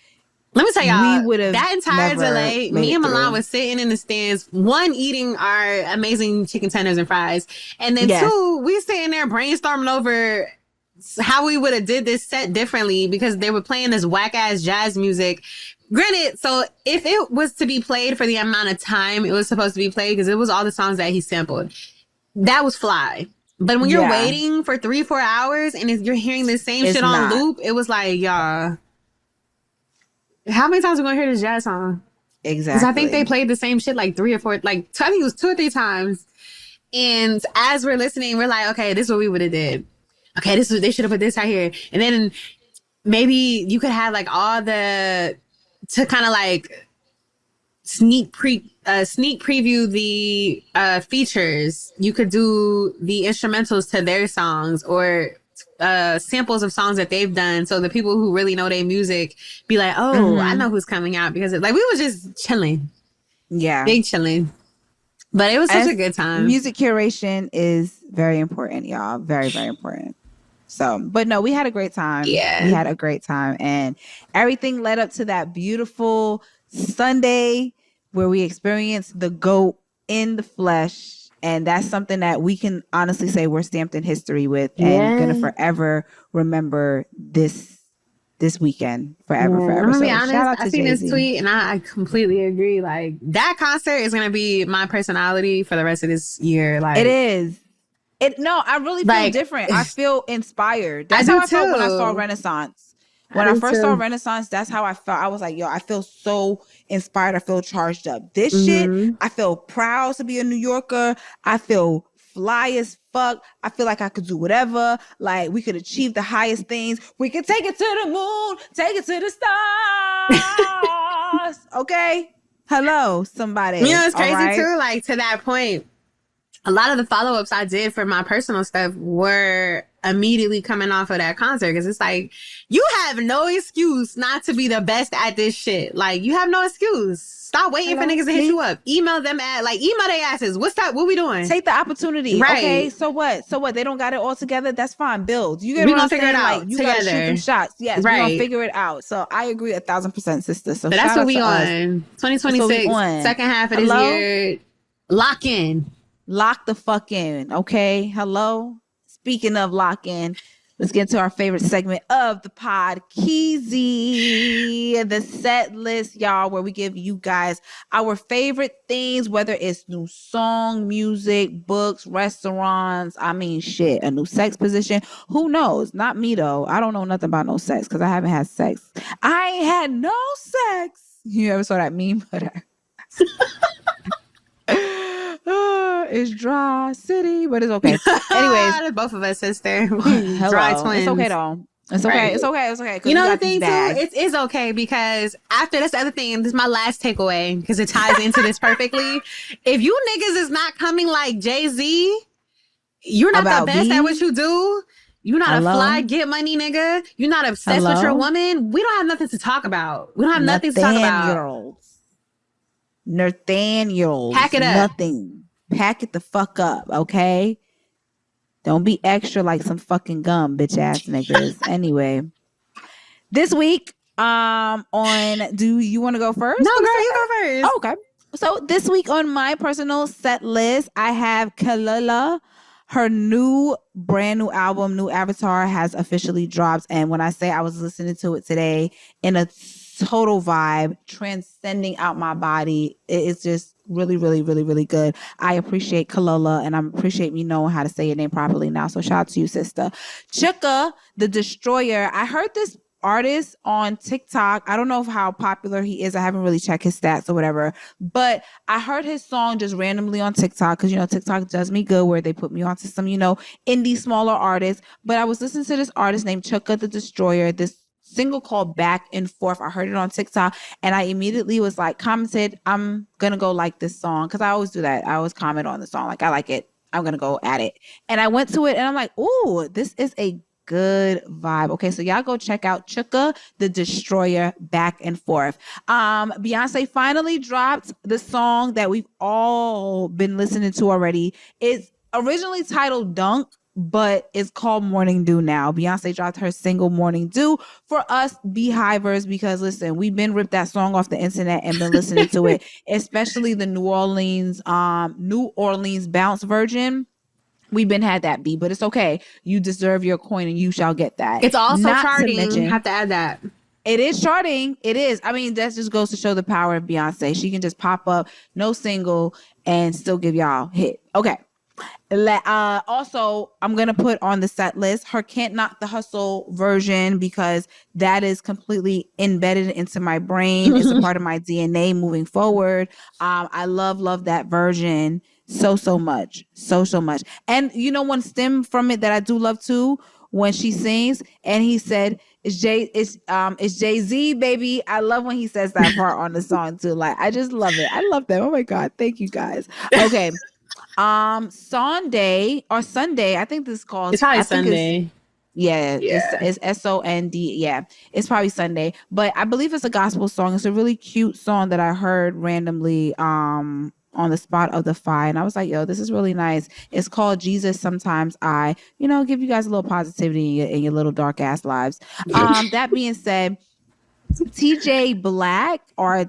Let me tell we y'all, would have that entire never delay, made me it and Milan through. was sitting in the stands, one, eating our amazing chicken tenders and fries. And then Yes. two, we sitting there brainstorming over how we would have did this set differently because they were playing this whack ass jazz music. Granted, so if it was to be played for the amount of time it was supposed to be played, because it was all the songs that he sampled, that was fly. But when you're Yeah. waiting for 3-4 hours and you're hearing the same It's shit on not. loop, it was like, y'all, how many times are we gonna hear this jazz song? Exactly. Because I think they played the same shit like 3 or 4, like I think it was 2 or 3 times. And as we're listening, we're like, okay, this is what we would have did. Okay, this is, they should have put this out here. And then maybe you could have like all the, to kind of like sneak preview the features. You could do the instrumentals to their songs or samples of songs that they've done, so the people who really know their music be like, oh, I know who's coming out, because like we was just chilling. Yeah. Big chilling. But it was such a good time. Music curation is very important, y'all. Very, very important. So, but no, we had a great time. Yeah. We had a great time. And everything led up to that beautiful Sunday where we experienced the GOAT in the flesh. And that's something that we can honestly say we're stamped in history with and gonna forever remember this weekend. Forever. I'm gonna So be honest, shout out to I seen Jay-Z. this tweet and I completely agree. Like, that concert is gonna be my personality for the rest of this year. Like, it is. No, I really feel like, different. I feel inspired. That's I how do I felt when I too. saw Renaissance. When I first saw Renaissance, that's how I felt. I was like, yo, I feel so inspired. I feel charged up. This shit, I feel proud to be a New Yorker. I feel fly as fuck. I feel like I could do whatever. Like, we could achieve the highest things. We could take it to the moon, take it to the stars. Okay? Hello, somebody. You know, it's crazy right? too. Like, to that point, a lot of the follow-ups I did for my personal stuff were immediately coming off of that concert, because it's like, you have no excuse not to be the best at this shit. Like, you have no excuse. Stop waiting for niggas to hit you up. Email them email their asses. What's that? What we doing? Take the opportunity. Right. Okay. So what? They don't got it all together. That's fine. Build. You We gonna figure it out Like, you together. gotta shoot them shots. Yes. Right. We're gonna figure it out. So I agree 1,000%, sister. So that's what we us. on. 2026, second half of this year. Lock in. Lock the fuck in. Okay. Hello. Speaking of lock in, let's get to our favorite segment of the pod, Keezy, the set list, y'all, where we give you guys our favorite things, whether it's new song, music, books, restaurants. I mean, shit, a new sex position. Who knows? Not me, though. I don't know nothing about no sex because I haven't had sex. I ain't had no sex. You ever saw that meme? It's dry city, but it's okay. Anyways, both of us, sister. Dry twins. It's okay though. It's okay. Right. It's okay. It's okay. You know the thing too? It is okay, because after that's the other thing. This is my last takeaway because it ties into this perfectly. If you niggas is not coming like Jay-Z, you're not the best at what you do. You're not a fly get money nigga. You're not obsessed with your woman. We don't have nothing to talk about. We don't have nothing to talk about. Nathaniel. Pack it up. Nothing. Pack it the fuck up, okay? Don't be extra like some fucking gum, bitch ass niggas. Anyway, this week, do you want to go first? No, girl, you go first. Oh, okay. So this week on my personal set list, I have Kalila. Her brand new album, New Avatar, has officially dropped. And when I say I was listening to it today in a total vibe, transcending out my body, it is just really, really, really, really good. I appreciate Kalila, and I appreciate me knowing how to say your name properly now. So shout out to you, sister. Chika, the Destroyer. I heard this artist on TikTok. I don't know how popular he is. I haven't really checked his stats or whatever, but I heard his song just randomly on TikTok because, TikTok does me good where they put me onto some, indie smaller artists. But I was listening to this artist named Chika the Destroyer, this single called Back and Forth. I heard it on TikTok and I immediately was like, commented, I'm going to go like this song. Cause I always do that. I always comment on the song. Like, I like it. I'm going to go at it. And I went to it and I'm like, ooh, this is a good vibe. Okay, so y'all go check out Chika the Destroyer, Back and Forth. Beyoncé finally dropped the song that we've all been listening to already. It's originally titled Dunk, but it's called Morning Dew now. Beyonce dropped her single Morning Dew for us Beehivers because listen, we've been ripped that song off the internet and been listening to it, especially the New Orleans bounce version. We've been had that beat, but it's okay. You deserve your coin and you shall get that. It's also Not charting. to mention, Have to add that. it is charting. It is. I mean, that just goes to show the power of Beyonce. She can just pop up, no single, and still give y'all hit. Okay. Also, I'm gonna put on the set list her "Can't Knock the Hustle" version because that is completely embedded into my brain. It's a part of my DNA moving forward. I love that version so much, so much. And you know, one stem from it that I do love too, when she sings and he said, it's Jay-Z, baby. I love when he says that part on the song too. Like, I just love it. I love that. Oh my God. Thank you guys. Okay. Sunday, I think this is called. It's probably Sunday. It's S-O-N-D. Yeah, it's probably Sunday. But I believe it's a gospel song. It's a really cute song that I heard randomly on the spot of the Fi. And I was like, yo, this is really nice. It's called Jesus Sometimes I, give you guys a little positivity in your little dark ass lives. That being said, TJ Black, I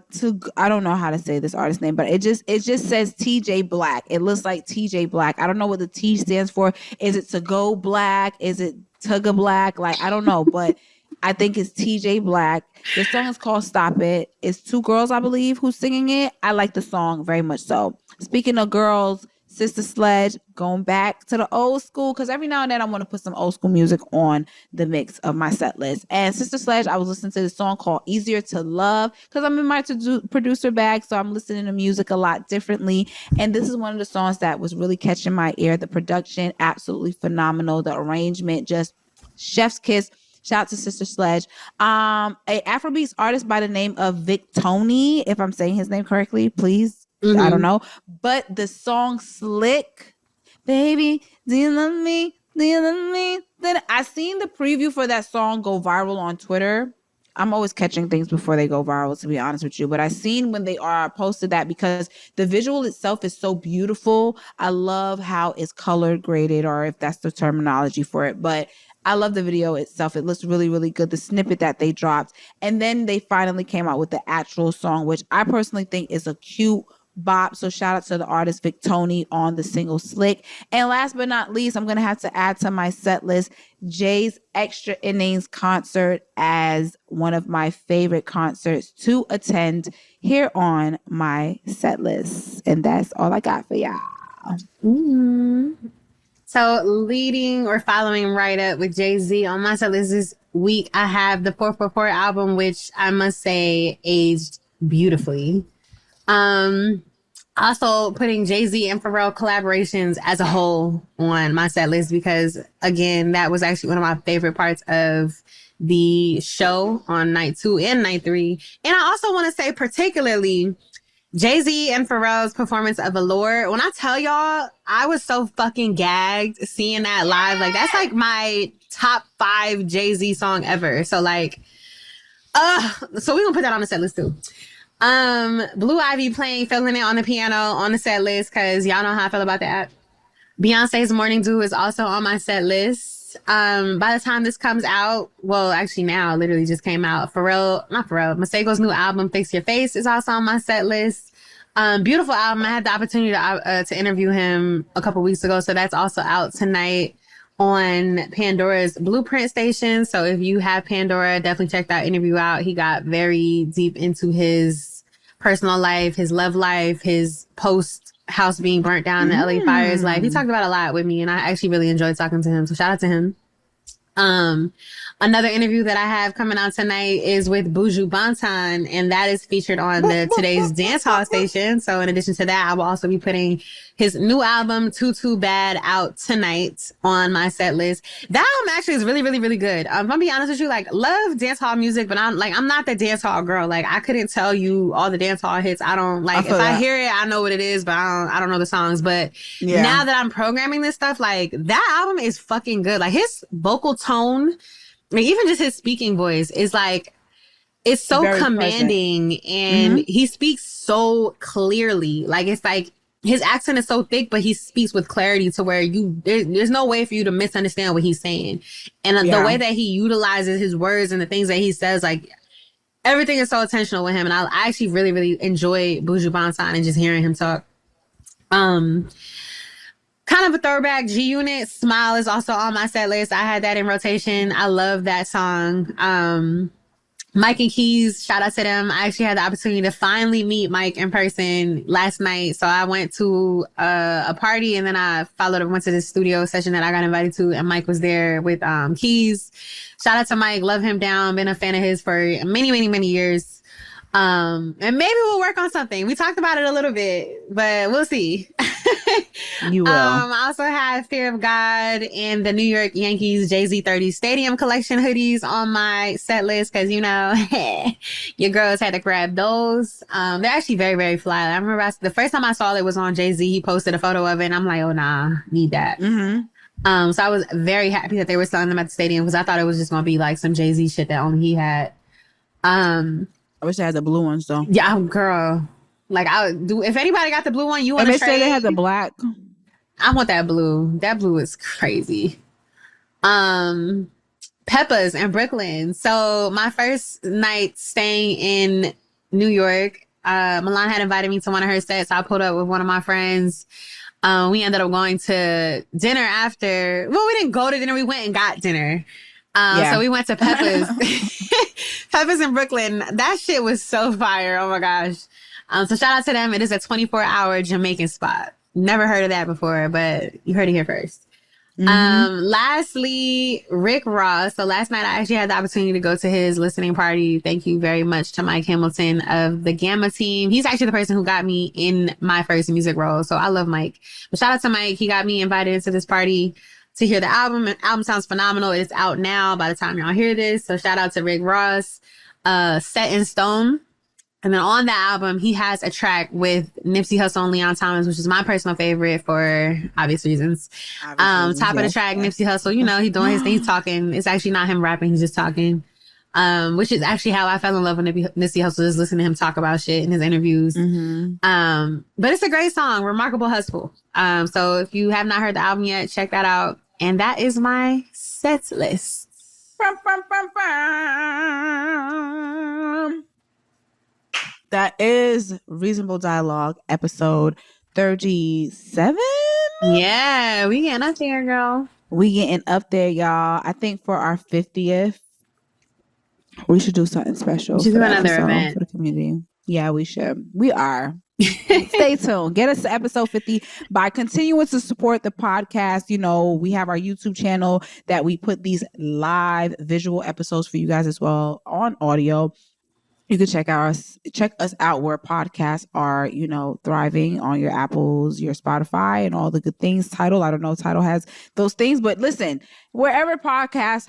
don't know how to say this artist name, but it just says TJ Black. It looks like TJ Black. I don't know what the T stands for. Is it to go black? Is it Tugga Black? Like, I don't know, but I think it's TJ Black. The song is called Stop It. It's two girls, I believe, who's singing it. I like the song very much so. Speaking of girls, Sister Sledge, going back to the old school, because every now and then I want to put some old school music on the mix of my set list. And Sister Sledge, I was listening to this song called Easier to Love, because I'm in my producer bag, so I'm listening to music a lot differently. And this is one of the songs that was really catching my ear. The production, absolutely phenomenal. The arrangement, just chef's kiss. Shout out to Sister Sledge. A Afrobeats artist by the name of Vic Tony, if I'm saying his name correctly, please. Mm-hmm. I don't know. But the song Slick, baby, do you love me? Do you love me? Then I seen the preview for that song go viral on Twitter. I'm always catching things before they go viral, to be honest with you. But I seen when they are posted that because the visual itself is so beautiful. I love how it's color graded, or if that's the terminology for it. But I love the video itself. It looks really, really good. The snippet that they dropped. And then they finally came out with the actual song, which I personally think is a cute bop. So shout out to the artist Vic Tony on the single Slick. And last but not least, I'm going to have to add to my set list Jay's Extra Innings concert as one of my favorite concerts to attend here on my set list. And that's all I got for y'all. Mm-hmm. So leading or following right up with Jay-Z on my set list this week, I have the 444 album, which I must say aged beautifully. Also putting Jay-Z and Pharrell collaborations as a whole on my set list because, again, that was actually one of my favorite parts of the show on night 2 and night 3. And I also want to say particularly Jay-Z and Pharrell's performance of Allure. When I tell y'all, I was so fucking gagged seeing that live. Like, that's like my top 5 Jay-Z song ever. So like, so we're gonna put that on the set list too. Blue Ivy playing Feeling It on the piano on the set list because y'all know how I feel about that. Beyonce's Morning Dew is also on my set list. By the time this comes out, well, actually now, literally just came out. Masego's new album, Fix Your Face, is also on my set list. Beautiful album. I had the opportunity to interview him a couple weeks ago, so that's also out tonight on Pandora's Blueprint station. So if you have Pandora, definitely check that interview out. He got very deep into his personal life, his love life, his post house being burnt down in the LA fires life. He talked about a lot with me, and I actually really enjoyed talking to him. So shout out to him. Another interview that I have coming out tonight is with Buju Banton, and that is featured on the Today's Dance Hall station. So in addition to that, I will also be putting his new album, Too Bad, out tonight on my set list. That album actually is really, really, really good. I'm gonna be honest with you, like, love dance hall music, but I'm not the dance hall girl. Like, I couldn't tell you all the dance hall hits. I don't like, if I hear it, I know what it is, but I don't know the songs. But now that I'm programming this stuff, like, that album is fucking good. Like, his vocal tone, like, even just his speaking voice is like, it's so very commanding present. And he speaks so clearly. Like, it's like, his accent is so thick, but he speaks with clarity to where there's no way for you to misunderstand what he's saying. And the way that he utilizes his words and the things that he says, like, everything is so intentional with him. And I actually really, really enjoy Buju Banton and just hearing him talk. Kind of a throwback, G Unit. Smile is also on my set list. I had that in rotation. I love that song. Mike and Keys, shout out to them. I actually had the opportunity to finally meet Mike in person last night. So I went to a party, and then I went to this studio session that I got invited to, and Mike was there with Keys. Shout out to Mike. Love him down. Been a fan of his for many, many, many years. And maybe we'll work on something. We talked about it a little bit, but we'll see. You will. I also have Fear of God and the New York Yankees Jay-Z 30 Stadium Collection hoodies on my set list because, you know, your girls had to grab those. They're actually very, very fly. I remember the first time I saw it was on Jay-Z. He posted a photo of it, and I'm like, oh, nah, need that. Mm-hmm. So I was very happy that they were selling them at the stadium because I thought it was just going to be like some Jay-Z shit that only he had. I wish I had the blue ones, though. Yeah, girl. Like, I would do. If anybody got the blue one, you want to trade? They say they had the black. I want that blue. That blue is crazy. Peppa's in Brooklyn. So my first night staying in New York, Milan had invited me to one of her sets. I pulled up with one of my friends. We ended up going to dinner after. Well, we didn't go to dinner. We went and got dinner. So we went to Peppa's. Peppa's in Brooklyn. That shit was so fire. Oh my gosh. So shout out to them. It is a 24-hour Jamaican spot. Never heard of that before, but you heard it here first. Mm-hmm. Lastly, Rick Ross. So last night I actually had the opportunity to go to his listening party. Thank you very much to Mike Hamilton of the Gamma team. He's actually the person who got me in my first music role. So I love Mike. But shout out to Mike. He got me invited into this party to hear the album. The album sounds phenomenal. It's out now by the time y'all hear this. So shout out to Rick Ross. Set in Stone. And then on that album, he has a track with Nipsey Hussle and Leon Thomas, which is my personal favorite for obvious reasons. Top of the track, Nipsey Hussle, you know, he's doing his thing, he's talking. It's actually not him rapping, he's just talking. Which is actually how I fell in love with Nipsey Hussle, is listening to him talk about shit in his interviews. Mm-hmm. But it's a great song, Remarkable Hustle. So if you have not heard the album yet, check that out. And that is my set list. That is Reasonable Dialogue, episode 37. Yeah, we getting up there, girl. We getting up there, y'all. I think for our 50th, we should do something special. We should do another event for the community. Yeah, we should. We are. Stay tuned. Get us to episode 50 by continuing to support the podcast. You know, we have our YouTube channel that we put these live visual episodes for you guys as well on audio. You can check us out where podcasts are, you know, thriving on your Apples, your Spotify, and all the good things. Tidal, I don't know if Tidal has those things, but listen, wherever podcasts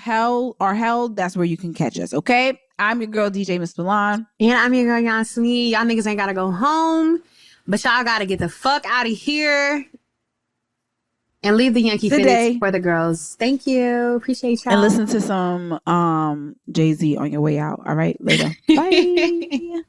are held, that's where you can catch us. Okay, I'm your girl DJ Miss Milan, and I'm your girl Snead. Y'all niggas ain't gotta go home, but y'all gotta get the fuck out of here and leave the Yankee finish for the girls. Thank you. Appreciate y'all. And listen to some Jay-Z on your way out. All right, later. Bye.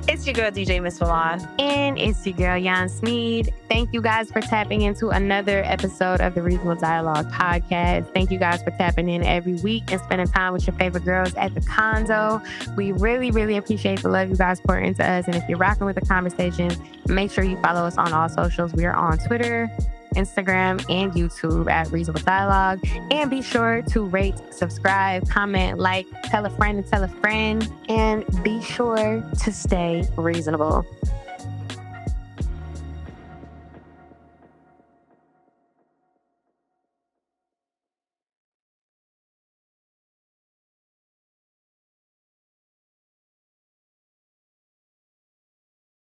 It's your girl DJ Miss Milan. And it's your girl Jan Snead. Thank you guys for tapping into another episode of the Reasonable Dialogue podcast. Thank you guys for tapping in every week and spending time with your favorite girls at the condo. We really, really appreciate the love you guys pour into us. And if you're rocking with the conversation, make sure you follow us on all socials. We are on Twitter, Instagram, and YouTube at Reasonable Dialogue. And be sure to rate, subscribe, comment, like, tell a friend and tell a friend. And be sure to stay reasonable.